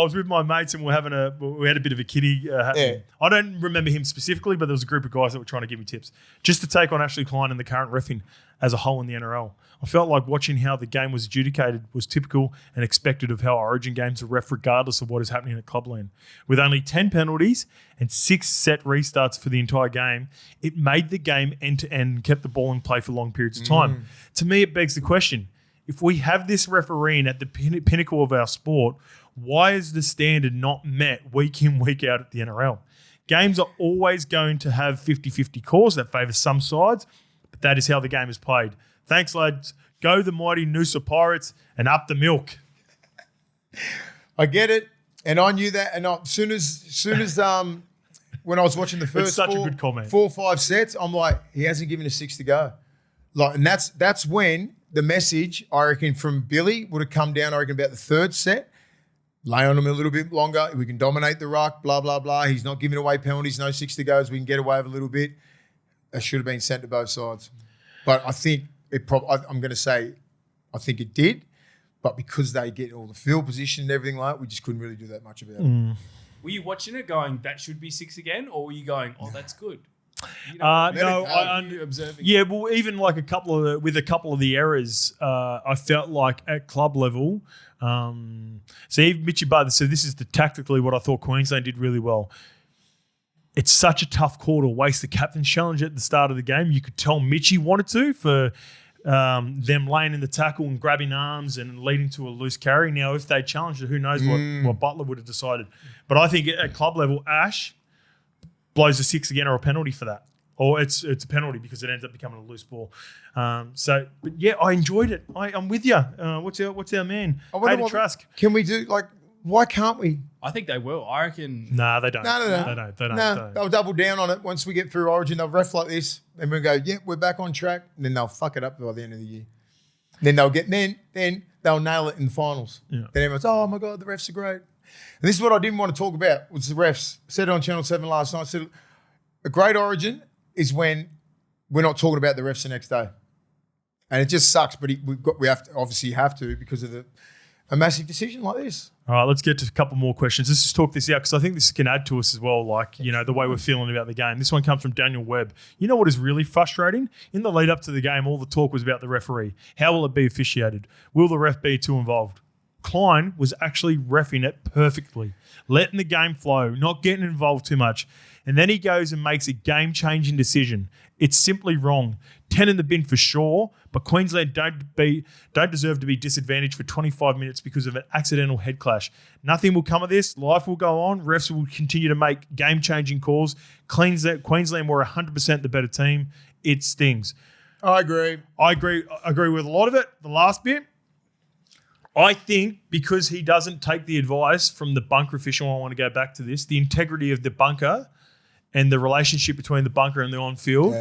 was with my mates and we had a bit of a kiddie happening. Yeah. I don't remember him specifically, but there was a group of guys that were trying to give me tips. Just to take on Ashley Klein and the current reffing as a whole in the NRL. I felt like watching how the game was adjudicated was typical and expected of how Origin games are ref regardless of what is happening at Clubland. With only 10 penalties and 6 set restarts for the entire game, it made the game end-to-end and kept the ball in play for long periods of time. To me, it begs the question, if we have this refereeing at the pinnacle of our sport, why is the standard not met week in, week out at the NRL? Games are always going to have 50-50 calls that favour some sides, but that is how the game is played. Thanks, lads. Go the mighty Noosa Pirates and up the milk. I get it, and I knew that. And as soon as when I was watching the first such a good comment. 4 or 5 sets, I'm like, he hasn't given us 6 to go. Like, and that's when the message, I reckon, from Billy would have come down. I reckon about the 3rd set. Lay on him a little bit longer. We can dominate the ruck. Blah blah blah. He's not giving away penalties. No 6 to goes. We can get away with a little bit. That should have been sent to both sides. But I think I'm going to say, I think it did, but because they get all the field position and everything like that, we just couldn't really do that much about it. Were you watching it going, that should be 6 again? Or were you going, oh, that's good? You No, observing. yeah, well, even like a couple of the errors, I felt like at club level. So even Mitchie Butler, so this is tactically what I thought Queensland did really well. It's such a tough call to waste the captain's challenge at the start of the game. You could tell Mitchie wanted to for them laying in the tackle and grabbing arms and leading to a loose carry. Now, if they challenged it, who knows what Butler would have decided. But I think at club level, Ash blows a 6 again or a penalty for that. Or it's a penalty because it ends up becoming a loose ball. But yeah, I enjoyed it. I'm with you. What's our man? Hayden Trask. Can we do, why can't we? I think they will. I reckon. Nah, they don't. No. They don't. They'll double down on it once we get through Origin. They'll ref like this, and we'll go, yeah, we're back on track. And then they'll fuck it up by the end of the year. Then they'll nail it in the finals. Yeah. Then everyone's, oh my God, the refs are great. And this is what I didn't want to talk about was the refs. I said it on Channel 7 last night. I said a great Origin is when we're not talking about the refs the next day. And it just sucks, but we obviously have to because of a massive decision like this. All right, let's get to a couple more questions. Let's just talk this out because I think this can add to us as well, the way we're feeling about the game. This one comes from Daniel Webb. You know what is really frustrating? In the lead up to the game, all the talk was about the referee. How will it be officiated? Will the ref be too involved? Klein was actually reffing it perfectly, letting the game flow, not getting involved too much. And then he goes and makes a game-changing decision. It's simply wrong. 10 in the bin for sure, but Queensland don't deserve to be disadvantaged for 25 minutes because of an accidental head clash. Nothing will come of this. Life will go on. Refs will continue to make game-changing calls. Queensland were 100% the better team. It stings. I agree. I agree with a lot of it. The last bit, I think because he doesn't take the advice from the bunker official, I want to go back to this, the integrity of the bunker and the relationship between the bunker and the on-field,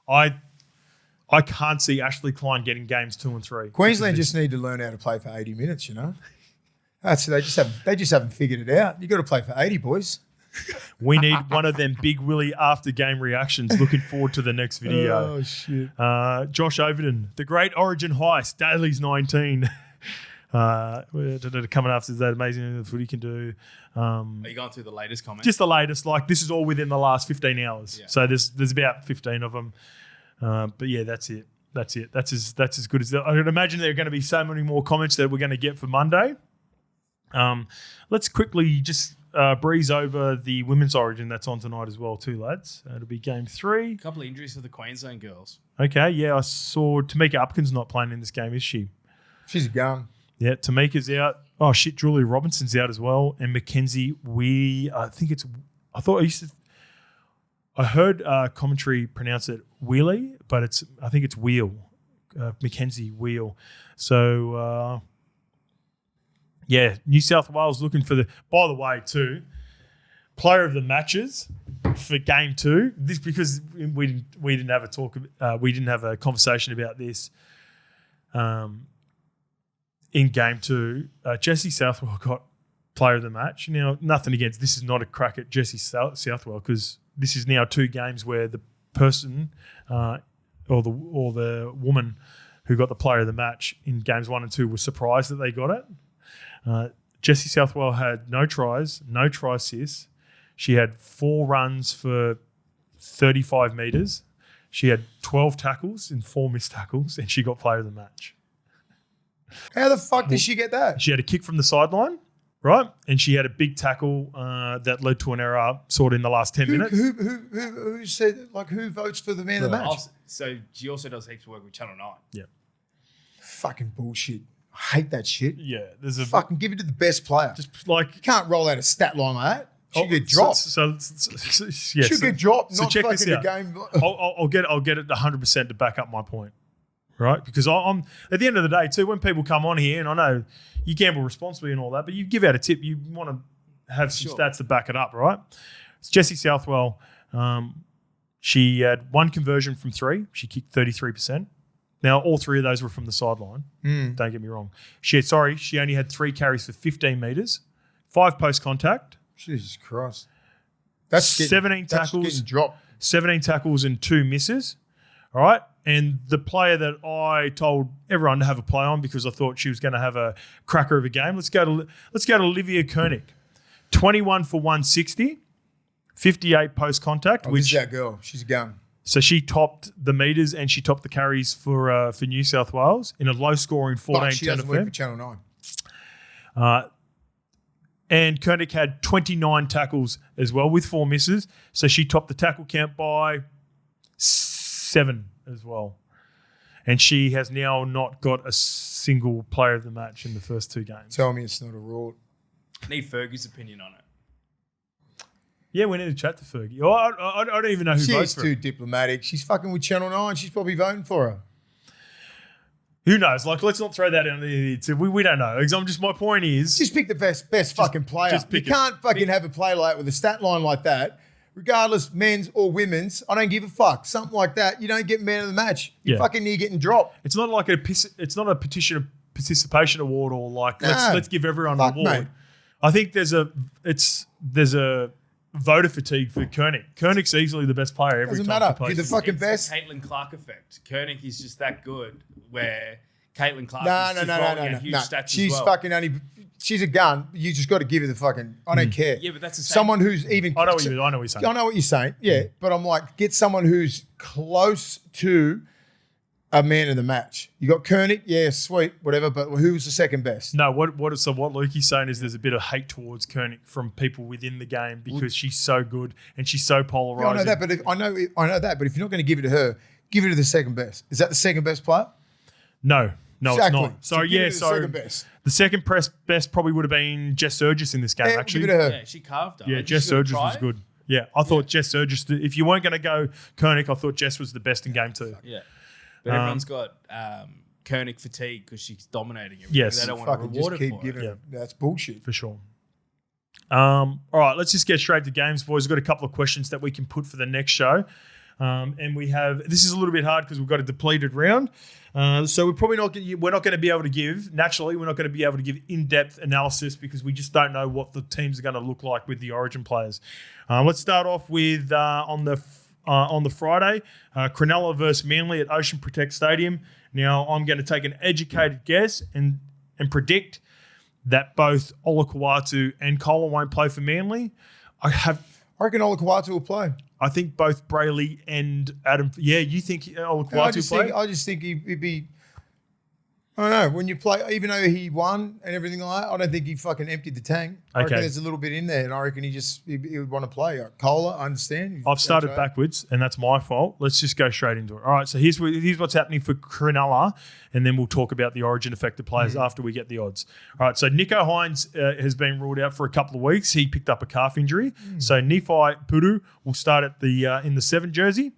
I can't see Ashley Klein getting games 2 and 3. Queensland just need to learn how to play for 80 minutes, they just haven't figured it out. You got to play for 80, boys. We need one of them big Willie after game reactions. Looking forward to the next video. Oh shit. Josh Overton, the great Origin heist, Daly's 19. Coming after that, amazing the footy can do. Are you going through the latest comments? Just the latest. This is all within the last 15 hours. Yeah. So there's about 15 of them. But yeah, that's it. That's as good as I would imagine. There are going to be so many more comments that we're going to get for Monday. Let's quickly just breeze over the women's Origin that's on tonight as well, too, lads. It'll be game 3. A couple of injuries for the Queensland girls. Okay, yeah, I saw Tamika Upkins not playing in this game, is she? She's a gun. Yeah, Tamika's out. Oh shit, Julia Robinson's out as well, and Mackenzie. I heard commentary pronounce it Wheelie, but I think it's Wheel, Mackenzie Wheel. So New South Wales looking for by the way, too, player of the matches for game 2. This because we didn't have a talk. We didn't have a conversation about this. In game 2, Jessie Southwell got player of the match. Now, nothing against this is not a crack at Jessie Southwell because this is now 2 games where the person or the woman who got the player of the match in games 1 and 2 was surprised that they got it. Jessie Southwell had no tries, no try assists. She had 4 runs for 35 metres. She had 12 tackles and 4 missed tackles, and she got player of the match. How the fuck did she get that? She had a kick from the sideline, right? And she had a big tackle that led to an error sort of in the last 10 minutes. Who said, who votes for the man of the match? So she also does heaps of work with Channel 9. Yeah. Fucking bullshit. I hate that shit. Yeah. Fucking give it to the best player. Just you can't roll out a stat line like that. She'll get dropped. She'll get dropped, not check fucking this out. a game. I'll get it 100% to back up my point. Right, because I'm at the end of the day too. When people come on here, and I know you gamble responsibly and all that, but you give out a tip, you want to have some stats to back it up, right? It's Jessie Southwell. She had 1 conversion from 3. She kicked 33%. Now all 3 of those were from the sideline. Don't get me wrong. She only had 3 carries for 15 metres, 5 post contact. Jesus Christ, that's 17 tackles. That's getting dropped. 17 tackles and 2 misses. All right. And the player that I told everyone to have a play on because I thought she was going to have a cracker of a game. Let's go to Olivia Koenig. 21 for 160, 58 post contact. This is that girl. She's a gun. So she topped the meters and she topped the carries for New South Wales in a low scoring 14-10 she doesn't work for Channel 9. And Koenig had 29 tackles as well with 4 misses. So she topped the tackle count by 7 as well. and she has now not got a single player of the match in the first 2 games. Tell me it's not a rort. Need Fergie's opinion on it. Yeah, we need to chat to Fergie. I don't even know who She's votes for too her. diplomatic. She's fucking with Channel 9. She's probably voting for her. Who knows? Like, let's not throw that out there. We don't know. My point is... Just pick the best fucking player. just You pick it. can't fucking have a player like with a stat line like that, regardless men's or women's. I don't give a fuck. Something like that, you don't get man of the match. You fucking near getting dropped. It's not like it's not a participation award or like let's give everyone an award. Mate. I think there's a voter fatigue for Koenig. Koenig's easily the best player every Doesn't time. matter. He plays. You're the fucking It's best. the Caitlin Clark effect. Koenig is just that good where Caitlin Clark No. is rolling out huge stats She's as well. fucking only. She's a gun. You just got to give her the fucking. I don't care. Yeah, but that's the same. Someone who's even. I know what you're saying. I know what you're saying. Yeah, but I'm like, get someone who's close to a man of the match. You got Koenig, yeah, sweet, whatever. But who's the second best? No, what Lukey's saying is there's a bit of hate towards Koenig from people within the game because she's so good and she's so Yeah, polarizing. I know that, but I know that. But if you're not going to give it to her, give it to the second best. Is that the second best player? No, Exactly. it's not. So give it yeah, to the second best. the second best probably would have been Jess Surgis in this game. Yeah, actually, give it to her. Yeah, she carved her. Yeah, Like, Jess she's gonna Surgis try was it. good. Yeah, I thought Jess Surgis. If you weren't going to go Koenig, I thought Jess was the best in game 2. Yeah. But everyone's got Koenig fatigue because she's dominating everything. Yes. They don't want to Fucking reward just it keep for giving it. it. That's bullshit. For sure. All right, let's just get straight to games, boys. We've got a couple of questions that we can put for the next show. And we have, this is a little bit hard because we've got a depleted round. So we're not going to be able to give, naturally, we're not going to be able to give in-depth analysis because we just don't know what the teams are going to look like with the Origin players. Let's start off with on the Friday, Cronulla versus Manly at Ocean Protect Stadium. Now, I'm going to take an educated guess and predict that both Olakau'atu and Kola won't play for Manly. I reckon Olakau'atu will play. I think both Brayley and Adam. Yeah, you think Olakau'atu will play? I just think he'd be. I don't know. When you play, even though he won and everything like that, I don't think he fucking emptied the tank. I reckon Okay. there's a little bit in there, and I reckon he would want to play. Cola, I understand. I've started backwards, and that's my fault. Let's just go straight into it. All right, so here's what's happening for Cronulla, and then we'll talk about the Origin-affected players after we get the odds. All right, so Nico Hines has been ruled out for a couple of weeks. He picked up a calf injury. So Nephi Puru will start at in the 7 jersey.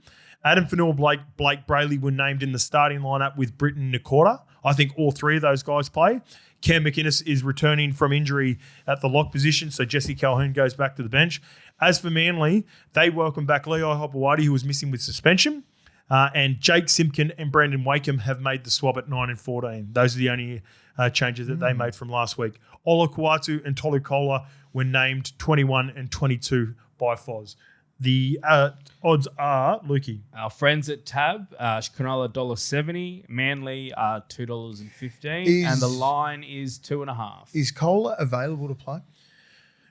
Adam Fanua, Blake Brayley were named in the starting lineup with Britton Nakota. I think all 3 of those guys play. Cam McInnes is returning from injury at the lock position, so Jesse Calhoun goes back to the bench. As for Manly, they welcome back Leo Hopewadi, who was missing with suspension, and Jake Simpkin and Brandon Wakeham have made the swab at 9 and 14. Those are the only changes that they made from last week. Olakau'atu and Tolukola were named 21 and 22 by Foz. The odds are, Lukey. Our friends at Tab, Cronulla $1.70, Manly are $2.15, and the line is 2.5. Is Cola available to play?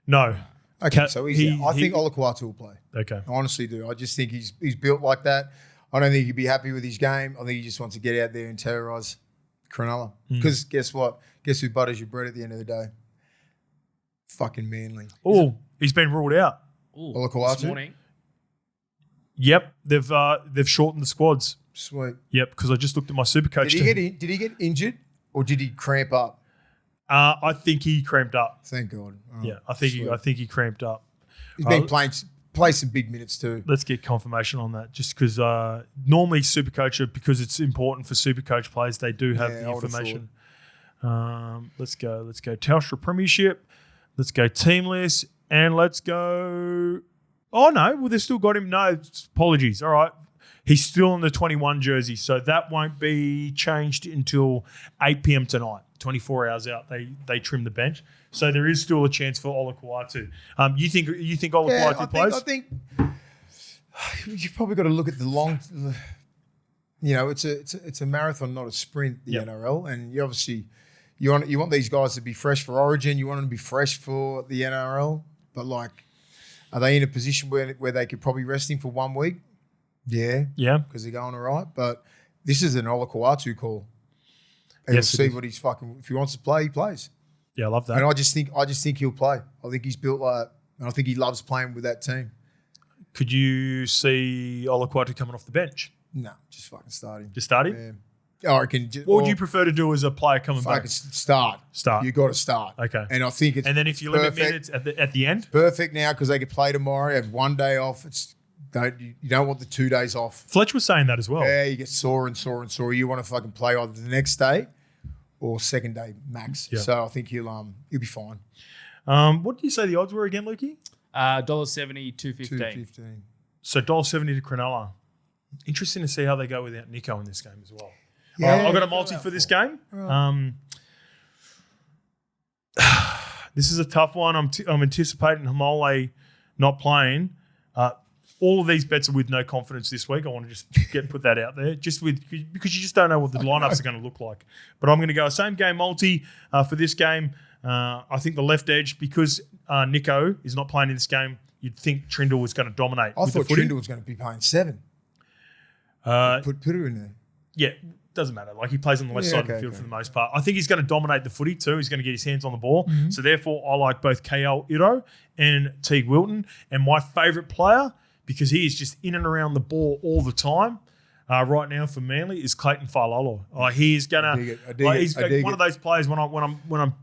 No. Okay, so I think Olakau'atu will play. Okay. I honestly do. I just think he's built like that. I don't think he'd be happy with his game. I think he just wants to get out there and terrorise Cronulla. Because guess what? Guess who butters your bread at the end of the day? Fucking Manly. Oh, he's been ruled out. Ooh, Olakau'atu? this morning. Yep, they've shortened the squads. Sweet. Yep, because I just looked at my Supercoach. Did he get injured or did he cramp up? I think he cramped up. Thank God. Oh, Yeah, I think he cramped up. he's been play some big minutes too. Let's get confirmation on that, just because normally Supercoach, because it's important for Supercoach players, they do have the I would've information. Let's go Telstra Premiership. Let's go team list, and let's go. Oh no, well they've still got him. No, apologies. All right, he's still in the 21 jersey, so that won't be changed until 8 p.m. tonight. 24 hours out, they trim the bench, so there is still a chance for Olakau'atu. You think Olakau'atu plays? I think you've probably got to look at the long. You know, it's a marathon, not a sprint. The NRL, and you obviously you want these guys to be fresh for Origin. You want them to be fresh for the NRL, but like, are they in a position where they could probably rest him for 1 week? Yeah, because they're going all right. But this is an Olakau'atu call. And Yes, we'll see what he's fucking. If he wants to play, he plays. Yeah, I love that. And I just think he'll play. I think he's built like that. And I think he loves playing with that team. Could you see Olakau'atu coming off the bench? No, just fucking start him. Just start him? Yeah. I reckon. What would you prefer to do as a player coming back? Start. You got to start. Okay. And I think it's and then if you limit minutes at the end, perfect now because they could play tomorrow. Have 1 day off. You don't want the 2 days off. Fletch was saying that as well. Yeah, you get sore and sore and sore. You want to fucking play either the next day or second day max. Yeah. So I think he'll be fine. What did you say the odds were again, Lukey? $1.70, $2.15. $2.15. So $1.70 to Cronulla. Interesting to see how they go without Nico in this game as well. Yeah, I've got a multi for this game. Right. This is a tough one. I'm anticipating Hamole not playing. All of these bets are with no confidence this week. I want to just put that out there, because you just don't know what the lineups are going to look like. But I'm going to go same game multi for this game. I think the left edge, because Nico is not playing in this game, you'd think Trindle was going to dominate. I thought Trindle was going to be playing 7. Put her in there. Yeah, doesn't matter. Like, he plays on the left side of the field for the most part. I think he's going to dominate the footy too. He's going to get his hands on the ball. Mm-hmm. So therefore, I like both KL Iro and Teague Wilton. And my favourite player, because he is just in and around the ball all the time, right now for Manly, is Clayton Failalo. He is going to. He's one of those players when I'm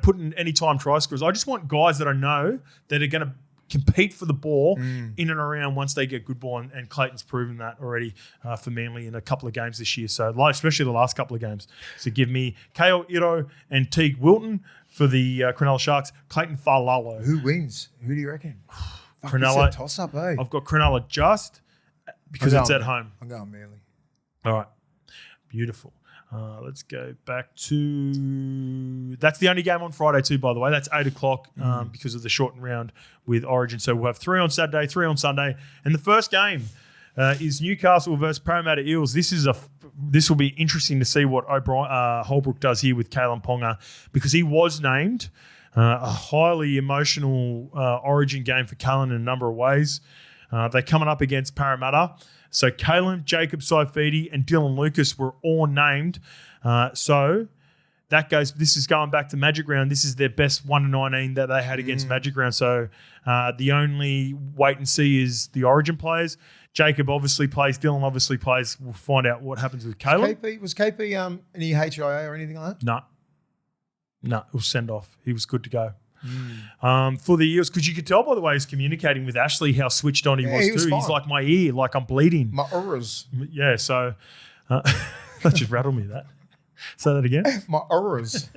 putting anytime try scorers. I just want guys that I know that are going to compete for the ball in and around once they get good ball, and Clayton's proven that already for Manly in a couple of games this year. So, especially the last couple of games. So, give me KL Iro and Teague Wilton for the Cronulla Sharks. Clayton Failalo. Who wins? Who do you reckon? Cronulla. Toss up, eh? I've got Cronulla just because it's at home. I'm going Manly. All right. Beautiful. Let's go back to... That's the only game on Friday too, by the way. That's 8 o'clock because of the shortened round with Origin. So we'll have 3 on Saturday, 3 on Sunday. And the first game is Newcastle versus Parramatta Eels. This will be interesting to see what Holbrook does here with Kalen Ponga, because he was named a highly emotional Origin game for Kalen in a number of ways. They're coming up against Parramatta. So Kalen, Jacob Saifidi, and Dylan Lucas were all named. So this is going back to Magic Round. This is their best 1-19 that they had against Magic Round. So the only wait and see is the Origin players. Jacob obviously plays. Dylan obviously plays. We'll find out what happens with Kalen. Was KP any HIA or anything like that? No, it was send off. He was good to go. For the Eels, because you could tell by the way he's communicating with Ashley how switched on he was too. He's like, my ear, like I'm bleeding. My auras. Yeah, so that just rattled me, that. Say that again. My auras.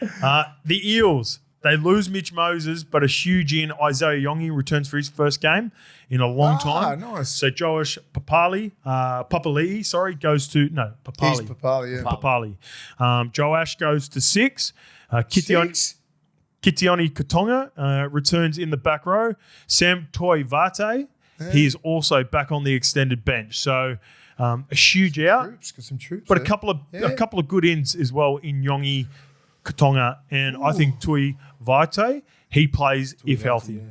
The Eels, they lose Mitch Moses, but a huge in Isaiah Yongi returns for his first game in a long time. Nice. So Joash Papali, goes to Papali. He's Papali, yeah. Papali. Joash goes to 6. Kitioni Katonga returns in the back row. Sam Toivate, he is also back on the extended bench. So a huge out, got some troops, but a couple of good ins as well in Yongi, Katonga, and I think Toivate. He plays if healthy.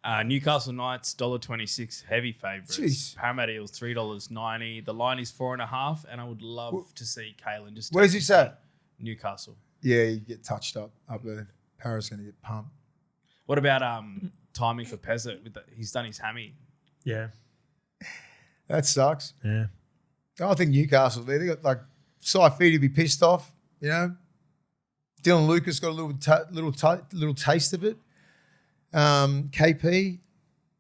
Yeah. Newcastle Knights $1.26, heavy favourites. Jeez. Parramatta Eels $3.90. The line is 4.5, and I would love to see Kalen just. Where's he at? Newcastle. Yeah, you get touched up there. Para's going to get pumped. What about timing for Pezzett? He's done his hammy. Yeah. That sucks. Yeah. I think Newcastle, they got like Saifidi to be pissed off, Dylan Lucas got a little taste of it. KP,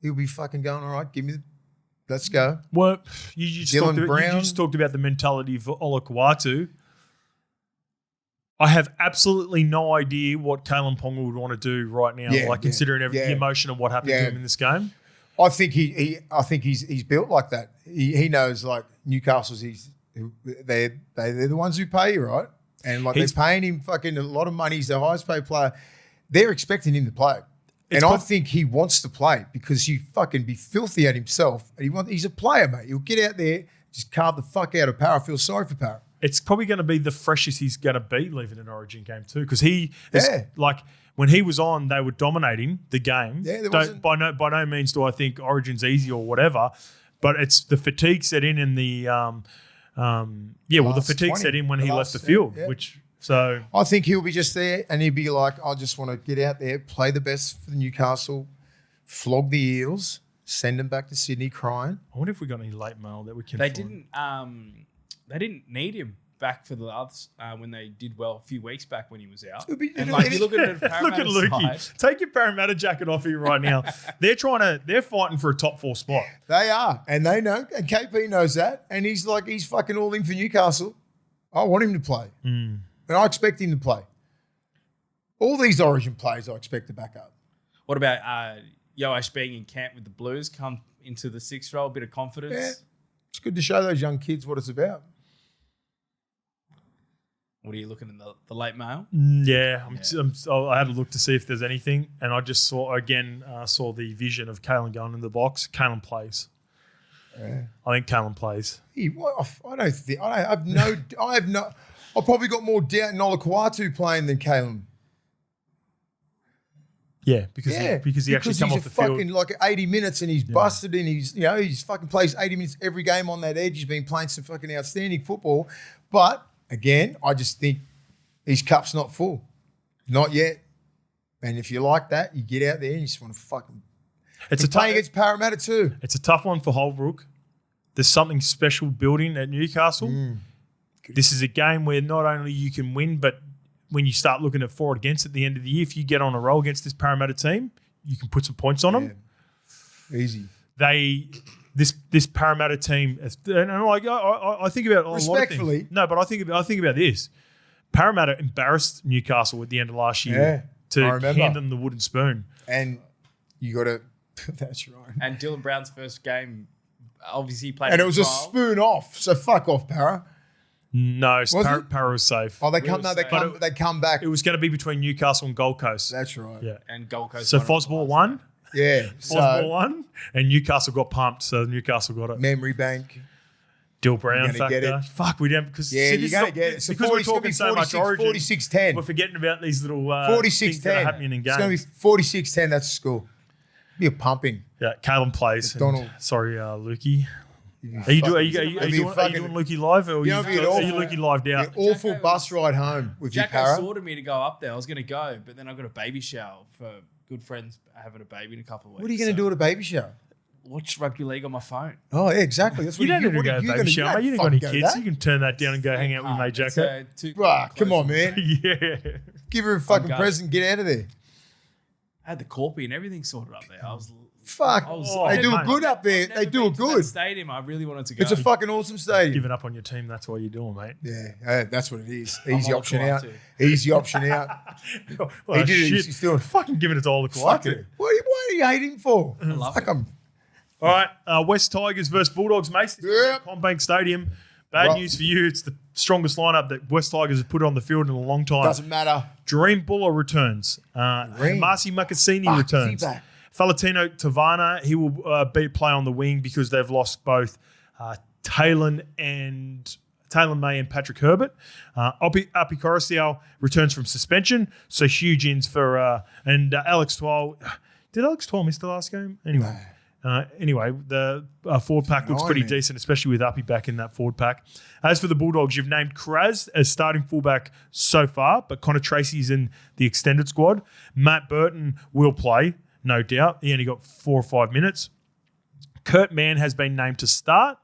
he'll be fucking going, all right, let's go. Well, you just talked about the mentality for Ola Kawatu. I have absolutely no idea what Kalen Ponga would want to do right now, considering the emotion of what happened to him in this game. I think he's built like that. He knows like Newcastle's they're the ones who pay you, right? And like they're paying him fucking a lot of money. He's the highest paid player. They're expecting him to play. I think he wants to play because he fucking be filthy at himself. And he's a player, mate. He'll get out there, just carve the fuck out of Para. I feel sorry for Para. It's probably going to be the freshest he's going to be leaving an Origin game too, because like when he was on, they were dominating the game. Yeah, by no means do I think Origin's easy or whatever, but it's the fatigue set in the the fatigue set in when he left the field, which so I think he'll be just there and he'll be like, I just want to get out there, play the best for Newcastle, flog the Eels, send them back to Sydney crying. I wonder if we got any late mail that we can. They find. didn't. they didn't need him back for the others when they did well a few weeks back when he was out. It'll be- And it'll- like you look at the Look at Parramatta Lukey. side, Take your Parramatta jacket off here right now. They're fighting for a top 4 spot. They are, and they know, and KP knows that, and he's fucking all in for Newcastle. I want him to play, and I expect him to play. All these Origin players, I expect to back up. what about Yoash being in camp with the Blues? Come into the 6th role, a bit of confidence. Yeah. It's good to show those young kids what it's about. What are you looking in the late mail? Yeah, I had a look to see if there's anything, and I just saw the vision of Kalen going in the box. Kalen plays. Yeah. I think Kalen plays. I've probably got more doubt in Olakwatu playing than Kalen. Yeah, because he actually come off the field. Fucking like 80 minutes and he's busted and he's fucking plays 80 minutes every game on that edge. He's been playing some fucking outstanding football. But again, I just think his cup's not full. Not yet. And if you like that, you get out there and you just want to fucking playing against Parramatta too. It's a tough one for Holbrook. There's something special building at Newcastle. This is a game where not only you can win, but when you start looking at for and against at the end of the year, if you get on a roll against this Parramatta team, you can put some points on them. Easy. This Parramatta team, and I think about a lot of Respectfully. things. No, but I think about this. Parramatta embarrassed Newcastle at the end of last year I to remember. hand them the wooden spoon. And you got to, that's right. And Dylan Brown's first game, obviously he played. And in it was the a trial. spoon off. So fuck off, Para. No, Was it? Para was safe. Oh, they We come were they come back. It was going to be between Newcastle and Gold Coast. That's right. Yeah. And Gold Coast. So won it Fosball last won. Yeah. Fosball So won, and Newcastle got pumped. So Newcastle got it. memory bank. Dill Brown You're gonna factor. get it. Fuck, we don't because Yeah, you're going to get it. So because 40, we're it's gonna talking be so much 46, Origin. 46-10. We're forgetting about these little 46-10. things that are happening in It's going games. to be 46-10. That's the score. Be a pumping. Yeah, Kalen plays. and- McDonald. Sorry, Lukey. Are you doing Lukey live, or are you it'd be an awful- Lukey lived out? An awful bus ride home with your Jacko Para. sorted me to go up there. I was going to go, but then I got a baby shower for good friends having a baby in a couple of weeks. What are you going to do at a baby shower? Watch rugby league on my phone. Oh, yeah, exactly. That's You what don't need to what go are to you baby gonna- shower, mate. You don't ain't got any fucking kids. go You to can turn that down and go hang out with your mate Jacko. Bruh, come on, man. Yeah. Give her a fucking going. present. Get out of there. I had the corpy and everything sorted up there. I was. Fuck. Oh, They do mate. it good up there. I've never They do been it to that good. stadium. I really wanted to go. It's a fucking awesome stadium. Giving up on your team, that's what you're doing, mate. Yeah, that's what it is. I'm Easy all option quiet out. too. Easy option out. Oh, He did it. shit. He's doing Fucking giving it to all the Fuck quiet. it. What are you hating for? I love Fuck it. 'em. All right, West Tigers versus Bulldogs, mate. Yep. Combank Stadium. Bad Right. news for you. It's the strongest lineup that West Tigers have put on the field in a long time. Doesn't matter. Dream Buller returns. Marcy Makassini Fuck, is returns. he back? Falatino Tavana, he will play on the wing because they've lost both Taylor May and Patrick Herbert. Api Coruscant returns from suspension, so huge ins for and Alex Twal. Did Alex Twal miss the last game? Anyway, the forward pack looks pretty decent, especially with Uppy back in that forward pack. As for the Bulldogs, you've named Kraz as starting fullback so far, but Connor Tracy's in the extended squad. Matt Burton will play, no doubt. He only got 4 or 5 minutes. Kurt Mann has been named to start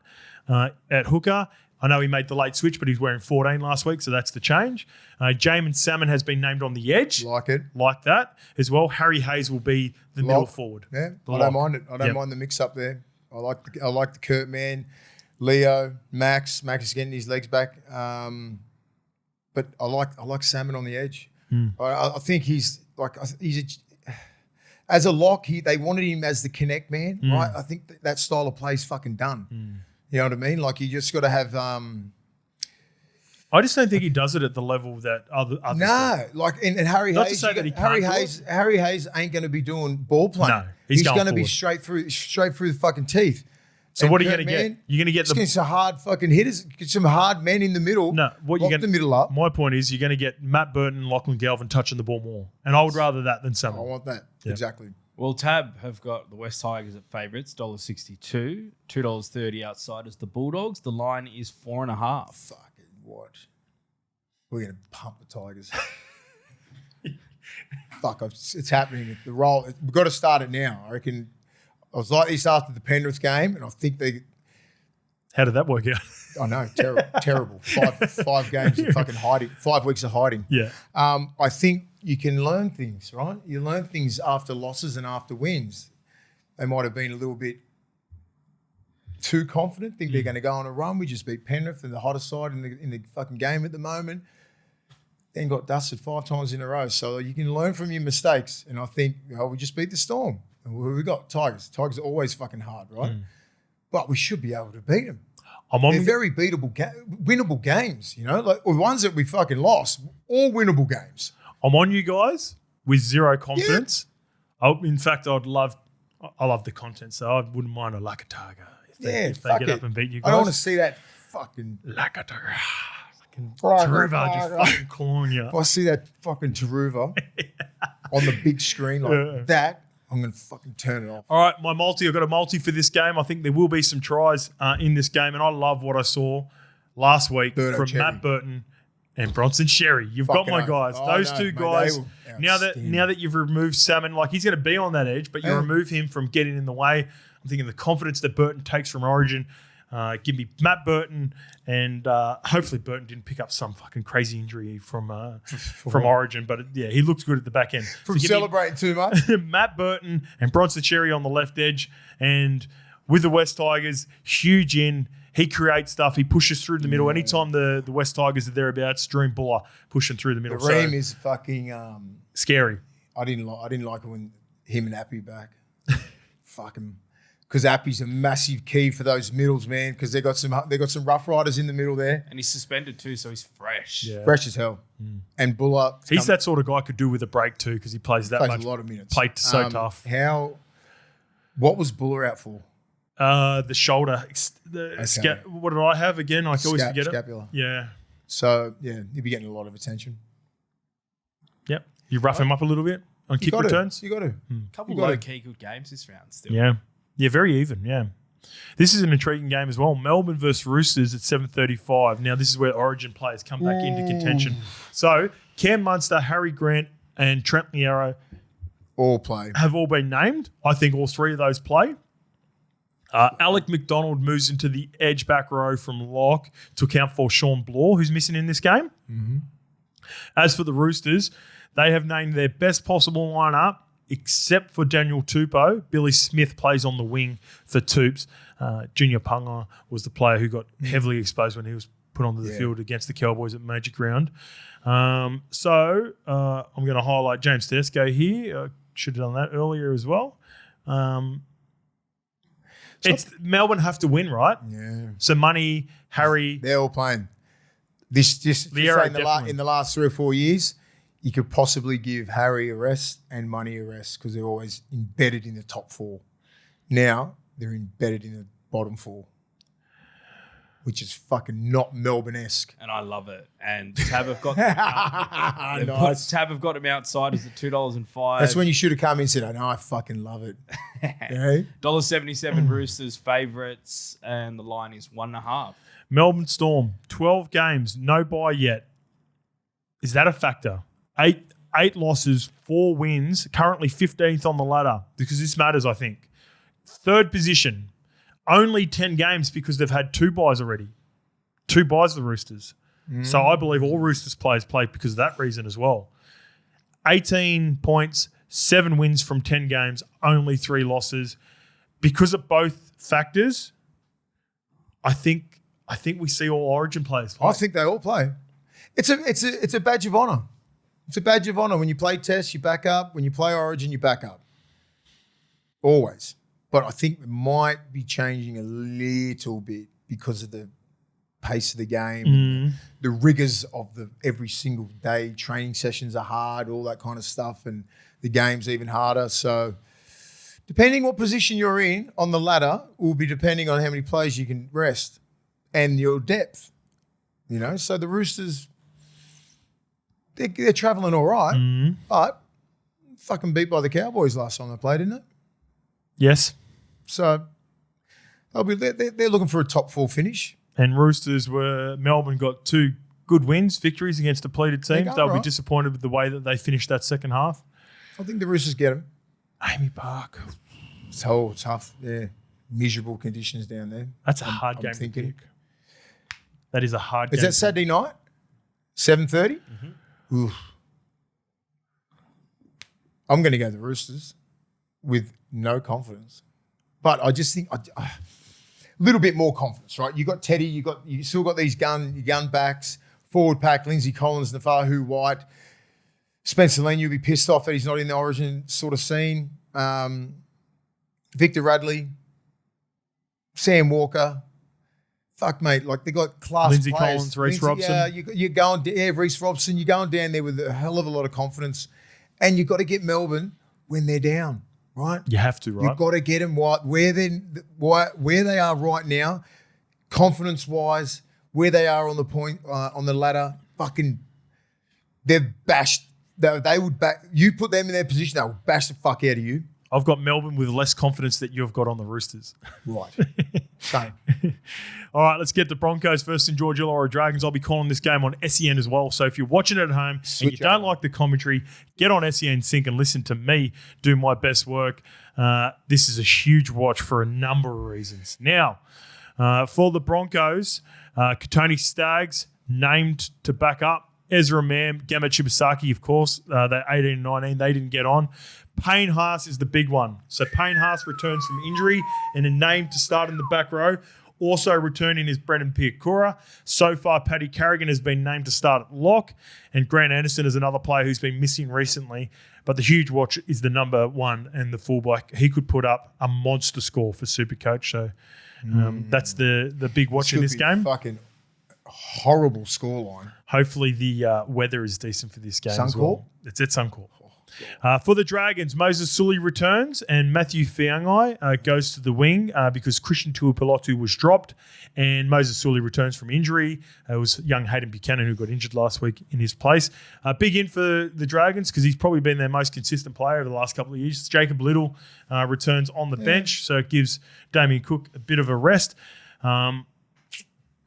at hooker. I know he made the late switch, but he's wearing 14 last week, so that's the change. Jamin Salmon has been named on the edge. Like it. Like that as well. Harry Hayes will be the middle forward. Yeah, The I lock. don't mind it. I don't Yep. mind the mix up there. I like the Kurt man, Leo, Max. Max is getting his legs back. But I like Salmon on the edge. I think he's as a lock. They wanted him as the connect man, right? I think that style of play is fucking done. You know what I mean? Like you just got to have. I just don't think he does it at the level that others do. No, like and Harry Not to Hayes. say that he can't do it. Harry Hayes ain't going to be doing ball playing. No, he's going going to be forward. straight through the fucking teeth. So And what are you Kurt going to get? Mann, You're going to get just get some hard fucking hitters, get some hard men in the middle. No, what you're lock going the middle up. My point is, you're going to get Matt Burton, Lachlan Galvin touching the ball more, and I would rather that than I Salmon. want that Yeah. exactly. Well, Tab have got the West Tigers at favourites, $1.62, $2.30 outside as the Bulldogs. The line is 4.5. Fucking what? We're gonna pump the Tigers. Fuck, it's happening. The roll. We've got to start it now. I reckon. I was like this after the Penrith game, and I think they. How did that work out? I know, terrible. Five games of fucking hiding. 5 weeks of hiding. Yeah. I think you can learn things, right? You learn things after losses and after wins. They might have been a little bit too confident, think they're going to go on a run. We just beat Penrith, and the hottest side in the fucking game at the moment. Then got dusted 5 times in a row. So you can learn from your mistakes. And I think, we just beat the Storm. And who we got? Tigers. Tigers are always fucking hard, right? But we should be able to beat them. They're very beatable, winnable games, like the ones that we fucking lost, all winnable games. I'm on you guys with zero confidence. Yeah. In fact, I love the content, so I wouldn't mind a Lakataga if they get up and beat you guys. I don't want to see that fucking Lakataga. Taruva just fucking clawing you. If I see that fucking Taruva on the big screen like that, I'm going to fucking turn it off. All right, my multi. I've got a multi for this game. I think there will be some tries in this game, and I love what I saw last week from Matt Burton and Bronson Sherry. You've got my guys. Those two guys. Now that you've removed Salmon, like he's going to be on that edge, but you remove him from getting in the way. I'm thinking the confidence that Burton takes from Origin. Give me Matt Burton, and hopefully Burton didn't pick up some fucking crazy injury from Origin, but he looks good at the back end. From celebrating too much. Matt Burton and Bronson Cherry on the left edge, and with the West Tigers, huge in. He creates stuff. He pushes through the middle. Anytime the West Tigers are thereabouts, Dream Buller pushing through the middle. The Ream is fucking scary. I didn't like it when him and Appy back. Fucking. Because Appy's a massive key for those middles, man. Because they got some rough riders in the middle there, and he's suspended too, so he's fresh, fresh as hell. And Buller, he's that sort of guy could do with a break too, because he plays much, a lot of minutes. Played so tough. What was Buller out for? The shoulder. What did I have again? I always forget scapula. it. Yeah. So he'll be getting a lot of attention. Yep. You rough him up a little bit on kick returns. You got to. Couple low key good games this round still. Yeah. Yeah, very even, yeah. This is an intriguing game as well. Melbourne versus Roosters at 7:35. Now, this is where Origin players come back into contention. So, Cam Munster, Harry Grant, and Trent Liero have all been named. I think all three of those play. Alec McDonald moves into the edge back row from lock to account for Sean Blore, who's missing in this game. Mm-hmm. As for the Roosters, they have named their best possible lineup, except for Daniel Tupou. Billy Smith plays on the wing for Toops. Junior Punga was the player who got heavily exposed when he was put onto the field against the Cowboys at Magic Round. So I'm going to highlight James Tedesco here. I should have done that earlier as well. Melbourne have to win, right? Yeah. So Money, Harry. They're all playing. Just in the last 3 or 4 years, you could possibly give Harry a rest and Money a rest because they're always embedded in the top 4. Now they're embedded in the bottom 4, which is fucking not Melbourne-esque. And I llove it. And Tab have got nice. Tab have got him outside as the $2.05. That's when you should have come in and said, I fucking love it. Okay? $1.77 Roosters favourites, and the line is 1.5. Melbourne Storm, 12 games, no bye yet. Is that a factor? 8 losses, 4 wins, currently 15th on the ladder, because this matters, I think. 3rd position, only 10 games because they've had 2 byes already. 2 byes, the Roosters. So I believe all Roosters players play because of that reason as well. 18 points, 7 wins from 10 games, only 3 losses. Because of both factors, I think we see all Origin players play. I think they all play. It's a badge of honour. It's a badge of honour. When you play Test, you back up. When you play Origin, you back up. Always. But I think it might be changing a little bit because of the pace of the game, the rigours of every single day. Training sessions are hard, all that kind of stuff, and the game's even harder. So depending what position you're in on the ladder will be depending on how many players you can rest and your depth. So the Roosters, they're travelling all right, but fucking beat by the Cowboys last time they played, didn't it? Yes. So they're looking for a top 4 finish. And Melbourne got 2 good victories against depleted teams. They'll be disappointed with the way that they finished that second half. I think the Roosters get them. Amy Park. It's tough. Yeah. Miserable conditions down there. That's a hard game to pick. That is a hard game. Is that Saturday night? 7:30? Mm-hmm. Oof. I'm going to go the Roosters with no confidence. But I just think a little bit more confidence, right? You got Teddy, you still got these gun backs, forward pack, Lindsay Collins, Nafahu White, Spencer Lane. You'll be pissed off that he's not in the Origin sort of scene. Victor Radley, Sam Walker. Fuck, mate. Like, they got class Lindsay players. Collins, Reece Robson. Yeah, you're going, Reece Robson. You're going down there with a hell of a lot of confidence. And you've got to get Melbourne when they're down, right? You have to, right? You've got to get them where they are right now, confidence-wise, where they are on the point, on the ladder. Fucking, they've bashed. They would back. You put them in their position, they will bash the fuck out of you. I've got Melbourne with less confidence that you've got on the Roosters. Right. Same. All right, let's get the Broncos versus St George Illawarra Dragons. I'll be calling this game on SEN as well. So if you're watching it at home and you don't like the commentary, get on SEN Sync and listen to me do my best work. This is a huge watch for a number of reasons. Now, for the Broncos, Katoni Staggs named to back up. Ezra Mam, Gamma Chibasaki, of course, they're 18 and 19. They didn't get on. Payne Haas is the big one. So Payne Haas returns from injury and a name to start in the back row. Also returning is Brendan Piakura. So far, Paddy Carrigan has been named to start at lock, and Grant Anderson is another player who's been missing recently. But the huge watch is the number one and the fullback. He could put up a monster score for Supercoach. So that's the big watch in this game. Fucking horrible scoreline. Hopefully the weather is decent for this game as well. It's at Suncorp. For the Dragons, Moses Sully returns and Matthew Fiangai goes to the wing because Christian Tuipulotu was dropped and Moses Sully returns from injury. It was young Hayden Buchanan who got injured last week in his place. Big in for the Dragons because he's probably been their most consistent player over the last couple of years. Jacob Little returns on the bench, so it gives Damien Cook a bit of a rest.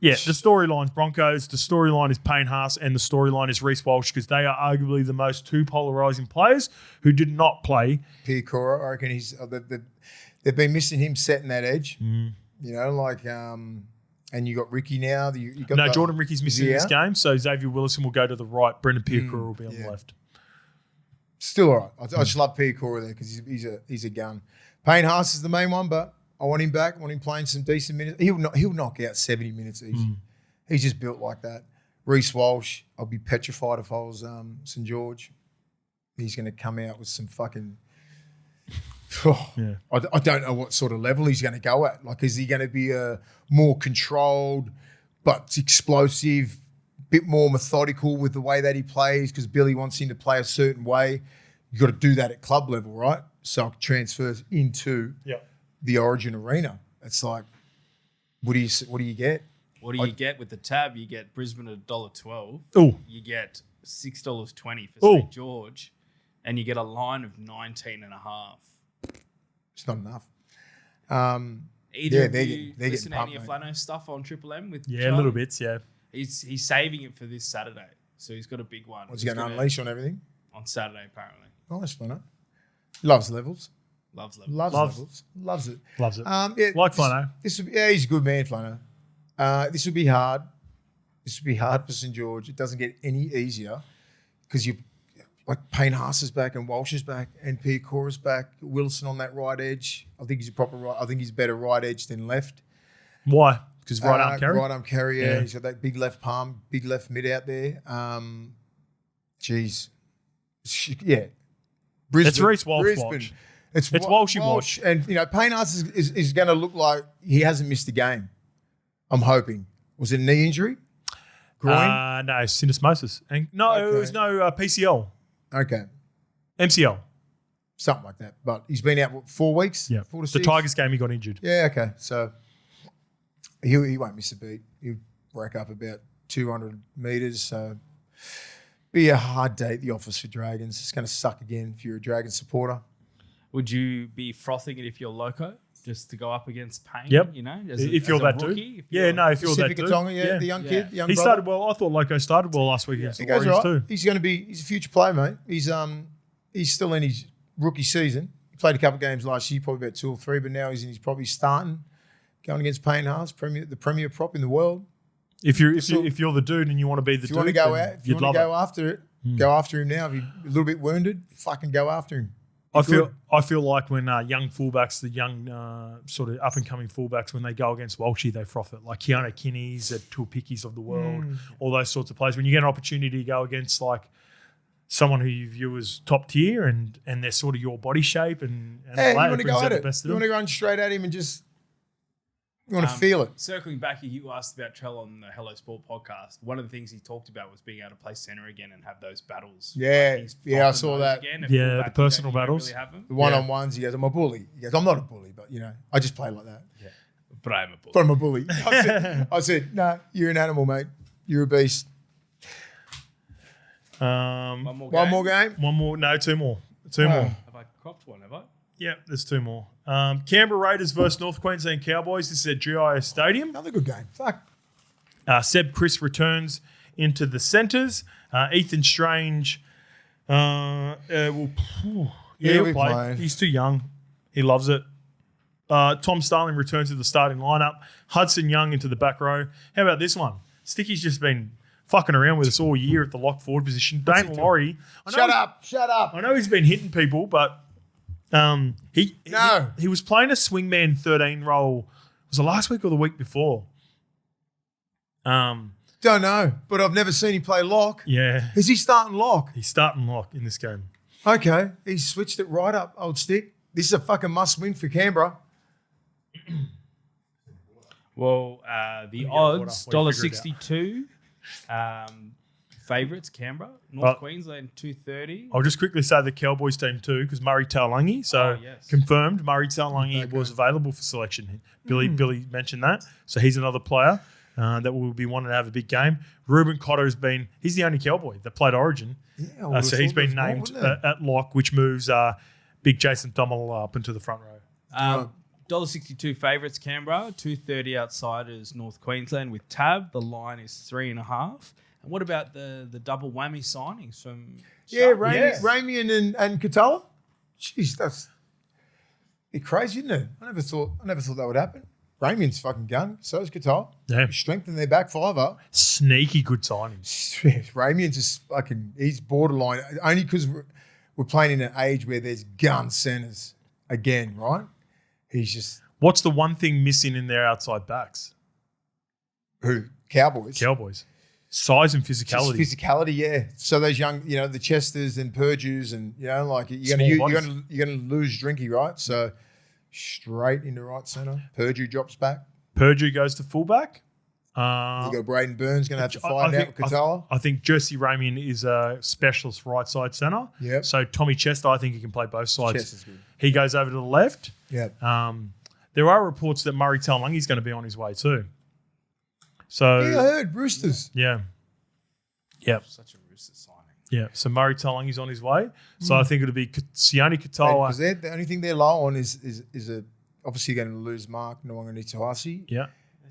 The storyline's Broncos, the storyline is Payne Haas, and the storyline is Reece Walsh because they are arguably the most two polarising players who did not play. Piakura, I reckon they've been missing him setting that edge. You know, and you got Ricky now. Jordan Ricky's missing this game, so Xavier Willison will go to the right. Brendan Piakura will be on the left. Still all right. I just love Piakura there because he's a gun. Payne Haas is the main one, but I want him back. I want him playing some decent minutes. He'll knock out 70 minutes easy. He's just built like that. Reece Walsh, I'll be petrified if I was St George. He's going to come out with some fucking... I don't know what sort of level he's going to go at. Like, is he going to be a more controlled but explosive, bit more methodical with the way that he plays because Billy wants him to play a certain way? You've got to do that at club level, right? So it transfers into... the Origin arena. It's like, what do you get? What do you get with the tab? You get Brisbane at $1.12. Oh, you get $6.20 for St George, and you get a line of 19.5. It's not enough. They're listen to any of Flano's stuff on Triple M with Charlie? Little bits. Yeah, he's saving it for this Saturday, so he's got a big one. What's he going to unleash on everything on Saturday? Apparently, nice Flano. Loves levels. Loves it. Loves it. Like Flano. He's a good man, Flano. This will be hard. This will be hard for St George. It doesn't get any easier because you like Payne Haas is back and Walsh is back and Piakura's back. Wilson on that right edge. I think he's a proper right. I think he's better right edge than left. Why? Because right arm carry. Right arm carry. Yeah. He's got that big left palm, big left mid out there. Yeah. Brisbane. It's Reece Walsh watch. It's Walshy watch. And, Payne Haas is going to look like he hasn't missed a game. I'm hoping. Was it a knee injury? Groin? No, syndesmosis. And it was no PCL. Okay. MCL. Something like that. But he's been out, 4 weeks? Yeah. 4 to 6? The Tigers game, he got injured. Yeah, okay. So he won't miss a beat. He'll rack up about 200 metres. So be a hard day at the office for Dragons. It's going to suck again if you're a Dragons supporter. Would you be frothing it if you're loco just to go up against Payne? Yep. If you're that dude. If you're that Pacific dude. Katonga, the young kid, the young he brother. started well. I thought Loco started well last week against the Warriors too. He's a future player, mate. He's still in his rookie season. He played a couple of games last year, probably about 2 or 3, but now he's probably starting, going against Payne Haas, the premier prop in the world. If you're the dude and you want to be the If you dude, want to go then out, if you you'd want to love go it. after it, go after him now. If you're a little bit wounded, fucking go after him. I feel like when young fullbacks, the young sort of up and coming fullbacks, when they go against Walshy, they froth it. Like Keanu Kinney's, Tulpikis of the world, all those sorts of players. When you get an opportunity to go against like someone who you view as top tier and they're sort of your body shape and Hey, you all that, want to go brings out at the it. best of You want them. to run straight at him and just you want to feel it. Circling back, you asked about Trell on the Hello Sport podcast. One of the things he talked about was being able to play centre again and have those battles. Yeah, He's yeah, I flopping saw those that. Again. Yeah, Fullback, the you don't personal battles. Really have them. The one-on-ones, he goes, I'm a bully. He goes, I'm not a bully, but, I just play like that. Yeah. But I'm a bully. But I'm a bully. I said, no, you're an animal, mate. You're a beast. One more game. One more game? One more, no, two more. Two more. Have I cropped one, have I? Yeah, there's two more. Canberra Raiders versus North Queensland Cowboys. This is at GIS Stadium. Another good game. Fuck. Seb Chris returns into the centres. Ethan Strange he'll be play. playing. He's too young. He loves it. Tom Starling returns to the starting lineup. Hudson Young into the back row. How about this one? Sticky's just been fucking around with us all year at the lock forward position. Dane Laurie. Shut up. I know he's been hitting people, but he was playing a swingman 13 role. Was it last week or the week before? Don't know, but I've never seen him play lock. Yeah. Is he starting lock? He's starting lock in this game. Okay. He's switched it right up, old stick. This is a fucking must-win for Canberra. Well, the get water. odds, We'll figure it $1.62. Favourites, Canberra. North Queensland, 230. I'll just quickly say the Cowboys team too, because Murray Taulagi. So yes. confirmed, Murray Taulagi was available for selection. Billy mentioned that. So he's another player that will be wanting to have a big game. Ruben Cotter's he's the only Cowboy that played Origin. Yeah, So he's been named at lock, which moves big Jason Dummel up into the front row. $1.62 favourites, Canberra. 230 outsiders, North Queensland with Tab. The line is 3.5. And what about the double whammy signings from? Yeah, Sharp? Ramian and Katoa. Jeez, that's crazy, isn't it? I never thought that would happen. Ramian's fucking gun. So is Katoa. Yeah. Strengthen their back five up. Sneaky good signings. Ramian's just fucking. He's borderline. Only because we're playing in an age where there's gun centers again, right? He's just What's the one thing missing in their outside backs? who Cowboys. Size and Just physicality. physicality, yeah. So those young, the Chesters and Purdues, and like you're Small gonna lose Drinky, right? So straight into right centre. Purdue drops back. Purdue goes to fullback. You got Braden Burns going to have to find out with Katoa. I think Jersey Ramian is a specialist right side centre. Yep. So Tommy Chester, I think he can play both sides. Chester's good. He goes over to the left. Yeah. There are reports that Murray Taulagi is going to be on his way too. So Yeah, I heard Roosters. yeah. Yep. Such a Rooster signing. Yeah. So Murray Taulagi on his way. So I think it'll be Sione Katoa. Because the only thing they're low on is obviously going to lose Mark Nwanga-Nituasi. Yeah.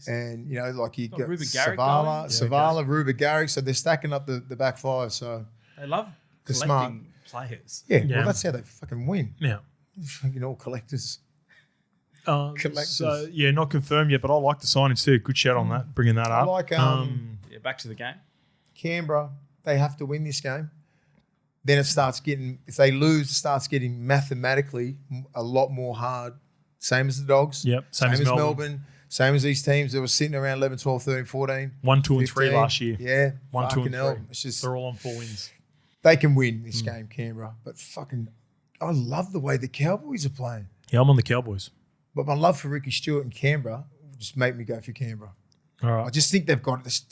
And, like you got Ruben Garrick Savala, Ruben Garrick. So they're stacking up the back five. So, They love The collecting players. yeah, Yeah. well, that's how they fucking win. Yeah. All collectors. So yeah, not confirmed yet, but I like the signings too. Good shout on that, bringing that I up. like Yeah, back to the game. Canberra. They have to win this game. Then it starts getting, if they lose, it starts getting mathematically a lot more hard. Same as the Dogs. Yep. Same as Melbourne. Same as these teams that were sitting around 11, 12, 13, 14. 1, 2, and 3 15. last year. Yeah. 1, 2, fucking and hell. 3. It's just, They're all on 4 wins. they can win this game, Canberra. But fucking, I love the way the Cowboys are playing. Yeah, I'm on the Cowboys. But my love for Ricky Stewart and Canberra just make me go for Canberra. All I right. just think they've got this.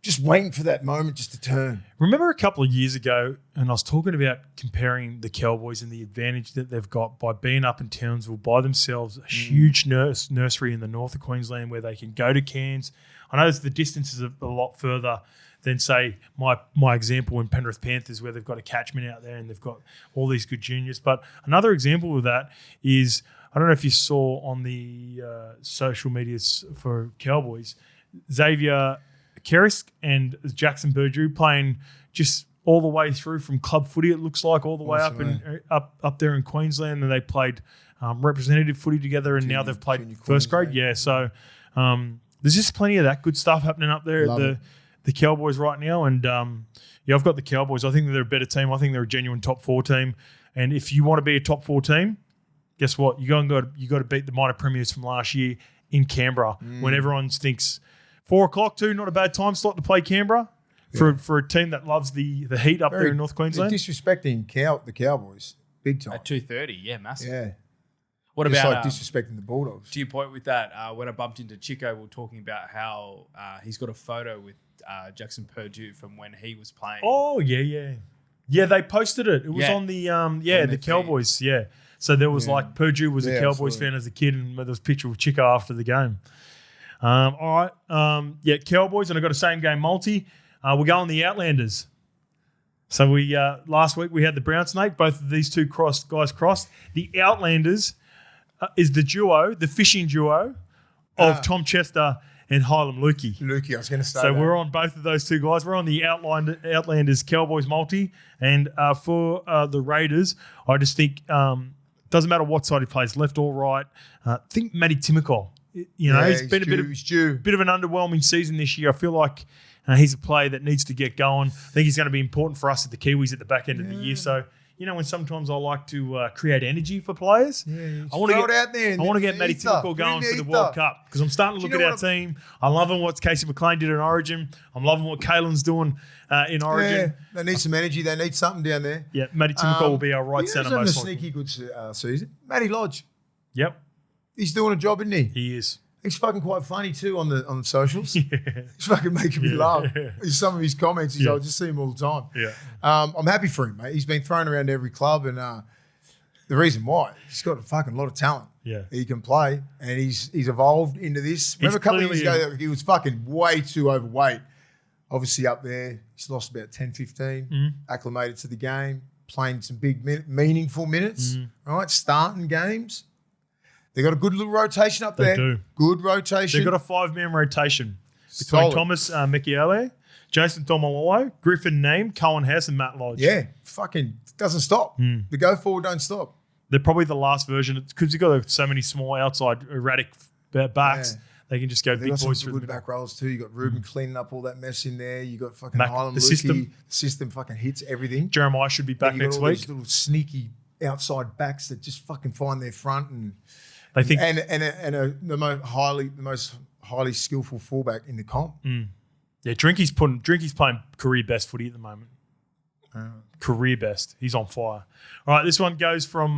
Just waiting for that moment just to turn. Remember a couple of years ago, and I was talking about comparing the Cowboys and the advantage that they've got by being up in Townsville by themselves, a huge nursery in the north of Queensland where they can go to Cairns. I know the distance is a lot further than, say, my example in Penrith Panthers where they've got a catchment out there and they've got all these good juniors. But another example of that is, I don't know if you saw on the social medias for Cowboys, Xavier Kerrisk and Jackson Purdue playing just all the way through from club footy, it looks like, all the way up there in Queensland, and they played representative footy together, and now they've played first grade. Yeah, so there's just plenty of that good stuff happening up there Love at the Cowboys right now. And I've got the Cowboys. I think they're a better team. I think they're a genuine top 4 team. And if you want to be a top 4 team, guess what? You got to beat the minor premiers from last year in Canberra when everyone thinks 4 o'clock too, not a bad time slot to play Canberra for a team that loves the heat up there in North Queensland. They're disrespecting the Cowboys big time. At 2:30, yeah, massive. Yeah. What Just about like disrespecting the Bulldogs? to your point with that? When I bumped into Chico, we were talking about how he's got a photo with Jackson Purdue from when he was playing. Oh yeah. They posted it. It was on the the Cowboys. Yeah. So there was like Purdue was a Cowboys fan as a kid, and there was a picture of Chico after the game. All right. Cowboys, and I got a same game multi. We're going the Outlanders. So we last week we had the Brown Snake. Both of these two guys crossed. The Outlanders is the fishing duo of Tom Chester and Hylam Lukey. Lukey, I was going to say So that. we're on both of those two guys. We're on the Outlanders Cowboys multi. And for the Raiders, I just think doesn't matter what side he plays, left or right. I think Matty Timokol. He's been a bit of an underwhelming season this year. I feel like he's a player that needs to get going. I think he's going to be important for us at the Kiwis at the back end of the year. So, when sometimes I like to create energy for players, I want to get Matty Timokol going for the World Cup because I'm starting to look at our team. I'm loving what Casey McLean did in Origin. I'm loving what Kalen's doing in Origin. They need some energy. They need something down there. Yeah, Matty Timokol will be our right centre most likely. Sneaky good season. Matty Lodge. Yep. He's doing a job, isn't he? He is. He's fucking quite funny too on the socials. He's fucking making me laugh. Some of his comments, I just see him all the time. Yeah. I'm happy for him, mate. He's been thrown around every club, and the reason why, he's got a fucking lot of talent. Yeah. He can play, and he's evolved into this. Remember a couple of years ago, he was fucking way too overweight. Obviously up there, he's lost about 10, 15, acclimated to the game, playing some big, meaningful minutes, right? Starting games. They got a good little rotation up there. They do. Good rotation. They've got a 5-man rotation between Thomas Mekiele, Jason Tomalolo, Griffin Neame, Cohen Hess, and Matt Lodge. Yeah, fucking doesn't stop. The go forward don't stop. They're probably the last version because you've got so many small outside erratic backs. Yeah. They can just go big boys through good back rolls too. You got Ruben cleaning up all that mess in there. You got fucking Hylam Lukey. The system fucking hits everything. Jeremiah should be back next week. These little sneaky outside backs that just fucking find their front and. They think the most highly skillful fullback in the comp. Yeah, Drinky's playing career best footy at the moment. Career best. He's on fire. All right, this one goes from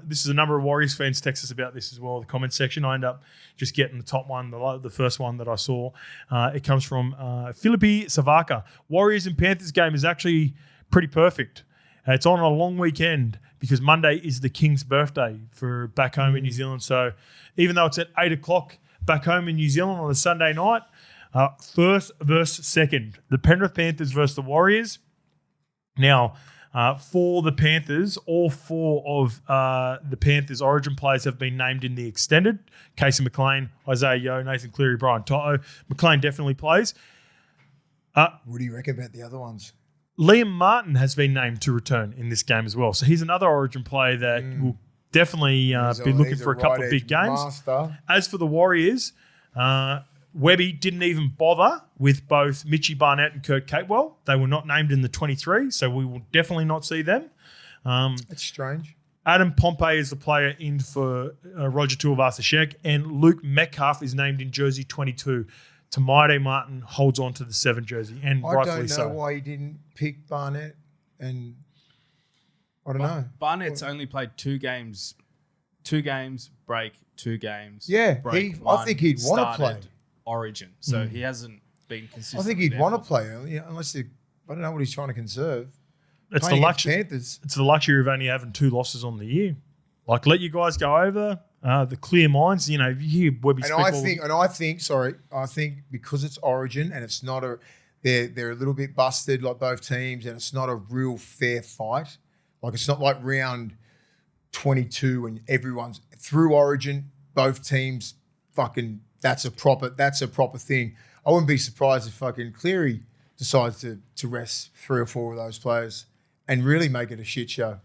this is a number of Warriors fans text us about this as well. The comment section. I end up just getting the top one, the first one that I saw. It comes from Philippi Savaka. Warriors and Panthers game is actually pretty perfect. It's on a long weekend because Monday is the King's birthday for back home in New Zealand. So even though it's at 8 o'clock back home in New Zealand on a Sunday night, first versus second, the Penrith Panthers versus the Warriors. Now, for the Panthers, all 4 of the Panthers' Origin players have been named in the extended. Casey McLean, Isaiah Yeo, Nathan Cleary, Brian Toto. McLean definitely plays. What do you reckon about the other ones? Liam Martin has been named to return in this game as well. So he's another Origin player that will definitely be looking for a couple of big games. Master. As for the Warriors, Webby didn't even bother with both Mitchie Barnett and Kurt Capewell. They were not named in the 23, so we will definitely not see them. That's strange. Adam Pompey is the player in for Roger Tuivasa-Sheck, and Luke Metcalf is named in jersey 22. Tamaide Martin holds on to the 7 jersey, and rightfully so. I don't know why he didn't pick Barnett, and I don't know. Barnett's only played 2 games. 2 games, break, 2 games. Yeah, break, I think he'd want to play Origin, so he hasn't been consistent. I think he'd want to play, unless I don't know what he's trying to conserve. It's the luxury. It's the luxury of only having 2 losses on the year. Like, let you guys go over. The clear minds, you hear Webby speak. I think because it's Origin and it's not they're a little bit busted like both teams, and it's not a real fair fight. Like, it's not like round 22 and everyone's through Origin. Both teams fucking that's a proper thing. I wouldn't be surprised if fucking Cleary decides to rest 3 or 4 of those players and really make it a shit show.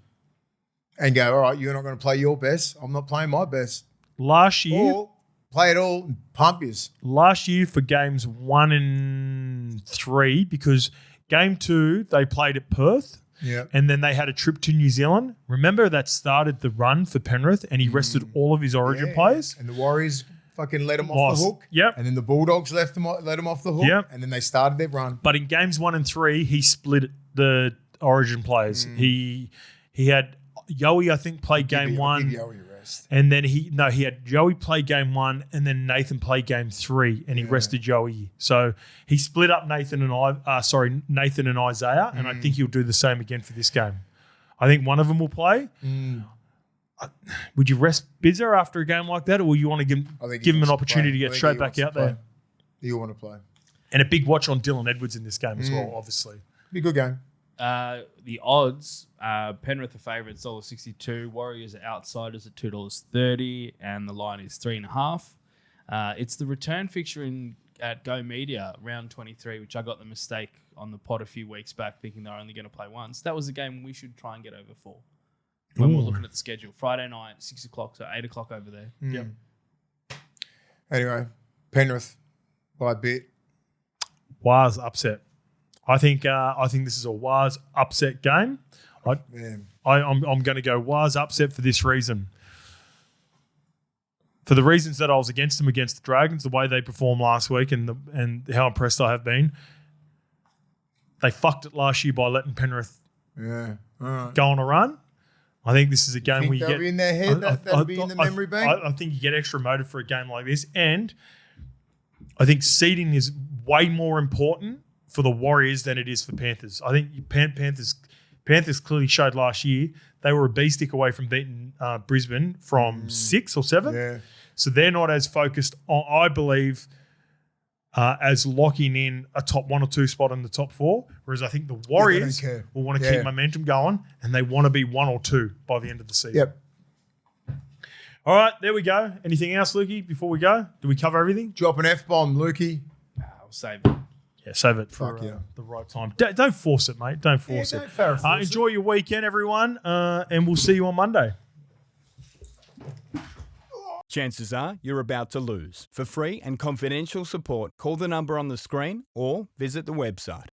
And go, all right, you're not going to play your best. I'm not playing my best. Last year, play it all, and pump yous. Last year for games 1 and 3, because game 2 they played at Perth. Yeah. And then they had a trip to New Zealand. Remember that started the run for Penrith, and he rested all of his Origin players. And the Warriors fucking let him off the hook. Yep. And then the Bulldogs let him off the hook. Yep. And then they started their run. But in games 1 and 3, he split the Origin players. He had Yowie, I think, play game 1. Give Yowie a rest. And then he had Yowie play game 1, and then Nathan play game 3, and he rested Yowie. So he split up Nathan and Isaiah, and I think he'll do the same again for this game. I think one of them will play. Would you rest Bizzer after a game like that, or will you want to give him an opportunity to get straight back out there? You want to play. And a big watch on Dylan Edwards in this game as well, obviously. Be a good game. The odds, Penrith are favourites, $1.62. Warriors are outsiders at $2.30, and the line is 3.5. It's the return fixture at Go Media, round 23, which I got the mistake on the pod a few weeks back, thinking they're only going to play once. That was a game we should try and get over for when we're looking at the schedule. Friday night, 6 o'clock, so 8 o'clock over there. Yep. Anyway, Penrith by a bit. Waz upset. I think this is a Waz upset game. I'm going to go Waz upset for this reason. For the reasons that I was against them against the Dragons, the way they performed last week, and how impressed I have been. They fucked it last year by letting Penrith go on a run. I think this is a game where you get in their head. That'll be in the memory bank. I think you get extra motive for a game like this, and I think seeding is way more important for the Warriors than it is for Panthers. I think Panthers clearly showed last year they were a beat stick away from beating Brisbane from 6 or 7. Yeah. So they're not as focused on, I believe, as locking in a top 1 or 2 spot in the top 4. Whereas I think the Warriors will want to keep momentum going, and they want to be 1 or 2 by the end of the season. Yep. All right, there we go. Anything else, Lukey, before we go? Do we cover everything? Drop an F-bomb, Lukey. I'll save it. Yeah, save it for the right time. Don't force it, mate. Don't force it. Enjoy your weekend, everyone, and we'll see you on Monday. Chances are you're about to lose. For free and confidential support, call the number on the screen or visit the website.